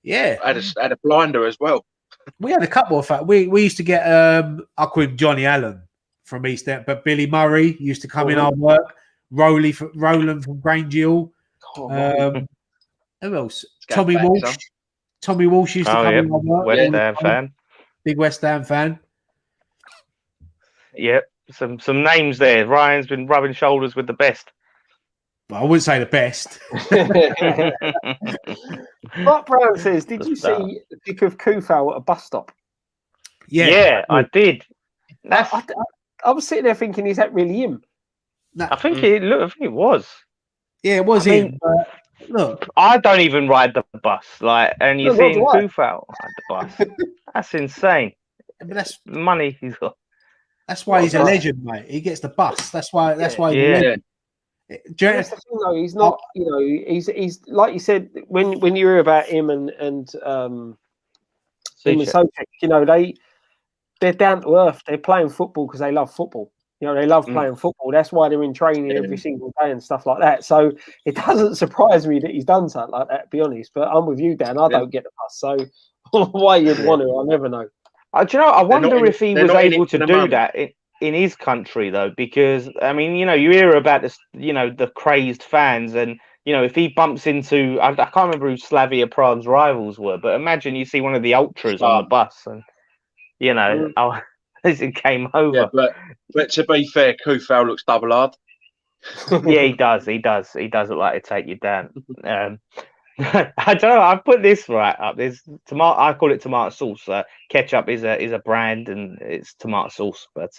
[SPEAKER 3] had a blinder as well.
[SPEAKER 1] We had a couple of we used to get I call him Johnny Allen from East End, but Billy Murray used to come in our work. Roland from Grange Hill. Who else? Tommy Walsh. Tommy Walsh used to come in our work.
[SPEAKER 6] West Ham fan.
[SPEAKER 1] Big West Ham fan.
[SPEAKER 6] Yep. Some names there. Ryan's been rubbing shoulders with the best.
[SPEAKER 1] Well, I wouldn't say the best.
[SPEAKER 2] Mark Brown says, did you see Dick of Kufal at a bus stop?
[SPEAKER 6] Yeah, I did.
[SPEAKER 2] I was sitting there thinking, is that really him?
[SPEAKER 6] No. I think it was.
[SPEAKER 1] Yeah, it was him. Look,
[SPEAKER 6] I don't even ride the bus. And you see Kufal ride the bus. That's insane.
[SPEAKER 1] But that's
[SPEAKER 6] money he's got.
[SPEAKER 1] That's why he's a legend, mate. He gets the bus. That's why. That's why.
[SPEAKER 2] That's the thing, though. He's not. You know, he's like you said when you hear about him and Socek, you know, they're down to earth. They're playing football because they love football. You know, they love playing football. That's why they're in training every single day and stuff like that. So it doesn't surprise me that he's done something like that, to be honest. But I'm with you, Dan. I don't get the bus. So why you'd want to, I never know.
[SPEAKER 6] Do you know, I wonder if he was able to do that in his country, though, because, I mean, you know, you hear about this, you know, the crazed fans, and, you know, if he bumps into, I can't remember who Slavia Prague's rivals were, but imagine you see one of the ultras on the bus, and, you know, as it came over.
[SPEAKER 3] Yeah, but to be fair, Kufal looks double hard.
[SPEAKER 6] Yeah, he does. He does look like to take you down. I don't know. I put this right up. There's tomato. I call it tomato sauce. Ketchup is a brand, and it's tomato sauce. But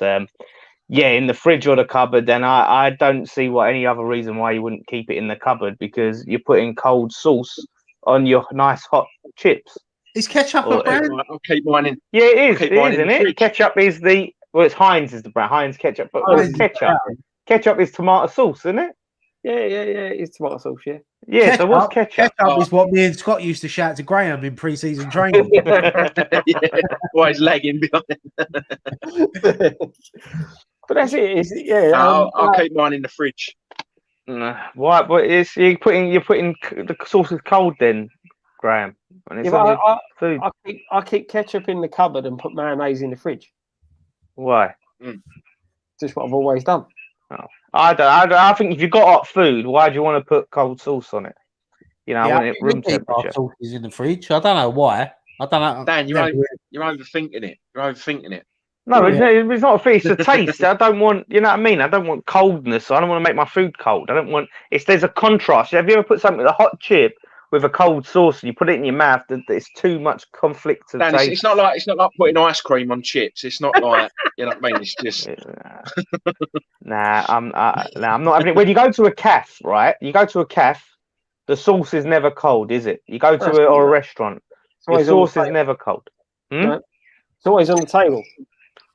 [SPEAKER 6] in the fridge or the cupboard, then I don't see any other reason why you wouldn't keep it in the cupboard, because you're putting cold sauce on your nice hot chips.
[SPEAKER 1] Is ketchup a brand?
[SPEAKER 3] I'll keep mine in.
[SPEAKER 6] Yeah, it is. It is, isn't it? Ketchup is it's Heinz is the brand. Heinz ketchup, but ketchup. Ketchup is tomato sauce, isn't it?
[SPEAKER 2] Yeah. It's tomato sauce. Yeah.
[SPEAKER 6] Yeah, ketchup, so what's ketchup?
[SPEAKER 1] Ketchup is what me and Scott used to shout to Graham in pre-season training.
[SPEAKER 3] Why he's lagging behind.
[SPEAKER 2] But that's it.
[SPEAKER 3] I'll keep mine in the fridge.
[SPEAKER 6] Why? But you're putting the sauces cold then, Graham. Food.
[SPEAKER 2] I keep ketchup in the cupboard and put mayonnaise in the fridge.
[SPEAKER 6] Why?
[SPEAKER 2] Just what I've always done.
[SPEAKER 6] Oh. I think if you've got hot food, why do you want to put cold sauce on it? You know, I want it room temperature.
[SPEAKER 1] Sauce is in the fridge. I don't know why. I don't know.
[SPEAKER 3] Dan, you're overthinking it. You're overthinking it.
[SPEAKER 6] No, it's not a fit. It's a taste. I don't want, you know what I mean? I don't want coldness. I don't want to make my food cold. I don't want. There's a contrast. Have you ever put something, a hot chip with a cold sauce, and you put it in your mouth? It's too much conflict of
[SPEAKER 3] Dan,
[SPEAKER 6] taste.
[SPEAKER 3] it's not like putting ice cream on chips. It's not like, you know what I mean? It's just
[SPEAKER 6] I'm not having it. When you go to a cafe, right? You go to a cafe, the sauce is never cold, is it? You go to a restaurant, the sauce is never cold.
[SPEAKER 2] No. It's always on the table.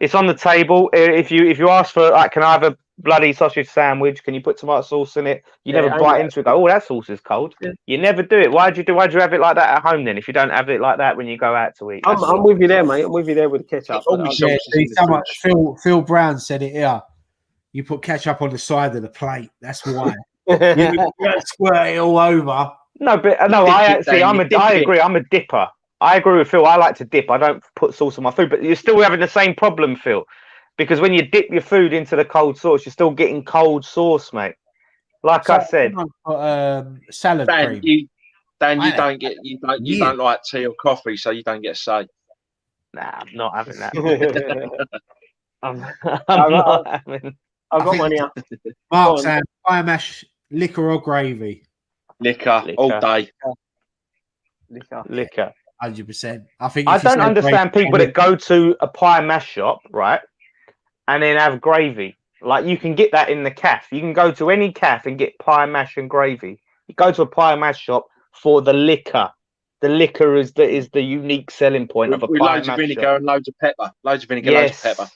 [SPEAKER 6] It's on the table. If you ask for, like, can I have a bloody sausage sandwich? Can you put tomato sauce in it? You never bite into it. Go, oh, that sauce is cold. Yeah. You never do it. Why'd you have it like that at home then? If you don't have it like that when you go out to eat,
[SPEAKER 2] I'm with you there, mate. I'm with you there with the ketchup.
[SPEAKER 1] Phil Brown said it here. You put ketchup on the side of the plate. That's why. You squirt it all over.
[SPEAKER 6] No, but I agree. I'm a dipper. I agree with Phil. I like to dip. I don't put sauce on my food, but you're still having the same problem, Phil, because when you dip your food into the cold sauce, you're still getting cold sauce, mate. Like I said,
[SPEAKER 1] salad cream.
[SPEAKER 3] You don't like tea or coffee, so you don't get a say.
[SPEAKER 6] Nah, I'm not having that. I'm not having.
[SPEAKER 2] I've got one here.
[SPEAKER 1] Mark saying, fire mash, liquor or gravy?
[SPEAKER 3] Liquor all day.
[SPEAKER 6] Liquor.
[SPEAKER 1] 100%. I
[SPEAKER 6] don't understand people that go to a pie mash shop, right, and then have gravy. Like, you can get that in the cafe. You can go to any cafe and get pie mash and gravy. You go to a pie mash shop for the liquor. The liquor is the unique selling point of a pie mash.
[SPEAKER 3] Loads of vinegar and loads of pepper. Loads of vinegar, loads of pepper.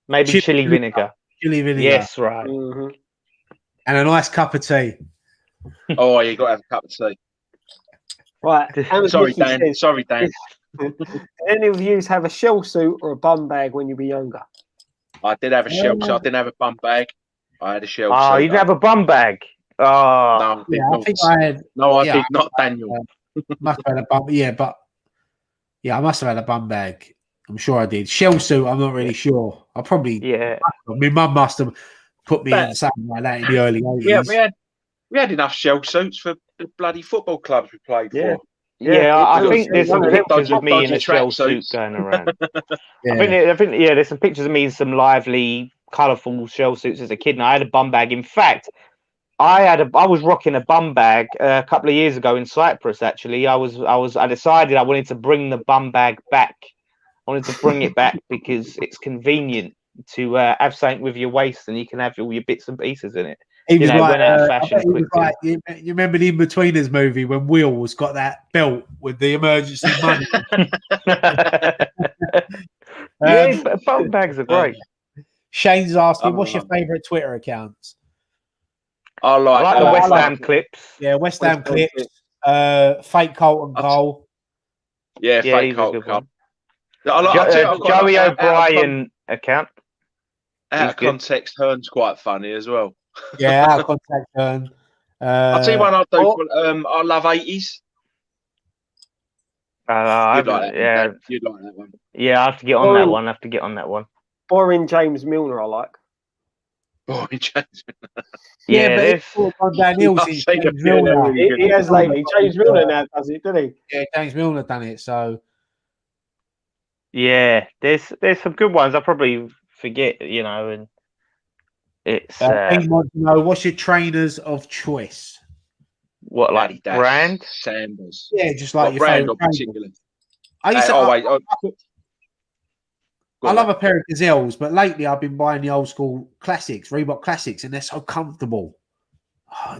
[SPEAKER 6] Maybe chili vinegar.
[SPEAKER 1] Chili vinegar.
[SPEAKER 6] Yes, right.
[SPEAKER 2] Mm-hmm.
[SPEAKER 1] And a nice cup of tea.
[SPEAKER 3] Oh, you got to have a cup of tea.
[SPEAKER 2] Right.
[SPEAKER 3] Sorry, Dan.
[SPEAKER 2] Did any of you have a shell suit or a bum bag when you were younger?
[SPEAKER 3] I did have a shell suit. I didn't have a bum bag. I had a shell suit.
[SPEAKER 6] Oh, you didn't have a bum bag? Oh.
[SPEAKER 3] No,
[SPEAKER 1] I think I had.
[SPEAKER 3] No, I did not, Daniel.
[SPEAKER 1] Must have had a bum. I must have had a bum bag. I'm sure I did. Shell suit, I'm not really sure. I probably.
[SPEAKER 6] Yeah.
[SPEAKER 1] My mum must have put me in something like that in the early 80s.
[SPEAKER 3] Yeah, we had enough shell suits for the bloody football clubs we played for.
[SPEAKER 6] Yeah, I think there's some pictures of me in a shell suit going around. I think there's some pictures of me in some lively, colourful shell suits as a kid, and I had a bum bag. In fact, I was rocking a bum bag a couple of years ago in Cyprus. Actually, I decided I wanted to bring the bum bag back. I wanted to bring it back because it's convenient to have something with your waist, and you can have all your bits and pieces in it.
[SPEAKER 1] He was
[SPEAKER 6] went out of fashion quickly.
[SPEAKER 1] You remember the In-Betweeners movie when Will's got that belt with the emergency money?
[SPEAKER 6] Bum bags are great.
[SPEAKER 1] Shane's asking, what's your favourite Twitter accounts?
[SPEAKER 3] I like
[SPEAKER 6] the West Ham clips.
[SPEAKER 1] Yeah, West Ham clips. Fake Colton goal.
[SPEAKER 3] Yeah, fake Colton goal.
[SPEAKER 6] Joey O'Brien account.
[SPEAKER 3] Out of context, Hearn's quite funny as well.
[SPEAKER 1] Yeah, out of context, Hearn.
[SPEAKER 3] I'll tell you one I do. I love 80s. You'd like that one.
[SPEAKER 6] Yeah, I have to get on that one.
[SPEAKER 2] Boring James Milner, I like.
[SPEAKER 3] Boring James Milner.
[SPEAKER 1] Yeah, but James Milner.
[SPEAKER 2] He has lately. James Milner now does it, doesn't he?
[SPEAKER 1] Yeah, James Milner done it. So.
[SPEAKER 6] Yeah, there's some good ones. I probably forget, and it's.
[SPEAKER 1] Want to know, what's your trainers of choice?
[SPEAKER 6] What, like brand?
[SPEAKER 3] Sanders.
[SPEAKER 1] Yeah, just like your
[SPEAKER 3] brand or particular.
[SPEAKER 1] I love a pair of Gazelles, but lately I've been buying the old school classics, Reebok classics, and they're so comfortable.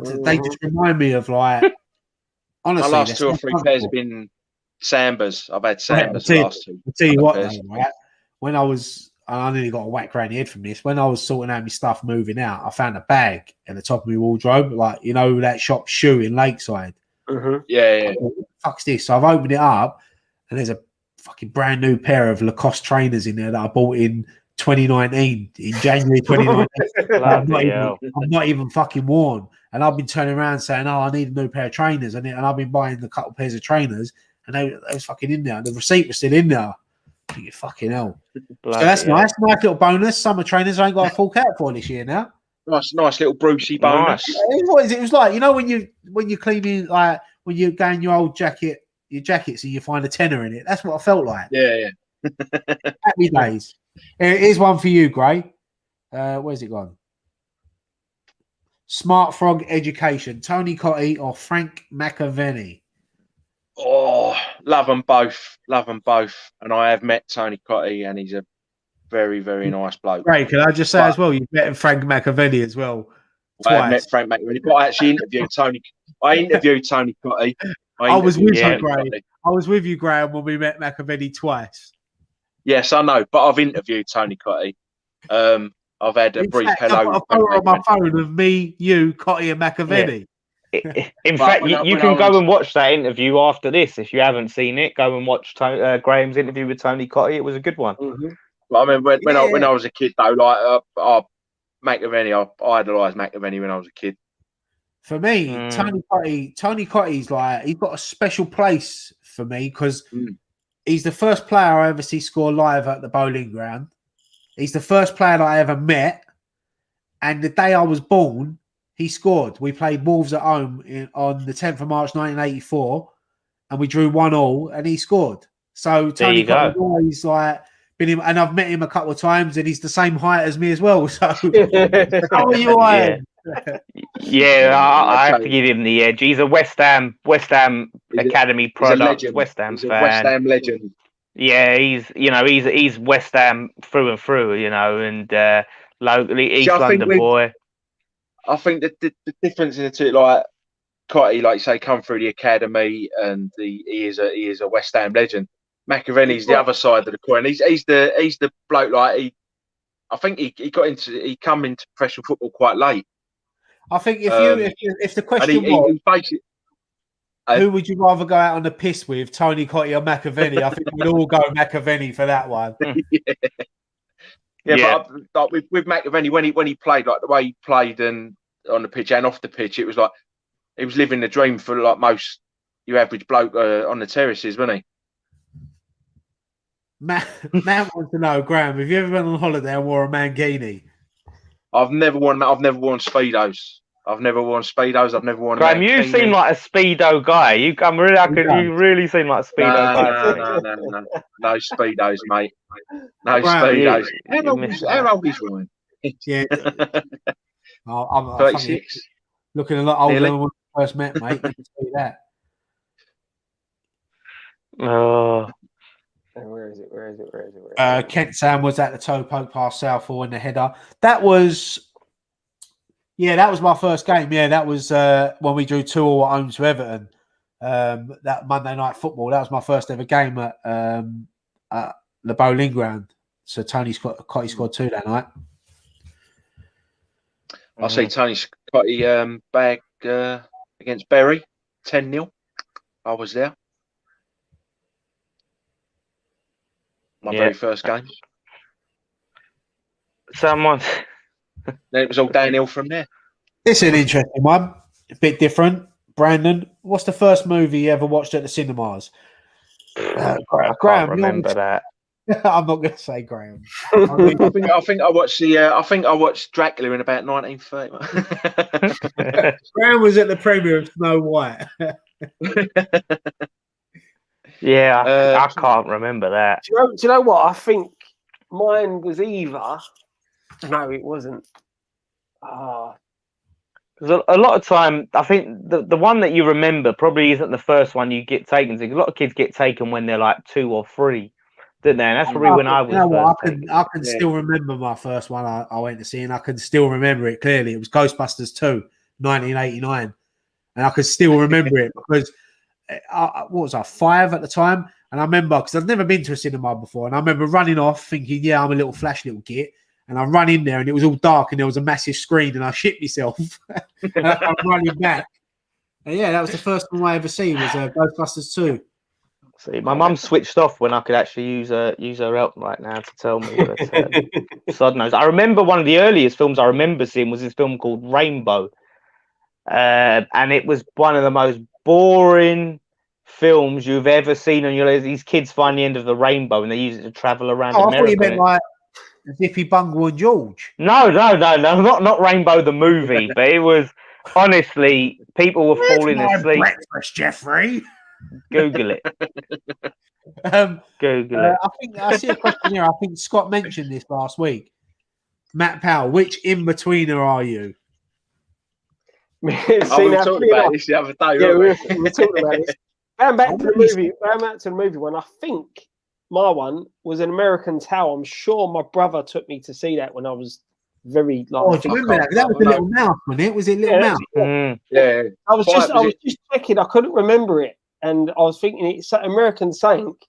[SPEAKER 1] They just remind me of, like, honestly.
[SPEAKER 3] My last 2 or 3 pairs have been Sambas. I've had Sambas the last 2.
[SPEAKER 1] I'll tell you what, though, right? When I nearly got a whack around the head from this. When I was sorting out my stuff moving out, I found a bag at the top of my wardrobe, like, that shop Shoe in Lakeside.
[SPEAKER 2] Mm-hmm.
[SPEAKER 3] Yeah.
[SPEAKER 1] Fuck's this. So I've opened it up, and there's a fucking brand new pair of Lacoste trainers in there that I bought in 2019, in January 2019. I'm not even fucking worn. And I've been turning around saying, I need a new pair of trainers. And I've been buying a couple pairs of trainers, and they was fucking in there. The receipt was still in there. I think, fucking hell. So that's nice. Nice little bonus. Summer trainers I ain't got a full cap for this year now.
[SPEAKER 3] Nice little Brucey bonus.
[SPEAKER 1] What is it? It was like, when you're cleaning, like, when you go in your old jackets and you find a tenner in it. That's what I felt like.
[SPEAKER 3] Yeah.
[SPEAKER 1] Happy days. Here's one for you, Gray. Where's it gone? Smart Frog Education, Tony Cottee or Frank McAvenny?
[SPEAKER 3] Oh, love them both. Love them both. And I have met Tony Cottee, and he's a very, very nice bloke.
[SPEAKER 1] Great. Can I just say as well, you've met Frank McAvenny as well.
[SPEAKER 3] I have met Frank McAvenny, but I actually interviewed Tony. I interviewed Tony Cottee.
[SPEAKER 1] I was with you, Graham. I was with you, Graham, when we met McAvenny twice.
[SPEAKER 3] Yes, I know, but I've interviewed Tony Cottee. I've had a brief hello.
[SPEAKER 1] I've got a photo on my phone of me, you, Cottee, and McAvenny.
[SPEAKER 6] Yeah. In fact, you can go and watch that interview after this if you haven't seen it. Go and watch Graham's interview with Tony Cottee. It was a good one.
[SPEAKER 3] Mm-hmm. But I mean, when I was a kid, though, like McAvenny, I idolised McAvenny when I was a kid.
[SPEAKER 1] For me, Tony Cottee's like, he's got a special place for me because he's the first player I ever see score live at the Bowling Ground. He's the first player that I ever met. And the day I was born, he scored. We played Wolves at home on the 10th of March, 1984. And we drew 1-1 and he scored. So Tony Cottee's always like been him. And I've met him a couple of times and he's the same height as me as well. So how are you, Ian?
[SPEAKER 6] Yeah, I have to give him the edge. He's a West Ham Academy product. West Ham fan.
[SPEAKER 3] West Ham legend.
[SPEAKER 6] Yeah, he's West Ham through and through, and locally East London boy.
[SPEAKER 3] I think that the difference in the two, like Cottee, like you say, come through the academy, and he is a West Ham legend. McAvenny's the other side of the coin. He's the bloke like I think he come into professional football quite late.
[SPEAKER 1] I think if the question was, who would you rather go out on the piss with, Tony Cottee or McAvenny? I think we'd all go McAvenny for that one.
[SPEAKER 3] Yeah. But like with McAvenny, when he played, like the way he played and on the pitch and off the pitch, it was like he was living the dream for like most your average bloke on the terraces, wasn't he?
[SPEAKER 1] Matt wants to know, Graham, have you ever been on holiday and wore a mangini?
[SPEAKER 3] I've never worn Speedos. I've never worn
[SPEAKER 6] Graham, you seem like a Speedo guy. You really seem like a Speedo
[SPEAKER 3] guy. No Speedos, mate. No Speedos. How old is Ryan?
[SPEAKER 1] Yeah. I'm
[SPEAKER 3] 36.
[SPEAKER 1] Looking a lot older than when we first met, mate. Let me tell you that.
[SPEAKER 6] Oh.
[SPEAKER 2] Where is it?
[SPEAKER 1] Kent Sam was at the toe poke past Southall in the header. That was my first game. Yeah, that was when we drew 2-2 at home to Everton. That Monday Night Football. That was my first ever game at the Bowling Ground. So Tony Cottee scored 2 that night.
[SPEAKER 3] I see Tony Cottee bag against Bury, 10-0. I was there. My very first game.
[SPEAKER 6] Then
[SPEAKER 3] it was all downhill from there.
[SPEAKER 1] It's an interesting one. A bit different. Brandon, what's the first movie you ever watched at the cinemas?
[SPEAKER 6] I can't remember that.
[SPEAKER 1] I'm not going to say Graham.
[SPEAKER 3] I think I watched Dracula in about 1930.
[SPEAKER 1] Graham was at the premiere of Snow White.
[SPEAKER 6] Yeah, I can't remember that.
[SPEAKER 2] Do you know what? I think mine was either. No, it wasn't.
[SPEAKER 6] Because a lot of time, I think the one that you remember probably isn't the first one you get taken to. A lot of kids get taken when they're like 2 or 3, didn't they? And that's probably when I was.
[SPEAKER 1] I can still remember my first one I went to see, and I can still remember it clearly. It was Ghostbusters 2, 1989, and I can still remember it because. What was I, 5 at the time? And I remember, because I'd never been to a cinema before, and I remember running off thinking, yeah, I'm a little flash little git. And I run in there and it was all dark and there was a massive screen and I shit myself. And I'm running back. And yeah, that was the first one I ever seen was Ghostbusters 2.
[SPEAKER 6] See, my mum switched off when I could actually use her help right now to tell me what sod knows. I remember one of the earliest films I remember seeing was this film called Rainbow. And it was one of the most boring films you've ever seen on your life. These kids find the end of the rainbow and they use it to travel around America.
[SPEAKER 1] I thought you meant like Zippy Bungle and George.
[SPEAKER 6] No, not Rainbow the movie, but it was honestly people were falling asleep.
[SPEAKER 1] Breakfast, Jeffrey.
[SPEAKER 6] Google it. Google it.
[SPEAKER 1] I think I see a question here. I think Scott mentioned this last week. Matt Powell, which in-betweener are you?
[SPEAKER 3] We were talking about this the other day.
[SPEAKER 2] Yeah, we
[SPEAKER 3] weren't
[SPEAKER 2] were talking about this. Going back to the movie one, I think my one was an American Tale. I'm sure my brother took me to see that when I was very like.
[SPEAKER 1] Oh, do you remember that? That was the Little Mouse, wasn't it? Was it Little Mouse?
[SPEAKER 3] Yeah.
[SPEAKER 2] I was just checking. I couldn't remember it, and I was thinking it's American Saint,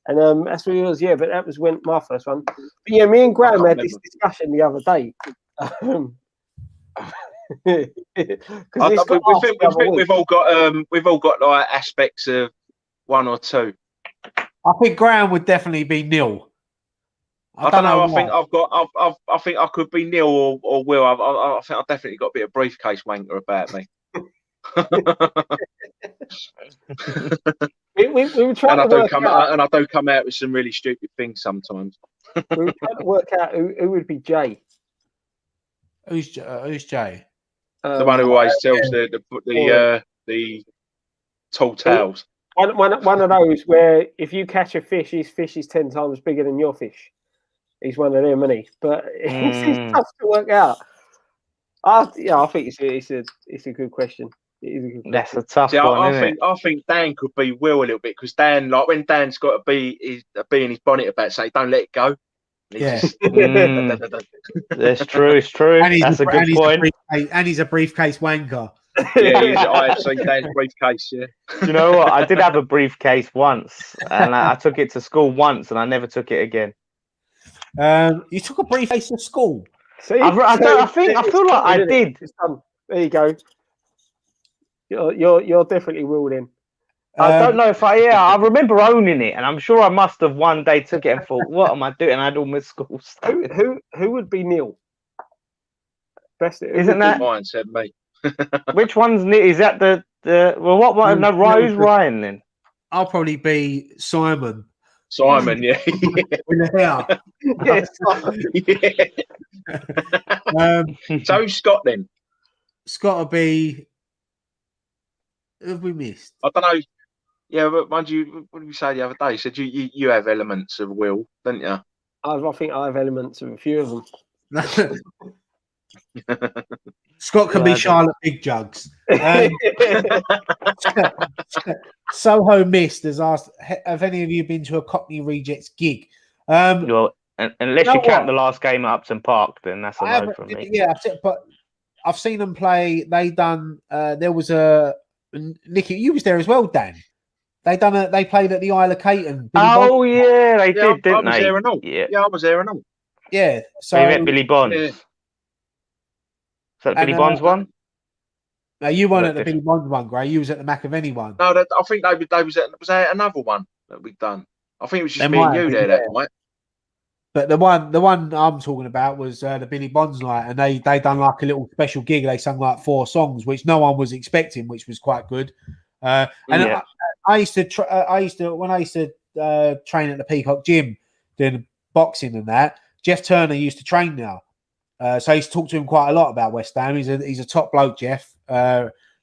[SPEAKER 2] and that's what it was. Yeah, but that was when my first one. But yeah, me and Graham had this discussion the other day.
[SPEAKER 3] I think we've all got like aspects of one or two.
[SPEAKER 1] I think Graham would definitely be nil.
[SPEAKER 3] I don't know. I think I could be Neil or Will. I think I've definitely got a bit of briefcase wanker about me.
[SPEAKER 2] we were trying
[SPEAKER 3] and I do come out with some really stupid things sometimes.
[SPEAKER 2] We were trying to work out who would be Jay.
[SPEAKER 1] Who's Jay?
[SPEAKER 3] The one who always tells the tall tales.
[SPEAKER 2] One of those where if you catch a fish, his fish is 10 times bigger than your fish. He's one of them, isn't he? But it's tough to work out. I think it's a good question. It is a good question.
[SPEAKER 6] That's a tough one.
[SPEAKER 3] I think Dan could be Will a little bit because Dan, like when Dan's got a bee in his bonnet about, say, don't let it go.
[SPEAKER 1] Yeah,
[SPEAKER 6] that's true. It's true. That's a good point.
[SPEAKER 1] And he's a briefcase wanker.
[SPEAKER 3] Yeah, I have seen Dan's briefcase. Yeah.
[SPEAKER 6] You know what? I did have a briefcase once, and I took it to school once, and I never took it again.
[SPEAKER 1] You took a briefcase to school.
[SPEAKER 2] See,
[SPEAKER 6] I feel like I did.
[SPEAKER 2] There you go. You're definitely ruled in.
[SPEAKER 6] I don't know if I remember owning it, and I'm sure I must have one day took it and thought, "What am I doing?" And I had all my school stuff.
[SPEAKER 2] Who would be Neil?
[SPEAKER 6] Isn't that
[SPEAKER 3] mine? Said me.
[SPEAKER 6] Which one's Neil? Is that the well? What? No, who's Ryan then?
[SPEAKER 1] I'll probably be Simon.
[SPEAKER 3] Simon, yeah.
[SPEAKER 1] With the hair.
[SPEAKER 3] Yeah. So who's Scott then?
[SPEAKER 1] Scott will be. Who have we missed?
[SPEAKER 3] I don't know. Yeah, but mind you, what did we say the other day? You said you have elements of Will, don't you?
[SPEAKER 2] I think I have elements of a few of them.
[SPEAKER 1] Scott can be Charlotte Big Jugs. Soho Mist has asked, have any of you been to a Cockney Rejects gig?
[SPEAKER 6] Well, unless you count the last game at Upton Park, then that's a no from me.
[SPEAKER 1] Yeah, but I've seen them play. They done. There was a Nicky. You was there as well, Dan. They played at the Isle of Caton.
[SPEAKER 6] Oh yeah, they did, didn't they?
[SPEAKER 3] There and all. Yeah, I was there and all.
[SPEAKER 1] Yeah, so
[SPEAKER 6] they met Billy Bonds.
[SPEAKER 3] Yeah.
[SPEAKER 6] So Billy Bonds one?
[SPEAKER 1] No, you weren't at the Billy Bonds one, Gray. You was at the McAvenny one.
[SPEAKER 3] No, I think they was there another one that we'd done. I think it was just me and you there that night.
[SPEAKER 1] But the one I'm talking about was the Billy Bonds night, and they done like a little special gig. They sung like 4 songs, which no one was expecting, which was quite good. I used to train at the Peacock Gym doing boxing and that. Jeff Turner used to train now. So I used to talk to him quite a lot about West Ham. He's a top bloke, Jeff.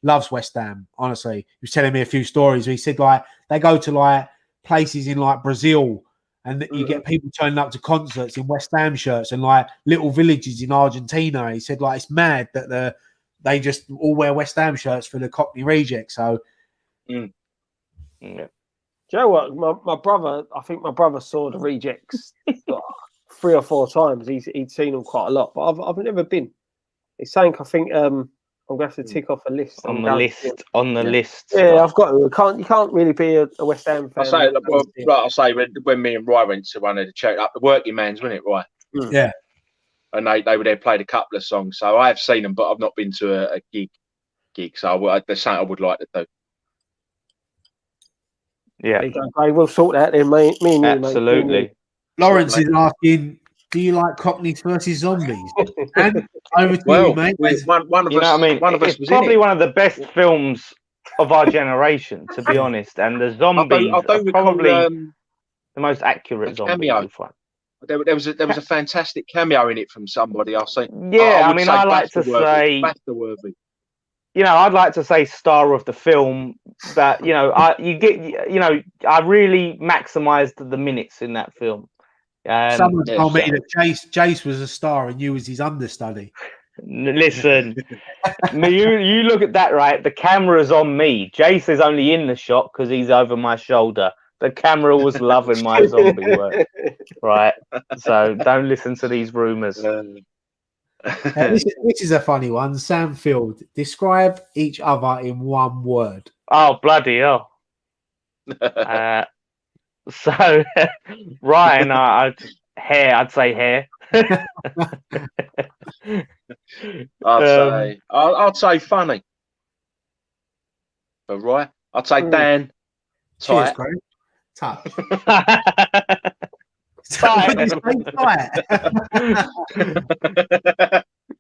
[SPEAKER 1] Loves West Ham, honestly. He was telling me a few stories. He said like they go to like places in like Brazil, and you get people turning up to concerts in West Ham shirts, and like little villages in Argentina. He said like it's mad that they just all wear West Ham shirts for the Cockney Rejects. So
[SPEAKER 2] yeah. Do you know what? My brother, I think my brother saw the Rejects 3 or 4 times. He'd seen them quite a lot, but I've never been. It's something I think I'm gonna have to tick off a list.
[SPEAKER 6] On the list.
[SPEAKER 2] Yeah, I've got to. You can't really be a West Ham fan.
[SPEAKER 3] I say when me and Ryan went to one of the check up the working man's, wasn't it, right?
[SPEAKER 1] Yeah.
[SPEAKER 3] And they were there, played a couple of songs. So I have seen them, but I've not been to a gig. So there's something I would like to do.
[SPEAKER 6] Yeah,
[SPEAKER 2] we'll sort that then, mate. Me and you,
[SPEAKER 6] absolutely.
[SPEAKER 2] Mate.
[SPEAKER 1] Lawrence is asking, do you like Cockneys versus Zombies? And over to you, mate.
[SPEAKER 3] One of us was
[SPEAKER 6] probably one of the best films of our generation, to be honest. And the zombies are probably the most accurate zombies you'll find.
[SPEAKER 3] There was a fantastic cameo in it from somebody. I'll say.
[SPEAKER 6] Yeah, I like to say. I'd like to say star of the film, but I really maximised the minutes in that film.
[SPEAKER 1] Someone told me that Jace was a star and you was his understudy.
[SPEAKER 6] Listen, you look at that, right? The camera's on me. Jace is only in the shot because he's over my shoulder. The camera was loving my zombie work, right? So don't listen to these rumours.
[SPEAKER 1] This is a funny one. Sam Field, describe each other in one word.
[SPEAKER 6] Oh, bloody hell. So, Ryan, I'd say hair.
[SPEAKER 3] I'd say funny. But Roy, I'd say Dan.
[SPEAKER 1] Cheers,
[SPEAKER 3] Tight.
[SPEAKER 1] Greg. Tight.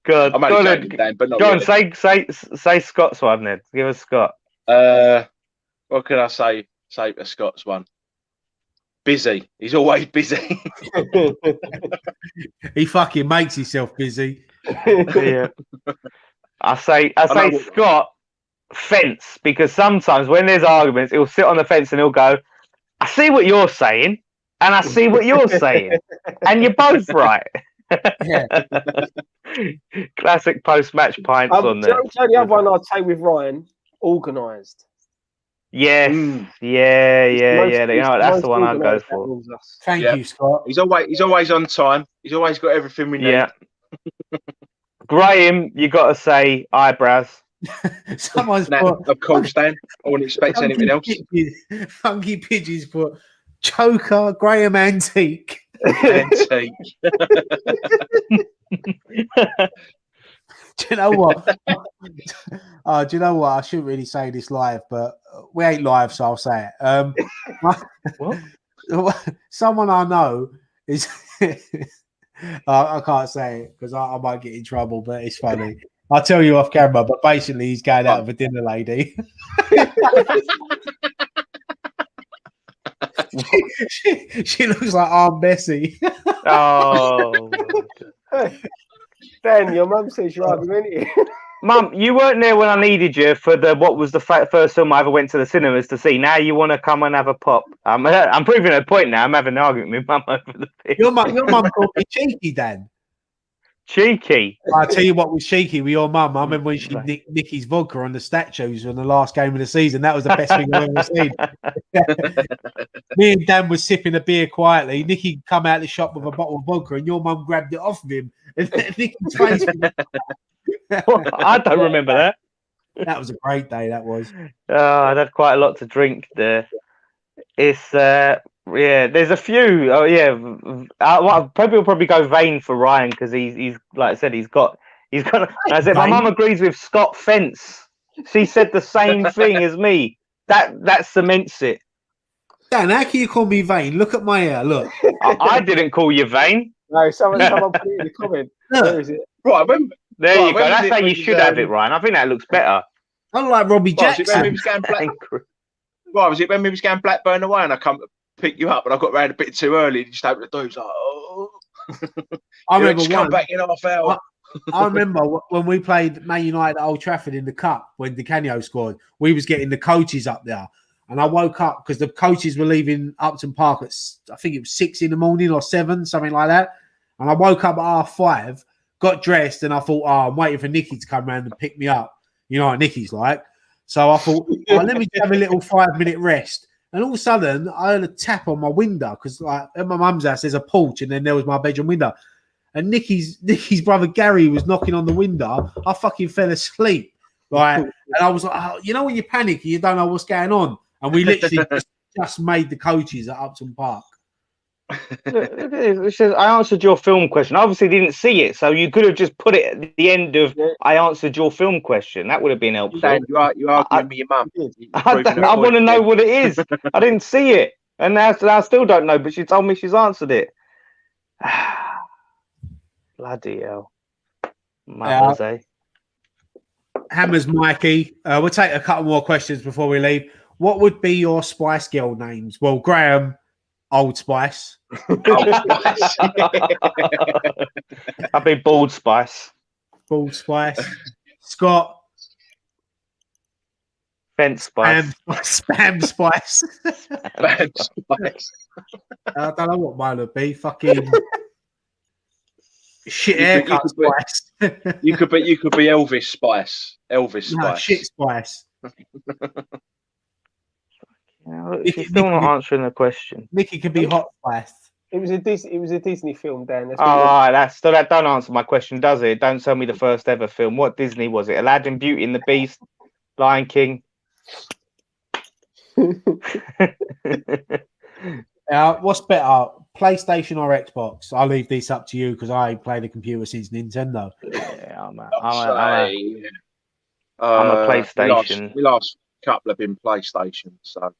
[SPEAKER 6] Good.
[SPEAKER 3] I'm only joking, Dan, but not
[SPEAKER 6] go on,
[SPEAKER 3] really.
[SPEAKER 6] say Scott's one then. Give us Scott.
[SPEAKER 3] What could I say? Say the Scott's one. Busy. He's always busy.
[SPEAKER 1] He fucking makes himself busy.
[SPEAKER 6] Yeah. I say Scott fence, because sometimes when there's arguments, he'll sit on the fence and he'll go, I see what you're saying, and I see what you're saying, and you're both right.
[SPEAKER 1] Yeah.
[SPEAKER 6] Classic post-match pints on there.
[SPEAKER 2] The other one I'd say with Ryan, organised.
[SPEAKER 6] Yes, yeah. That's the one I'd go for.
[SPEAKER 1] Thank you, Scott.
[SPEAKER 3] He's always on time. He's always got everything we need.
[SPEAKER 6] Yeah. Graham, you got to say eyebrows.
[SPEAKER 1] Someone's put,
[SPEAKER 3] of course, Dan. I wouldn't expect anything else.
[SPEAKER 1] Funky Pidgeys put choker, Graham antique.
[SPEAKER 3] Antique.
[SPEAKER 1] Do you know what? Do you know what? I shouldn't really say this live, but we ain't live, so I'll say it.
[SPEAKER 6] What?
[SPEAKER 1] Someone I know is. I can't say it because I might get in trouble, but it's funny. I'll tell you off camera, but basically he's going out with a dinner lady. she looks like Aunt Bessie.
[SPEAKER 6] Oh.
[SPEAKER 2] Dan, your mum says you're argumentative.
[SPEAKER 6] Mum, you weren't there when I needed you for what was the first film I ever went to the cinemas to see. Now you want to come and have a pop. I'm proving a point now. I'm having an argument with Mum over the film.
[SPEAKER 1] Your mum called me cheeky, Dan.
[SPEAKER 6] Cheeky.
[SPEAKER 1] I'll tell you what was cheeky with your mum. I remember when she nicked Nicky's vodka on the statues on the last game of the season. That was the best thing I've ever seen. Me and Dan was sipping a beer quietly. Nicky come out of the shop with a bottle of vodka and your mum grabbed it off of him. And Nicky's face.
[SPEAKER 6] I don't remember that.
[SPEAKER 1] That was a great day, that was.
[SPEAKER 6] Oh, I had quite a lot to drink there. It's there's a few. Oh yeah, people will probably go Vane for Ryan because he's like I said, he's got. I said my mum agrees with Scott Fence. She said the same thing as me. That cements it.
[SPEAKER 1] Dan, how can you call me Vane? Look at my hair. Look,
[SPEAKER 6] I didn't call you Vane.
[SPEAKER 2] No, someone put it in the comment. Where is it?
[SPEAKER 3] Right,
[SPEAKER 6] there you go. That's how you should have it, Ryan. I think that looks better.
[SPEAKER 1] I look like Robbie Jackson.
[SPEAKER 3] Was it when we was going Blackburn away and I come to pick you up and I got round a bit too early and you just opened the door? He was like, oh.
[SPEAKER 1] I remember
[SPEAKER 3] come back in half hour.
[SPEAKER 1] I remember when we played Man United at Old Trafford in the Cup when Di Canio scored. We was getting the coaches up there, and I woke up because the coaches were leaving Upton Park at I think it was 6 in the morning or 7, something like that. And I woke up at 5:30, got dressed, and I thought, I'm waiting for Nicky to come around and pick me up. You know what Nicky's like. So I thought, let me have a little 5-minute rest. And all of a sudden, I heard a tap on my window because, like, at my mum's house, there's a porch, and then there was my bedroom window. And Nicky's brother Gary was knocking on the window. I fucking fell asleep, right? And I was like, you know when you panic and you don't know what's going on? And we literally just made the coaches at Upton Park.
[SPEAKER 6] It says, I answered your film question. I obviously didn't see it, so you could have just put it at the end of I answered your film question. That would have been helpful.
[SPEAKER 3] Dan, you are arguing with your mum.
[SPEAKER 6] I want to know what it is. I didn't see it, and now I still don't know. But she told me she's answered it. Bloody hell,
[SPEAKER 1] Hammers, Mikey. We'll take a couple more questions before we leave. What would be your Spice Girl names? Well, Graham, Old Spice.
[SPEAKER 6] I'd be Bald Spice.
[SPEAKER 1] Bald Spice. Scott.
[SPEAKER 6] Fence spice.
[SPEAKER 1] Spam spice.
[SPEAKER 3] Bad spice.
[SPEAKER 1] I don't know what mine would be. Fucking shit
[SPEAKER 3] You
[SPEAKER 1] haircut
[SPEAKER 3] could
[SPEAKER 1] spice.
[SPEAKER 3] You could be Elvis Spice. Elvis
[SPEAKER 1] No,
[SPEAKER 3] Spice.
[SPEAKER 1] shit spice.
[SPEAKER 6] She's still not answering the question.
[SPEAKER 1] Nicky could be hot spice.
[SPEAKER 2] It was a Disney film, Dan. That's
[SPEAKER 6] Oh,
[SPEAKER 2] what
[SPEAKER 6] all right, that don't answer my question, does it? Don't tell me the first ever film. What Disney was it? Aladdin, Beauty and the Beast, Lion King.
[SPEAKER 1] What's better, PlayStation or Xbox? I'll leave this up to you because I ain't played a computer since Nintendo.
[SPEAKER 6] Yeah, I'm a PlayStation.
[SPEAKER 3] My last couple have been PlayStation, so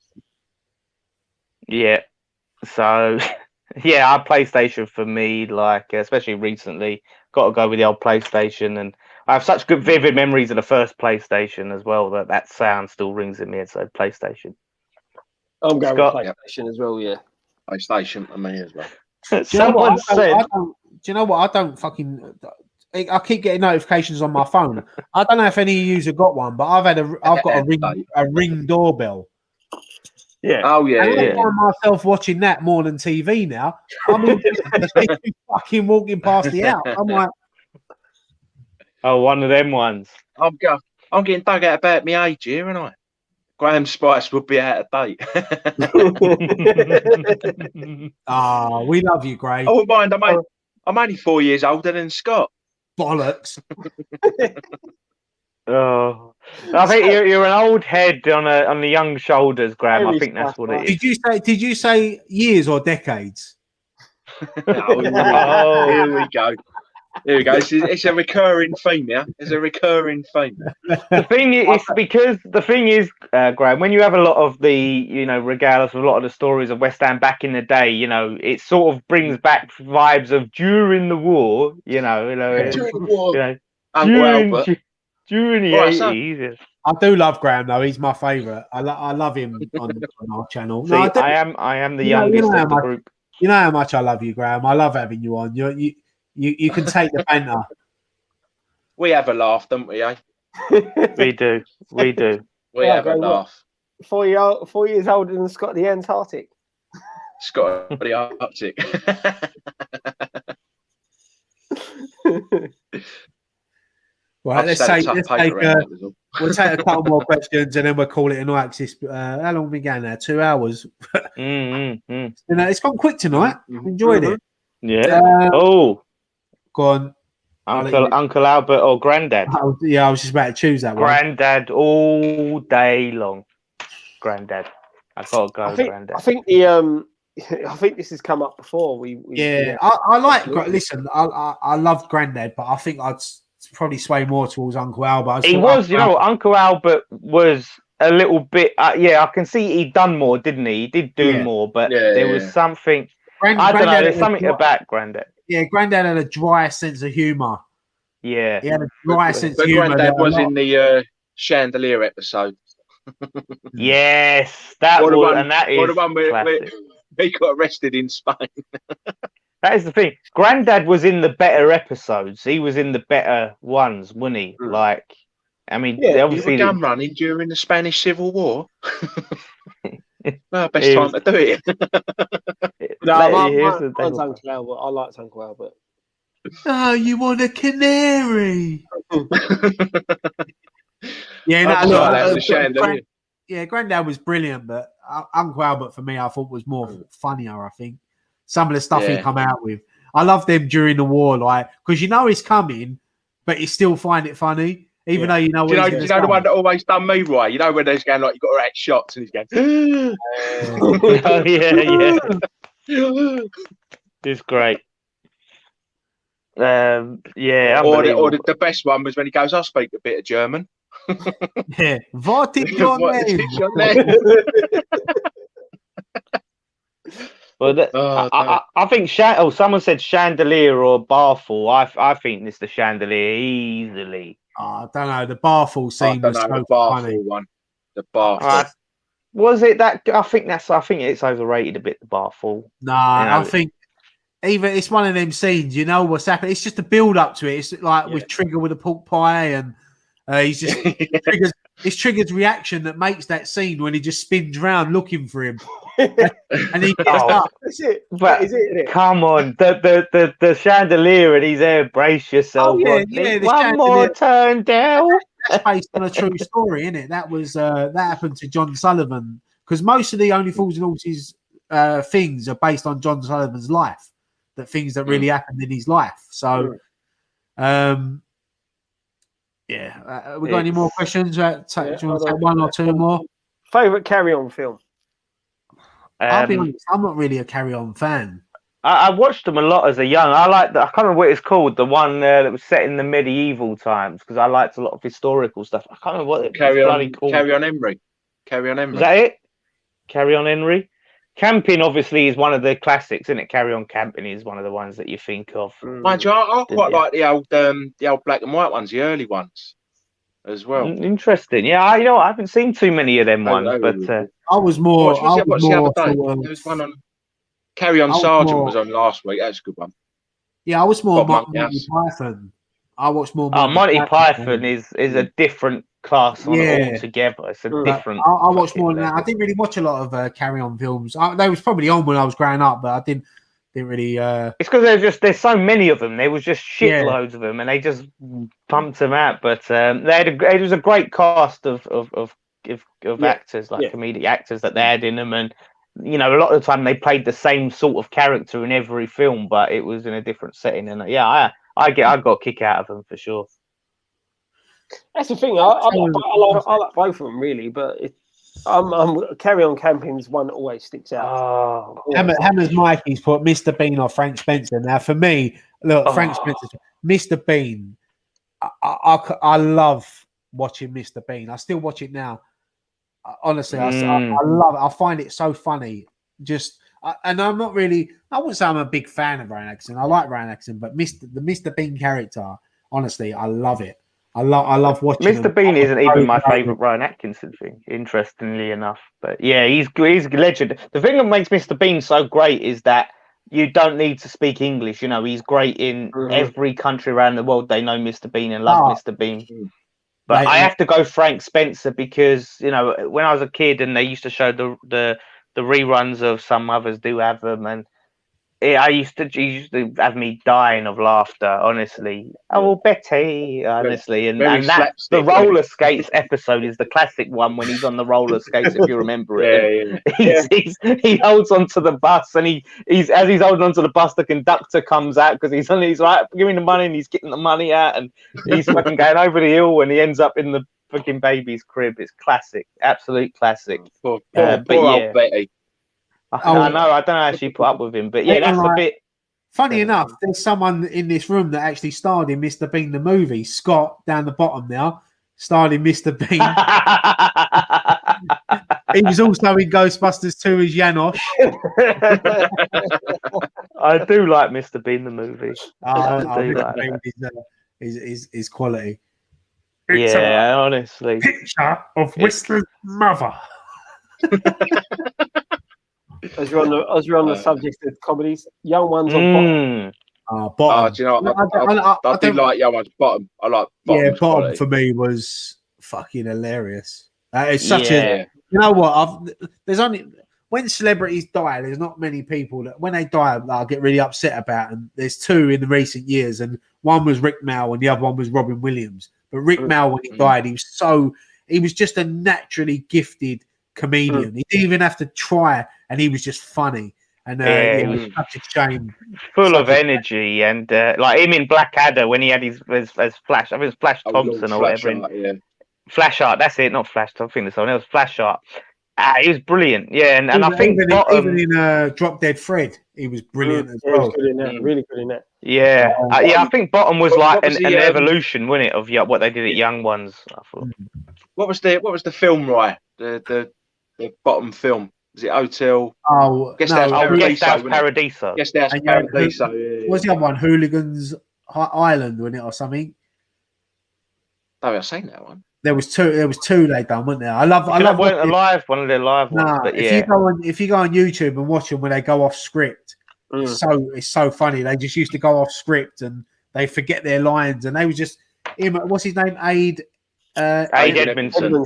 [SPEAKER 6] Yeah. So, yeah, our PlayStation for me, like, especially recently, got to go with the old PlayStation. And I have such good, vivid memories of the first PlayStation as well that sound still rings in me. So, PlayStation.
[SPEAKER 2] I'm going
[SPEAKER 6] Scott?
[SPEAKER 2] with PlayStation as well, yeah.
[SPEAKER 3] PlayStation for me as well.
[SPEAKER 6] Someone said,
[SPEAKER 1] do you know what? I don't fucking. I keep getting notifications on my phone. I don't know if any of you have got one, but I've got a ring doorbell.
[SPEAKER 2] Yeah.
[SPEAKER 3] Oh yeah,
[SPEAKER 1] And I
[SPEAKER 3] yeah.
[SPEAKER 1] find myself watching that more than TV now. I'm fucking walking past the house. I'm like,
[SPEAKER 6] oh, one of them ones.
[SPEAKER 3] I'm getting dug out about my age here, aren't I? Graham Spice would be out of date.
[SPEAKER 1] we love you, Gray.
[SPEAKER 3] I wouldn't mind. I'm only 4 years older than Scott.
[SPEAKER 1] Bollocks.
[SPEAKER 6] Oh, I think you're an old head on the young shoulders, Graham. I think that's what it is.
[SPEAKER 1] Did you say years or decades?
[SPEAKER 3] Oh, here we go. Here we go. It's a recurring theme, yeah. It's a recurring theme.
[SPEAKER 6] The thing is, Graham, when you have a lot of the, regardless of a lot of the stories of West Ham back in the day, it sort of brings back vibes of during the war,
[SPEAKER 3] During the war.
[SPEAKER 6] During the 80s.
[SPEAKER 1] I do love Graham though. He's my favourite. I love him on our channel.
[SPEAKER 6] See, I am the youngest of the group.
[SPEAKER 1] You know how much I love you, Graham. I love having you on. You can take the banter.
[SPEAKER 3] We have a laugh, don't we, eh?
[SPEAKER 6] We do.
[SPEAKER 3] We have a laugh.
[SPEAKER 2] 4 years older than Scott the Antarctic.
[SPEAKER 3] Scott the Arctic.
[SPEAKER 1] Right, we'll take a couple more questions and then we'll call it a night. How long have we been going now? 2 hours. It's gone quick tonight. Enjoyed it.
[SPEAKER 6] Yeah.
[SPEAKER 1] Go on.
[SPEAKER 6] Uncle Albert or Granddad?
[SPEAKER 1] I was just about to choose that one.
[SPEAKER 6] Granddad all day long. Granddad. I gotta go, Granddad.
[SPEAKER 2] I think this has come up before.
[SPEAKER 1] I like. Listen, I loved Granddad, but I think I'd probably sway more towards Uncle Albert.
[SPEAKER 6] Uncle Albert was a little bit. I can see he'd done more, didn't he? He did do more, but there was something. I don't know. There's something about Granddad.
[SPEAKER 1] Yeah, Granddad had a dry sense of humour.
[SPEAKER 6] Yeah,
[SPEAKER 1] he had a dry sense of humour.
[SPEAKER 3] Granddad was in the Chandelier episode.
[SPEAKER 6] Yes, that was, and that is
[SPEAKER 3] the one where he got arrested in Spain.
[SPEAKER 6] That is the thing. Granddad was in the better episodes. He was in the better ones, wasn't he? Like, I mean, obviously,
[SPEAKER 3] gun running during the Spanish Civil War. Best time to do it.
[SPEAKER 2] Mine's Uncle Albert. I liked Uncle Albert.
[SPEAKER 1] Oh, you want a canary? Granddad was brilliant, but Uncle Albert for me, I thought was more funnier. I think some of the stuff he come out with. I loved them during the war, like because he's coming, but you still find it funny, even though you know.
[SPEAKER 3] Do you know the one that always done me right? You know when there's going like you got to act shots and he's going.
[SPEAKER 6] Oh yeah. It's great. Or
[SPEAKER 3] the best one was when he goes, "I'll speak a bit of German."
[SPEAKER 1] Yeah. What is your name?
[SPEAKER 6] Well, I think someone said chandelier or barful. I think it's the chandelier easily.
[SPEAKER 1] I don't know. The barful scene was so funny.
[SPEAKER 3] One. The barful.
[SPEAKER 6] Was it that? I think it's overrated a bit. The barful.
[SPEAKER 1] Nah, I think even it's one of them scenes. You know what's happening. It's just a build up to it. It's like with Trigger with a pork pie, and he's just it's Trigger's reaction that makes that scene when he just spins round looking for him, and he gets up.
[SPEAKER 2] That's it.
[SPEAKER 6] But
[SPEAKER 2] That is it, isn't it?
[SPEAKER 6] come on, the chandelier and he's there. Brace yourself.
[SPEAKER 1] Oh, yeah,
[SPEAKER 6] Rodney.
[SPEAKER 1] yeah, the
[SPEAKER 6] One more
[SPEAKER 1] chandelier.
[SPEAKER 6] turn down.
[SPEAKER 1] That's based on a true story, isn't it? That was that happened to John Sullivan, because most of the Only Fools and Horses things are based on John Sullivan's life, that things that really happened in his life. So, we got any more questions? Do you want to say one or two more?
[SPEAKER 2] Favorite Carry On film?
[SPEAKER 1] I'll be honest, I'm not really a Carry On fan.
[SPEAKER 6] I watched them a lot as a young. I can't remember what it's called, the one that was set in the medieval times, because I liked a lot of historical stuff. I can't remember what it was bloody called.
[SPEAKER 3] Carry On Henry. Carry On Henry.
[SPEAKER 6] Is that it? Carry On Henry? Camping obviously is one of the classics, isn't it? Carry On Camping is one of the ones that you think of.
[SPEAKER 3] Mind you, I quite like the old black and white ones, the early ones as well.
[SPEAKER 6] Interesting. Yeah, I haven't seen too many of them ones, but
[SPEAKER 1] I was more.
[SPEAKER 3] There was one on Carry On Sergeant was on last week. That's a good one.
[SPEAKER 1] Yeah, I was more
[SPEAKER 3] Got
[SPEAKER 1] Monty Python. I watched more.
[SPEAKER 6] Monty Python is a different class on it altogether. It's a different.
[SPEAKER 1] I watched more than that. I didn't really watch a lot of Carry On films. They was probably on when I was growing up, but I didn't really.
[SPEAKER 6] It's because there's so many of them. There was just shitloads of them, and they just pumped them out. But it was a great cast of actors, like comedic actors that they had in them, and a lot of the time they played the same sort of character in every film, but it was in a different setting. And I got a kick out of them for sure.
[SPEAKER 2] That's the thing. I like both of them really, but Carry On Camping is one that always sticks out.
[SPEAKER 1] Hammer's Mikey's put Mr. Bean or Frank Spencer. Now for me, look, Frank Spencer, Mr. Bean. I love watching Mr. Bean. I still watch it now. Honestly, I love it. I find it so funny. And I'm not really. I wouldn't say I'm a big fan of Rowan Atkinson. I like Rowan Atkinson, but the Mr. Bean character, honestly, I love it. I love watching.
[SPEAKER 6] Mr. Bean isn't even my favourite Rowan Atkinson thing, interestingly enough. But yeah, he's a legend. The thing that makes Mr. Bean so great is that you don't need to speak English. He's great in every country around the world. They know Mr. Bean and love Mr. Bean. But I have to go Frank Spencer because when I was a kid and they used to show the reruns of Some Mothers Do Have Them, and he used to have me dying of laughter, honestly. Oh, Betty, honestly, and that's the roller skates episode is the classic one when he's on the roller skates, if you remember it. He holds onto the bus, and as he's holding onto the bus, the conductor comes out because he's like, give me the money, and he's getting the money out, and he's fucking going over the hill, and he ends up in the fucking baby's crib. It's classic, absolute classic.
[SPEAKER 3] Poor old Betty.
[SPEAKER 6] I know. I don't know how she put up with him, but that's a bit.
[SPEAKER 1] Funny enough, there's someone in this room that actually starred in Mr. Bean the movie. Scott down the bottom now starred in Mr. Bean. He was also in Ghostbusters 2 as Janosch.
[SPEAKER 6] I do like Mr. Bean the movie.
[SPEAKER 1] Mr. Bean is quality.
[SPEAKER 6] Honestly.
[SPEAKER 1] Picture of Whistler's mother.
[SPEAKER 2] As you're on the subject of comedies, Young Ones on Bottom.
[SPEAKER 1] Bottom.
[SPEAKER 3] Do you know? I do like Young Ones. Bottom. I like Bottom.
[SPEAKER 1] Yeah, Bottom quality. For me was fucking hilarious. It's such a. You know what? There's only when celebrities die. There's not many people that when they die, I get really upset about. And there's two in the recent years, and one was Rick Mell, and the other one was Robin Williams. But Rick Mell, when he died, he was just a naturally gifted comedian. He didn't even have to try, and he was just funny. And it was such a shame.
[SPEAKER 6] Full of energy, and like him in Blackadder when he had his Flash. I think it was Flash Thompson or whatever. Flash Art. That's it, not Flash. I think that's someone else. Flash Art. He was brilliant. Yeah, and I think
[SPEAKER 1] even in Drop Dead Fred, he was brilliant as well.
[SPEAKER 2] Good in that. Really good in that.
[SPEAKER 6] Yeah, I think Bottom was like an evolution, wasn't it, of what they did at Young Ones. I thought.
[SPEAKER 3] What was the film, right? The Bottom film. Was it Hotel?
[SPEAKER 6] Guest House Paradiso.
[SPEAKER 3] Guest House Paradiso.
[SPEAKER 1] What's the other one? Hooligans Island, wasn't it, or something?
[SPEAKER 3] Oh, I've seen that one.
[SPEAKER 1] There was two they done, weren't there? I love
[SPEAKER 6] one of their live ones. But
[SPEAKER 1] if you go on YouTube and watch them when they go off script, it's so funny. They just used to go off script and they forget their lines, and they was just him. What's his name?
[SPEAKER 3] Edmondson.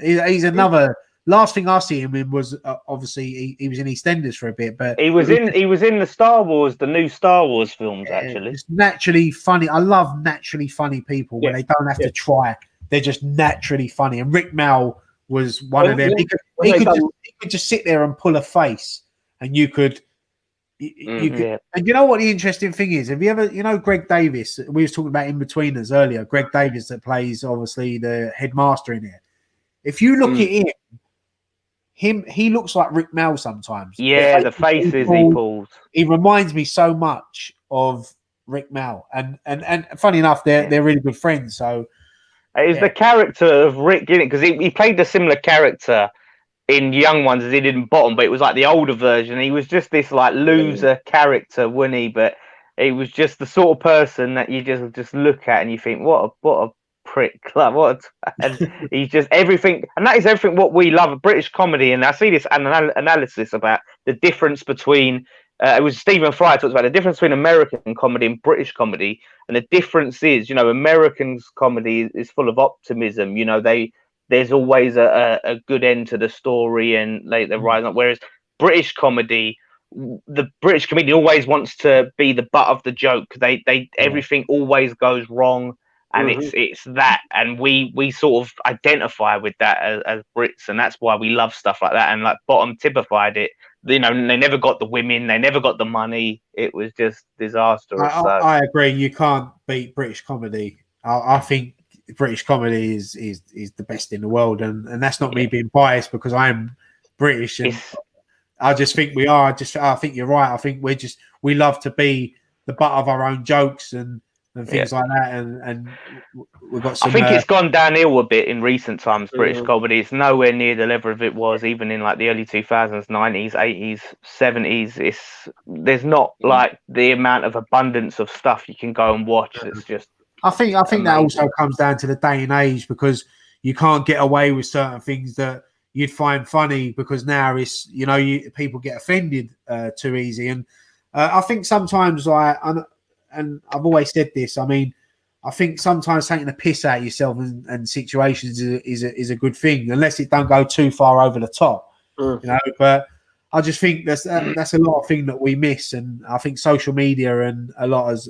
[SPEAKER 1] He's another. Last thing I see him in was obviously he was in EastEnders for a bit, but
[SPEAKER 6] he was in the Star Wars, the new Star Wars films. Actually,
[SPEAKER 1] it's naturally funny. I love naturally funny people when they don't have to try. They're just naturally funny. And Rick Mel was one of them. He could just sit there and pull a face, and you could. And you know what the interesting thing is? Have you ever, Greg Davis? We was talking about In-Betweeners earlier. Greg Davis that plays obviously the headmaster in here. If you look at him, he looks like Rick Mel sometimes.
[SPEAKER 6] Yeah, the faces he pulls.
[SPEAKER 1] He reminds me so much of Rick Mel, and funny enough, they're really good friends. So
[SPEAKER 6] it was the character of Rick in it because he played a similar character in Young Ones as he did in Bottom, but it was like the older version. He was just this like loser character, wasn't he? But he was just the sort of person that you just look at and you think, what a prick, like and he's just everything, and that is everything what we love of British comedy. And I see this analysis about the difference between it was Stephen Fry talks about the difference between American comedy and British comedy, and the difference is, Americans comedy is full of optimism. There's always a good end to the story, and they're rising up. Whereas British comedy, the British comedian always wants to be the butt of the joke. Everything always goes wrong. And it's that, and we sort of identify with that as Brits, and that's why we love stuff like that. And like Bottom typified it. They never got the women, they never got the money. It was just disastrous.
[SPEAKER 1] I agree. You can't beat British comedy. I think British comedy is the best in the world, and that's not me being biased because I am British, and I just think we are. I think you're right. I think we love to be the butt of our own jokes and things like that, and we've got some,
[SPEAKER 6] I think it's gone downhill a bit in recent times. British comedy, it's nowhere near the level of it was even in like the early 2000s, 90s, 80s, 70s. There's not like the amount of abundance of stuff you can go and watch. It's just
[SPEAKER 1] I think that also comes down to the day and age, because you can't get away with certain things that you'd find funny, because now it's people get offended too easy, and I think sometimes and I've always said this. I mean, I think sometimes taking the piss out of yourself and situations is a good thing, unless it don't go too far over the top, But I just think that's a lot of thing that we miss, and I think social media and a lot as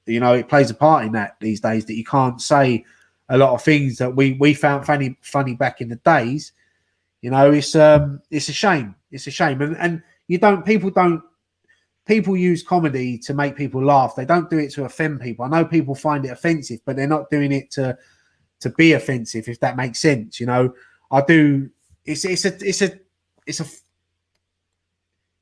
[SPEAKER 1] it plays a part in that these days, that you can't say a lot of things that we found funny back in the days. It's a shame. It's a shame, and people use comedy to make people laugh. They don't do it to offend people. I know people find it offensive, but they're not doing it to be offensive, if that makes sense. I do. It's a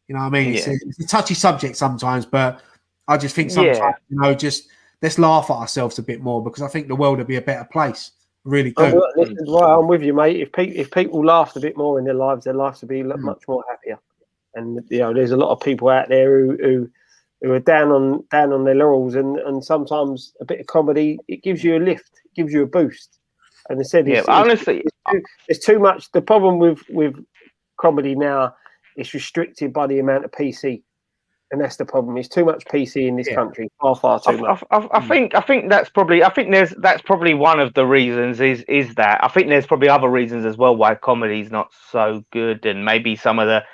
[SPEAKER 1] what I mean? It's a touchy subject sometimes, but I just think sometimes, just let's laugh at ourselves a bit more, because I think the world would be a better place. I really do.
[SPEAKER 2] I'm with you, mate. If people laughed a bit more in their lives would be much more happier. And there's a lot of people out there who are down on their laurels, and sometimes a bit of comedy, it gives you a lift, it gives you a boost. And they said,
[SPEAKER 6] honestly,
[SPEAKER 2] it's too much. The problem with comedy now, it's restricted by the amount of PC, and that's the problem. It's too much PC in this country, far too much.
[SPEAKER 6] I think that's probably one of the reasons. Is that I think there's probably other reasons as well why comedy's not so good, and maybe some of the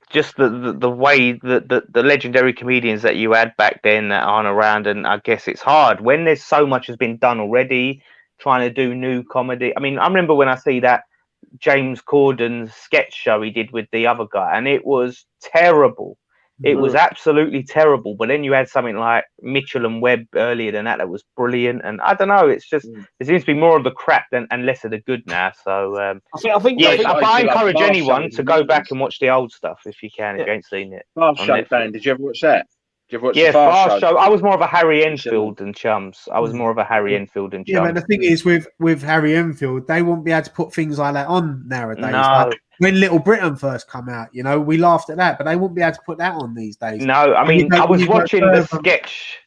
[SPEAKER 6] just the way that the legendary comedians that you had back then that aren't around, and I guess it's hard when there's so much has been done already trying to do new comedy. I mean, I remember when I see that James Corden's sketch show he did with the other guy, and it was terrible. It was absolutely terrible. But then you had something like Mitchell and Webb earlier than that was brilliant. And I don't know, it's just there seems to be more of the crap and less of the good now. So I encourage anyone to go back and watch the old stuff if you can, if you ain't seen it.
[SPEAKER 3] Fast Show fan, did you ever watch that? Did you ever watch
[SPEAKER 6] the Fast Show? I was more of a Harry Enfield than Chums. Yeah, but
[SPEAKER 1] the thing is with Harry Enfield, they won't be able to put things like that on nowadays.
[SPEAKER 6] No.
[SPEAKER 1] Like when Little Britain first come out, we laughed at that, but they won't be able to put that on these days.
[SPEAKER 6] No, I mean, I was watching the sketch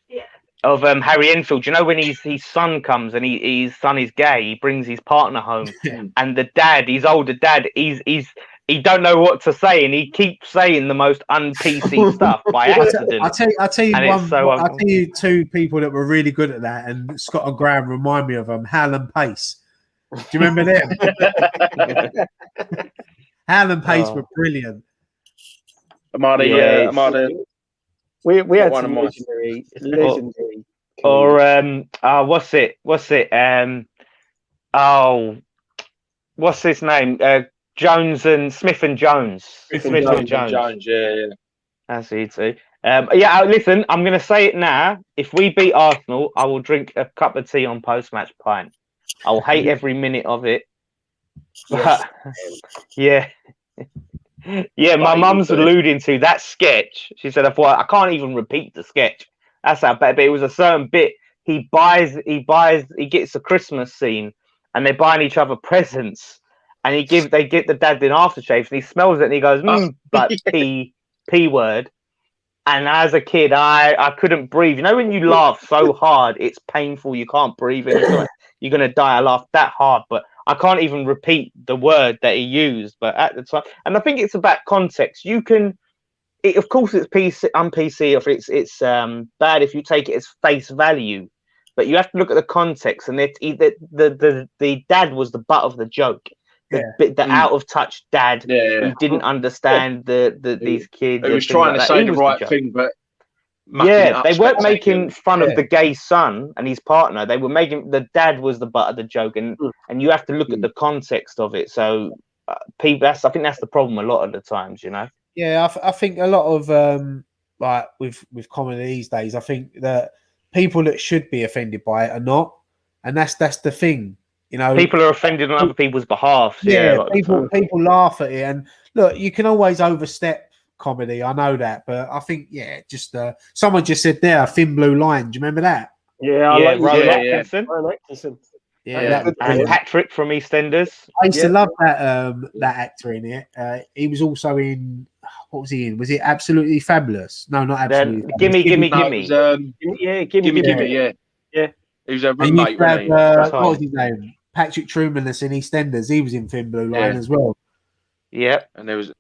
[SPEAKER 6] of Harry Enfield. When his son comes and his son is gay, he brings his partner home, and the dad, his older dad, he's he don't know what to say, and he keeps saying the most un-PC stuff by accident.
[SPEAKER 1] I'll tell you
[SPEAKER 6] And
[SPEAKER 1] one.
[SPEAKER 6] it's so
[SPEAKER 1] I'll tell you two people that were really good at that, and Scott and Graham remind me of them. Hal and Pace. Do you remember them? Hal and Pace were brilliant.
[SPEAKER 2] We had some legendary.
[SPEAKER 6] Or what's it? What's his name? Jones and Smith and Jones. Smith and Jones.
[SPEAKER 3] Yeah.
[SPEAKER 6] That's it too. Listen, I'm going to say it now. If we beat Arsenal, I will drink a cup of tea on post-match pint. I will hate every minute of it. But, yeah. Yeah, my mum's alluding to that sketch. She said, I can't even repeat the sketch. That's how bad. But it was a certain bit. He gets a Christmas scene, and they're buying each other presents, and they give the dad an aftershave, and he smells it, and he goes, but P word. And as a kid, I couldn't breathe. You know when you laugh so hard, it's painful. You can't breathe. And it's like, you're gonna die. I laughed that hard, but I can't even repeat the word that he used. But at the time, and I think it's about context. You can, of course, it's un-PC, or it's bad if you take it as face value. But you have to look at the context, and the dad was the butt of the joke. The out of touch dad who didn't understand these kids.
[SPEAKER 3] He was trying to say the right thing, but
[SPEAKER 6] they weren't making fun of the gay son and his partner. They were making the dad was the butt of the joke, and you have to look at the context of it. So, I think that's the problem a lot of the times, you know.
[SPEAKER 1] Yeah, I think a lot of like with comedy these days, I think that people that should be offended by it are not, and that's the thing. You know, people
[SPEAKER 6] are offended on other people's behalf.
[SPEAKER 1] Yeah, people laugh at it, and look, you can always overstep comedy. I know that, but I think just someone just said there, Thin Blue Line. Do you remember that?
[SPEAKER 2] Yeah,
[SPEAKER 6] Rowan Atkinson.
[SPEAKER 1] Yeah,
[SPEAKER 6] and Patrick from EastEnders.
[SPEAKER 1] I used to love that actor in it. He was also in. What was he in? Was it Absolutely Fabulous? No, not Absolutely.
[SPEAKER 6] Gimme.
[SPEAKER 3] Gimme. Yeah. He was a roommate.
[SPEAKER 1] What was his name? Patrick Truman that's in EastEnders. He was in Thin Blue Line as well.
[SPEAKER 6] Yeah,
[SPEAKER 3] and there was.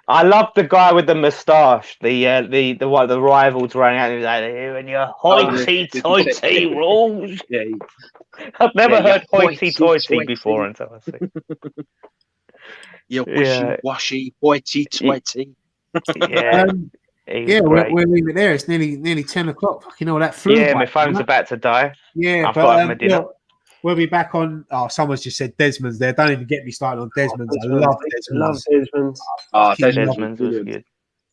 [SPEAKER 6] I love the guy with the moustache. The rivals running out. He was like, "And your hoity-toity rules."
[SPEAKER 3] Yeah,
[SPEAKER 6] I've never heard hoity-toity before until I see.
[SPEAKER 3] You're wishy-washy, hoity-toity.
[SPEAKER 6] Yeah.
[SPEAKER 1] We'll leave it there. It's nearly 10 o'clock. Fucking hell, that flew.
[SPEAKER 6] Yeah, my phone's about to die.
[SPEAKER 1] Yeah,
[SPEAKER 6] I've got to have my dinner.
[SPEAKER 1] We'll be back on. Oh, someone's just said Desmond's there. Don't even get me started on Desmond's. I love Desmond's.
[SPEAKER 6] Desmond's was good.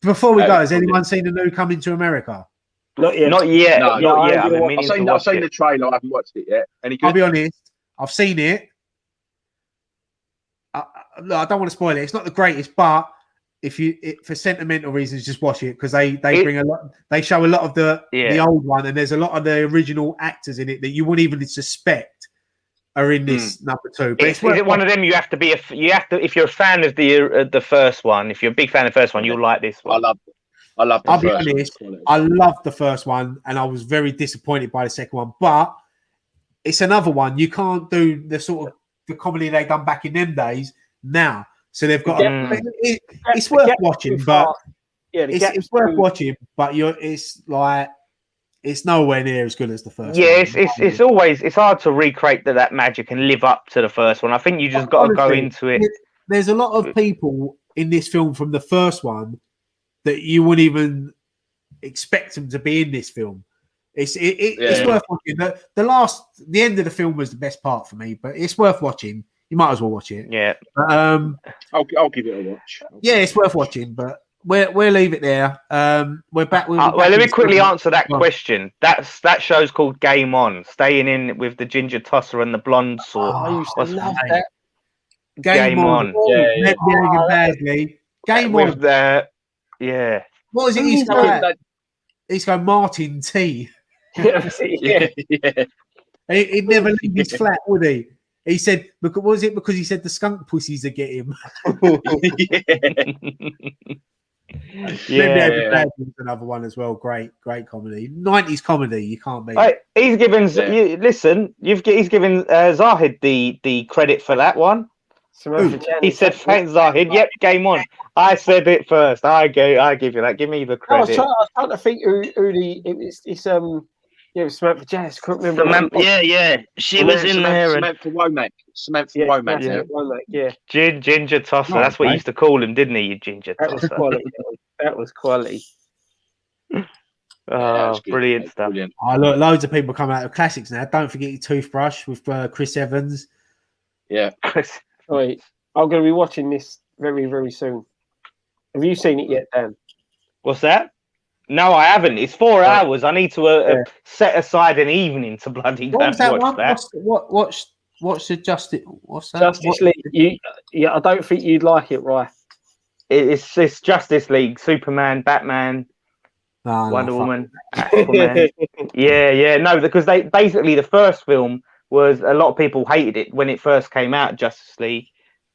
[SPEAKER 1] Before we go, has anyone seen the new Coming to America?
[SPEAKER 6] Not yet. Not yet.
[SPEAKER 3] I've seen the trailer. I haven't watched it yet. Any good?
[SPEAKER 1] I'll be honest. I've seen it. I don't want to spoil it. It's not the greatest, but for sentimental reasons, just watch it because they bring a lot. They show a lot of the old one, and there's a lot of the original actors in it that you wouldn't even suspect are in this number two. But
[SPEAKER 6] is it one of them? You have to if you're a fan of the first one. If you're a big fan of the first one, you'll like this one.
[SPEAKER 3] I love.
[SPEAKER 1] I'll be honest. I loved the first one, and I was very disappointed by the second one. But it's another one. You can't do the sort of the comedy they done back in them days now. So they've got. It's worth watching, but it's worth watching. But it's nowhere near as good as the first.
[SPEAKER 6] Yeah, one. It's hard to recreate that magic and live up to the first one. I think you just got to go into it.
[SPEAKER 1] There's a lot of people in this film from the first one that you wouldn't even expect them to be in this film. It's worth watching. The end of the film was the best part for me, but it's worth watching. You might as well watch it.
[SPEAKER 6] Yeah.
[SPEAKER 3] I'll give it a watch.
[SPEAKER 1] Yeah, it's worth watching, but we'll leave it there. We're back.
[SPEAKER 6] Well, let me quickly answer that question. That show's called Game On. Staying in with the ginger tosser and the blonde sort.
[SPEAKER 2] I used to love that.
[SPEAKER 1] Game On. Game On.
[SPEAKER 6] With the
[SPEAKER 1] What was it? He's going Martin T. He'd never leave his flat, would he? He said, "What was it? Because he said the skunk pussies would get him." Another one as well. Great comedy. 90s comedy. You can't beat.
[SPEAKER 6] He's given. He's given Zahid the credit for that one.
[SPEAKER 2] Samantha Janice.
[SPEAKER 6] He said, "Thanks, Zahid." Yep, game on. I said it first. I give you that. Give me the
[SPEAKER 2] I was
[SPEAKER 6] credit.
[SPEAKER 2] trying to think who the it was Samantha Janice. Couldn't remember.
[SPEAKER 6] Yeah. She was in there.
[SPEAKER 3] Samantha Womack. Samantha Womack.
[SPEAKER 2] Yeah.
[SPEAKER 6] Ginger tosser. That's what he used to call him, didn't he? You ginger
[SPEAKER 2] That was
[SPEAKER 6] tosser.
[SPEAKER 2] quality. That was quality.
[SPEAKER 6] Oh, brilliant stuff.
[SPEAKER 3] Brilliant.
[SPEAKER 1] Oh, look, loads of people coming out of classics now. Don't forget your toothbrush with Chris Evans.
[SPEAKER 3] Yeah.
[SPEAKER 2] Wait, I'm going to be watching this very, very soon. Have you seen it yet, Dan?
[SPEAKER 6] What's that? No, I haven't. It's 4 hours. I need to set aside an evening to bloody go and watch that.
[SPEAKER 1] What's the Justice? What's that?
[SPEAKER 2] Justice League. I don't think you'd like it, right?
[SPEAKER 6] It's Justice League, Superman, Batman, Wonder Woman, Aquaman. Yeah. No, because they basically the first film was a lot of people hated it when it first came out, Justice League.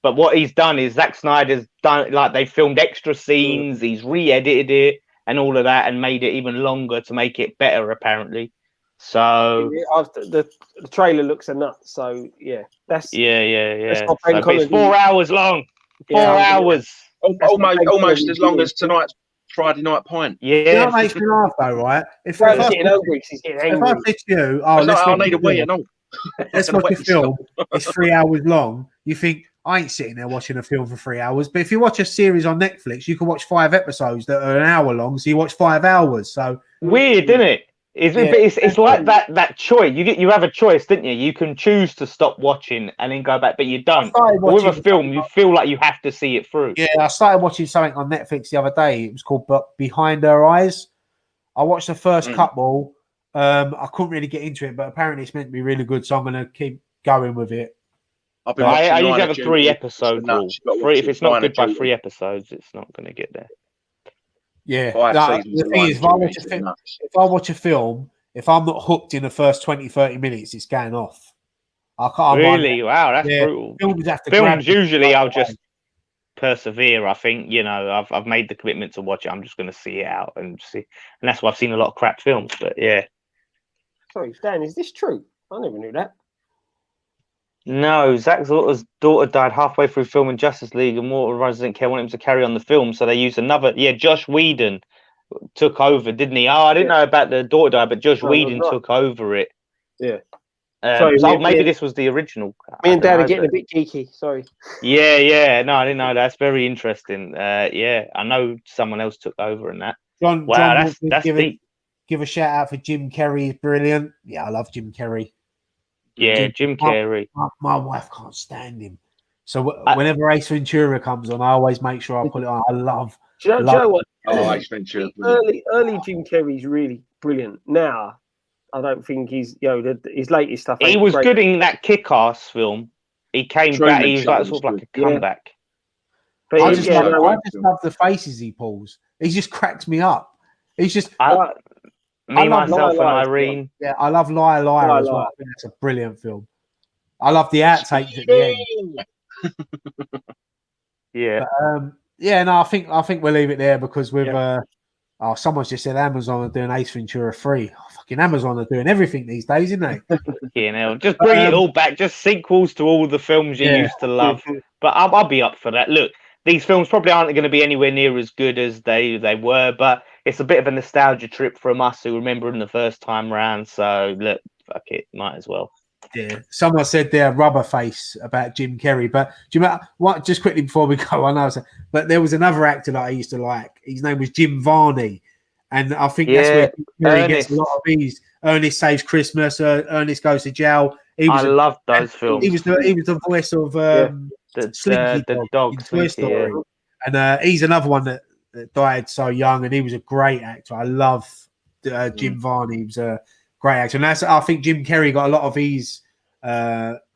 [SPEAKER 6] But what he's done is Zack Snyder's done like they filmed extra scenes, he's re-edited it and all of that and made it even longer to make it better, apparently. So
[SPEAKER 2] the trailer looks a nut. So yeah, that's
[SPEAKER 6] yeah.
[SPEAKER 2] So,
[SPEAKER 6] but it's 4 hours long. 4 hours.
[SPEAKER 3] Almost as long as tonight's Friday night pint.
[SPEAKER 6] Yeah,
[SPEAKER 1] you know what makes me laugh though, right? If I said to you,
[SPEAKER 3] I need a wee and all.
[SPEAKER 1] Let's watch a film. It's 3 hours long. You think I ain't sitting there watching a film for 3 hours. But if you watch a series on Netflix, you can watch 5 episodes that are an hour long. So you watch 5 hours. So
[SPEAKER 6] weird, isn't it? It's like that choice. You have a choice, didn't you? You can choose to stop watching and then go back, but you don't. With a film, you feel like you have to see it through.
[SPEAKER 1] Yeah, I started watching something on Netflix the other day. It was called Behind Her Eyes. I watched the first couple. I couldn't really get into it, but apparently it's meant to be really good, so I'm going to keep going with it.
[SPEAKER 6] I usually have a 3 episode rule. If it's not good by 3 episodes, it's not going to get there.
[SPEAKER 1] Yeah, the thing is, if I watch a film, if I'm not hooked in the first 20-30 minutes, it's going off. I can't.
[SPEAKER 6] Really? Wow, that's brutal. Films usually I'll just persevere. I think I've made the commitment to watch it. I'm just going to see it out and see, and that's why I've seen a lot of crap films. But yeah.
[SPEAKER 2] Sorry, Dan, is this true? I never knew that.
[SPEAKER 6] No, Zack Snyder's daughter died halfway through filming Justice League, and Warner Bros. Didn't care, wanted him to carry on the film, so they used another. Yeah, Josh Whedon took over, didn't he? Oh, I didn't know about the daughter died, but Josh Whedon took over it.
[SPEAKER 2] Yeah.
[SPEAKER 6] Maybe this was the original.
[SPEAKER 2] Me and Dad are getting a bit geeky. Sorry.
[SPEAKER 6] Yeah. No, I didn't know. That's very interesting. Yeah, I know someone else took over in that.
[SPEAKER 1] John,
[SPEAKER 6] that's deep.
[SPEAKER 1] Give a shout out for Jim Carrey. He's brilliant. Yeah, I love Jim Carrey.
[SPEAKER 6] Yeah, Jim Carrey.
[SPEAKER 1] My wife can't stand him. So whenever Ace Ventura comes on, I always make sure I put it on. I love.
[SPEAKER 2] Do you know what?
[SPEAKER 3] Ace Ventura.
[SPEAKER 2] Early Jim Carrey's really brilliant. Now, I don't think he's his latest stuff.
[SPEAKER 6] He was good in that Kick-Ass film. He came back. He was like sort of like a comeback.
[SPEAKER 2] But
[SPEAKER 1] I just love the faces he pulls. He just cracks me up. He's just.
[SPEAKER 6] Myself, and Irene.
[SPEAKER 1] Yeah, I love Liar Liar as well. I think that's a brilliant film. I love the outtakes at the end.
[SPEAKER 6] Yeah.
[SPEAKER 1] But, no, I think we'll leave it there because we've. Someone's just said Amazon are doing Ace Ventura 3. Oh, fucking Amazon are doing everything these days, isn't they?
[SPEAKER 6] Just bring it all back. Just sequels to all the films you used to love. But I'll be up for that. Look, these films probably aren't going to be anywhere near as good as they were, but it's a bit of a nostalgia trip from us who remember them the first time round. So look, fuck it, might as well.
[SPEAKER 1] Yeah, someone said they're rubber face about Jim Carrey, but do you remember what? Just quickly before we go, I know, but there was another actor that I used to like. His name was Jim Varney, and I think that's where Jim Carrey gets a lot of these. Ernest Saves Christmas. Ernest Goes to Jail.
[SPEAKER 6] I loved those films.
[SPEAKER 1] He was the voice of
[SPEAKER 6] the dog
[SPEAKER 1] in Toy Story, and he's another one that died so young, and he was a great actor. I love Jim Varney. He was a great actor, and I think Jim Carrey got a lot of his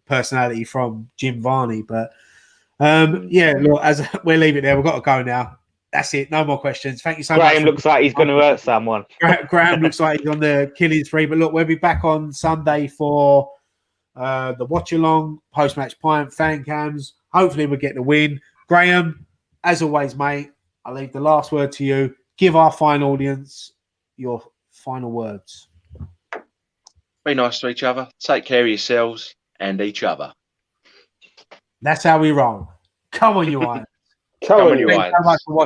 [SPEAKER 1] personality from Jim Varney. But look, as we'll leave it there. We've got to go now. That's it. No more questions. Thank you so much.
[SPEAKER 6] Graham looks like he's going to hurt someone.
[SPEAKER 1] Graham looks like he's on the killing spree. But look, we'll be back on Sunday for the watch along, post match pint, fan cams. Hopefully, we'll get the win. Graham, as always, mate. I'll leave the last word to you. Give our fine audience your final words.
[SPEAKER 3] Be nice to each other. Take care of yourselves and each other.
[SPEAKER 1] That's how we roll. Come on, you Irons.
[SPEAKER 3] Come on, you
[SPEAKER 2] Irons.
[SPEAKER 3] Irons.
[SPEAKER 1] Thanks so much for watching.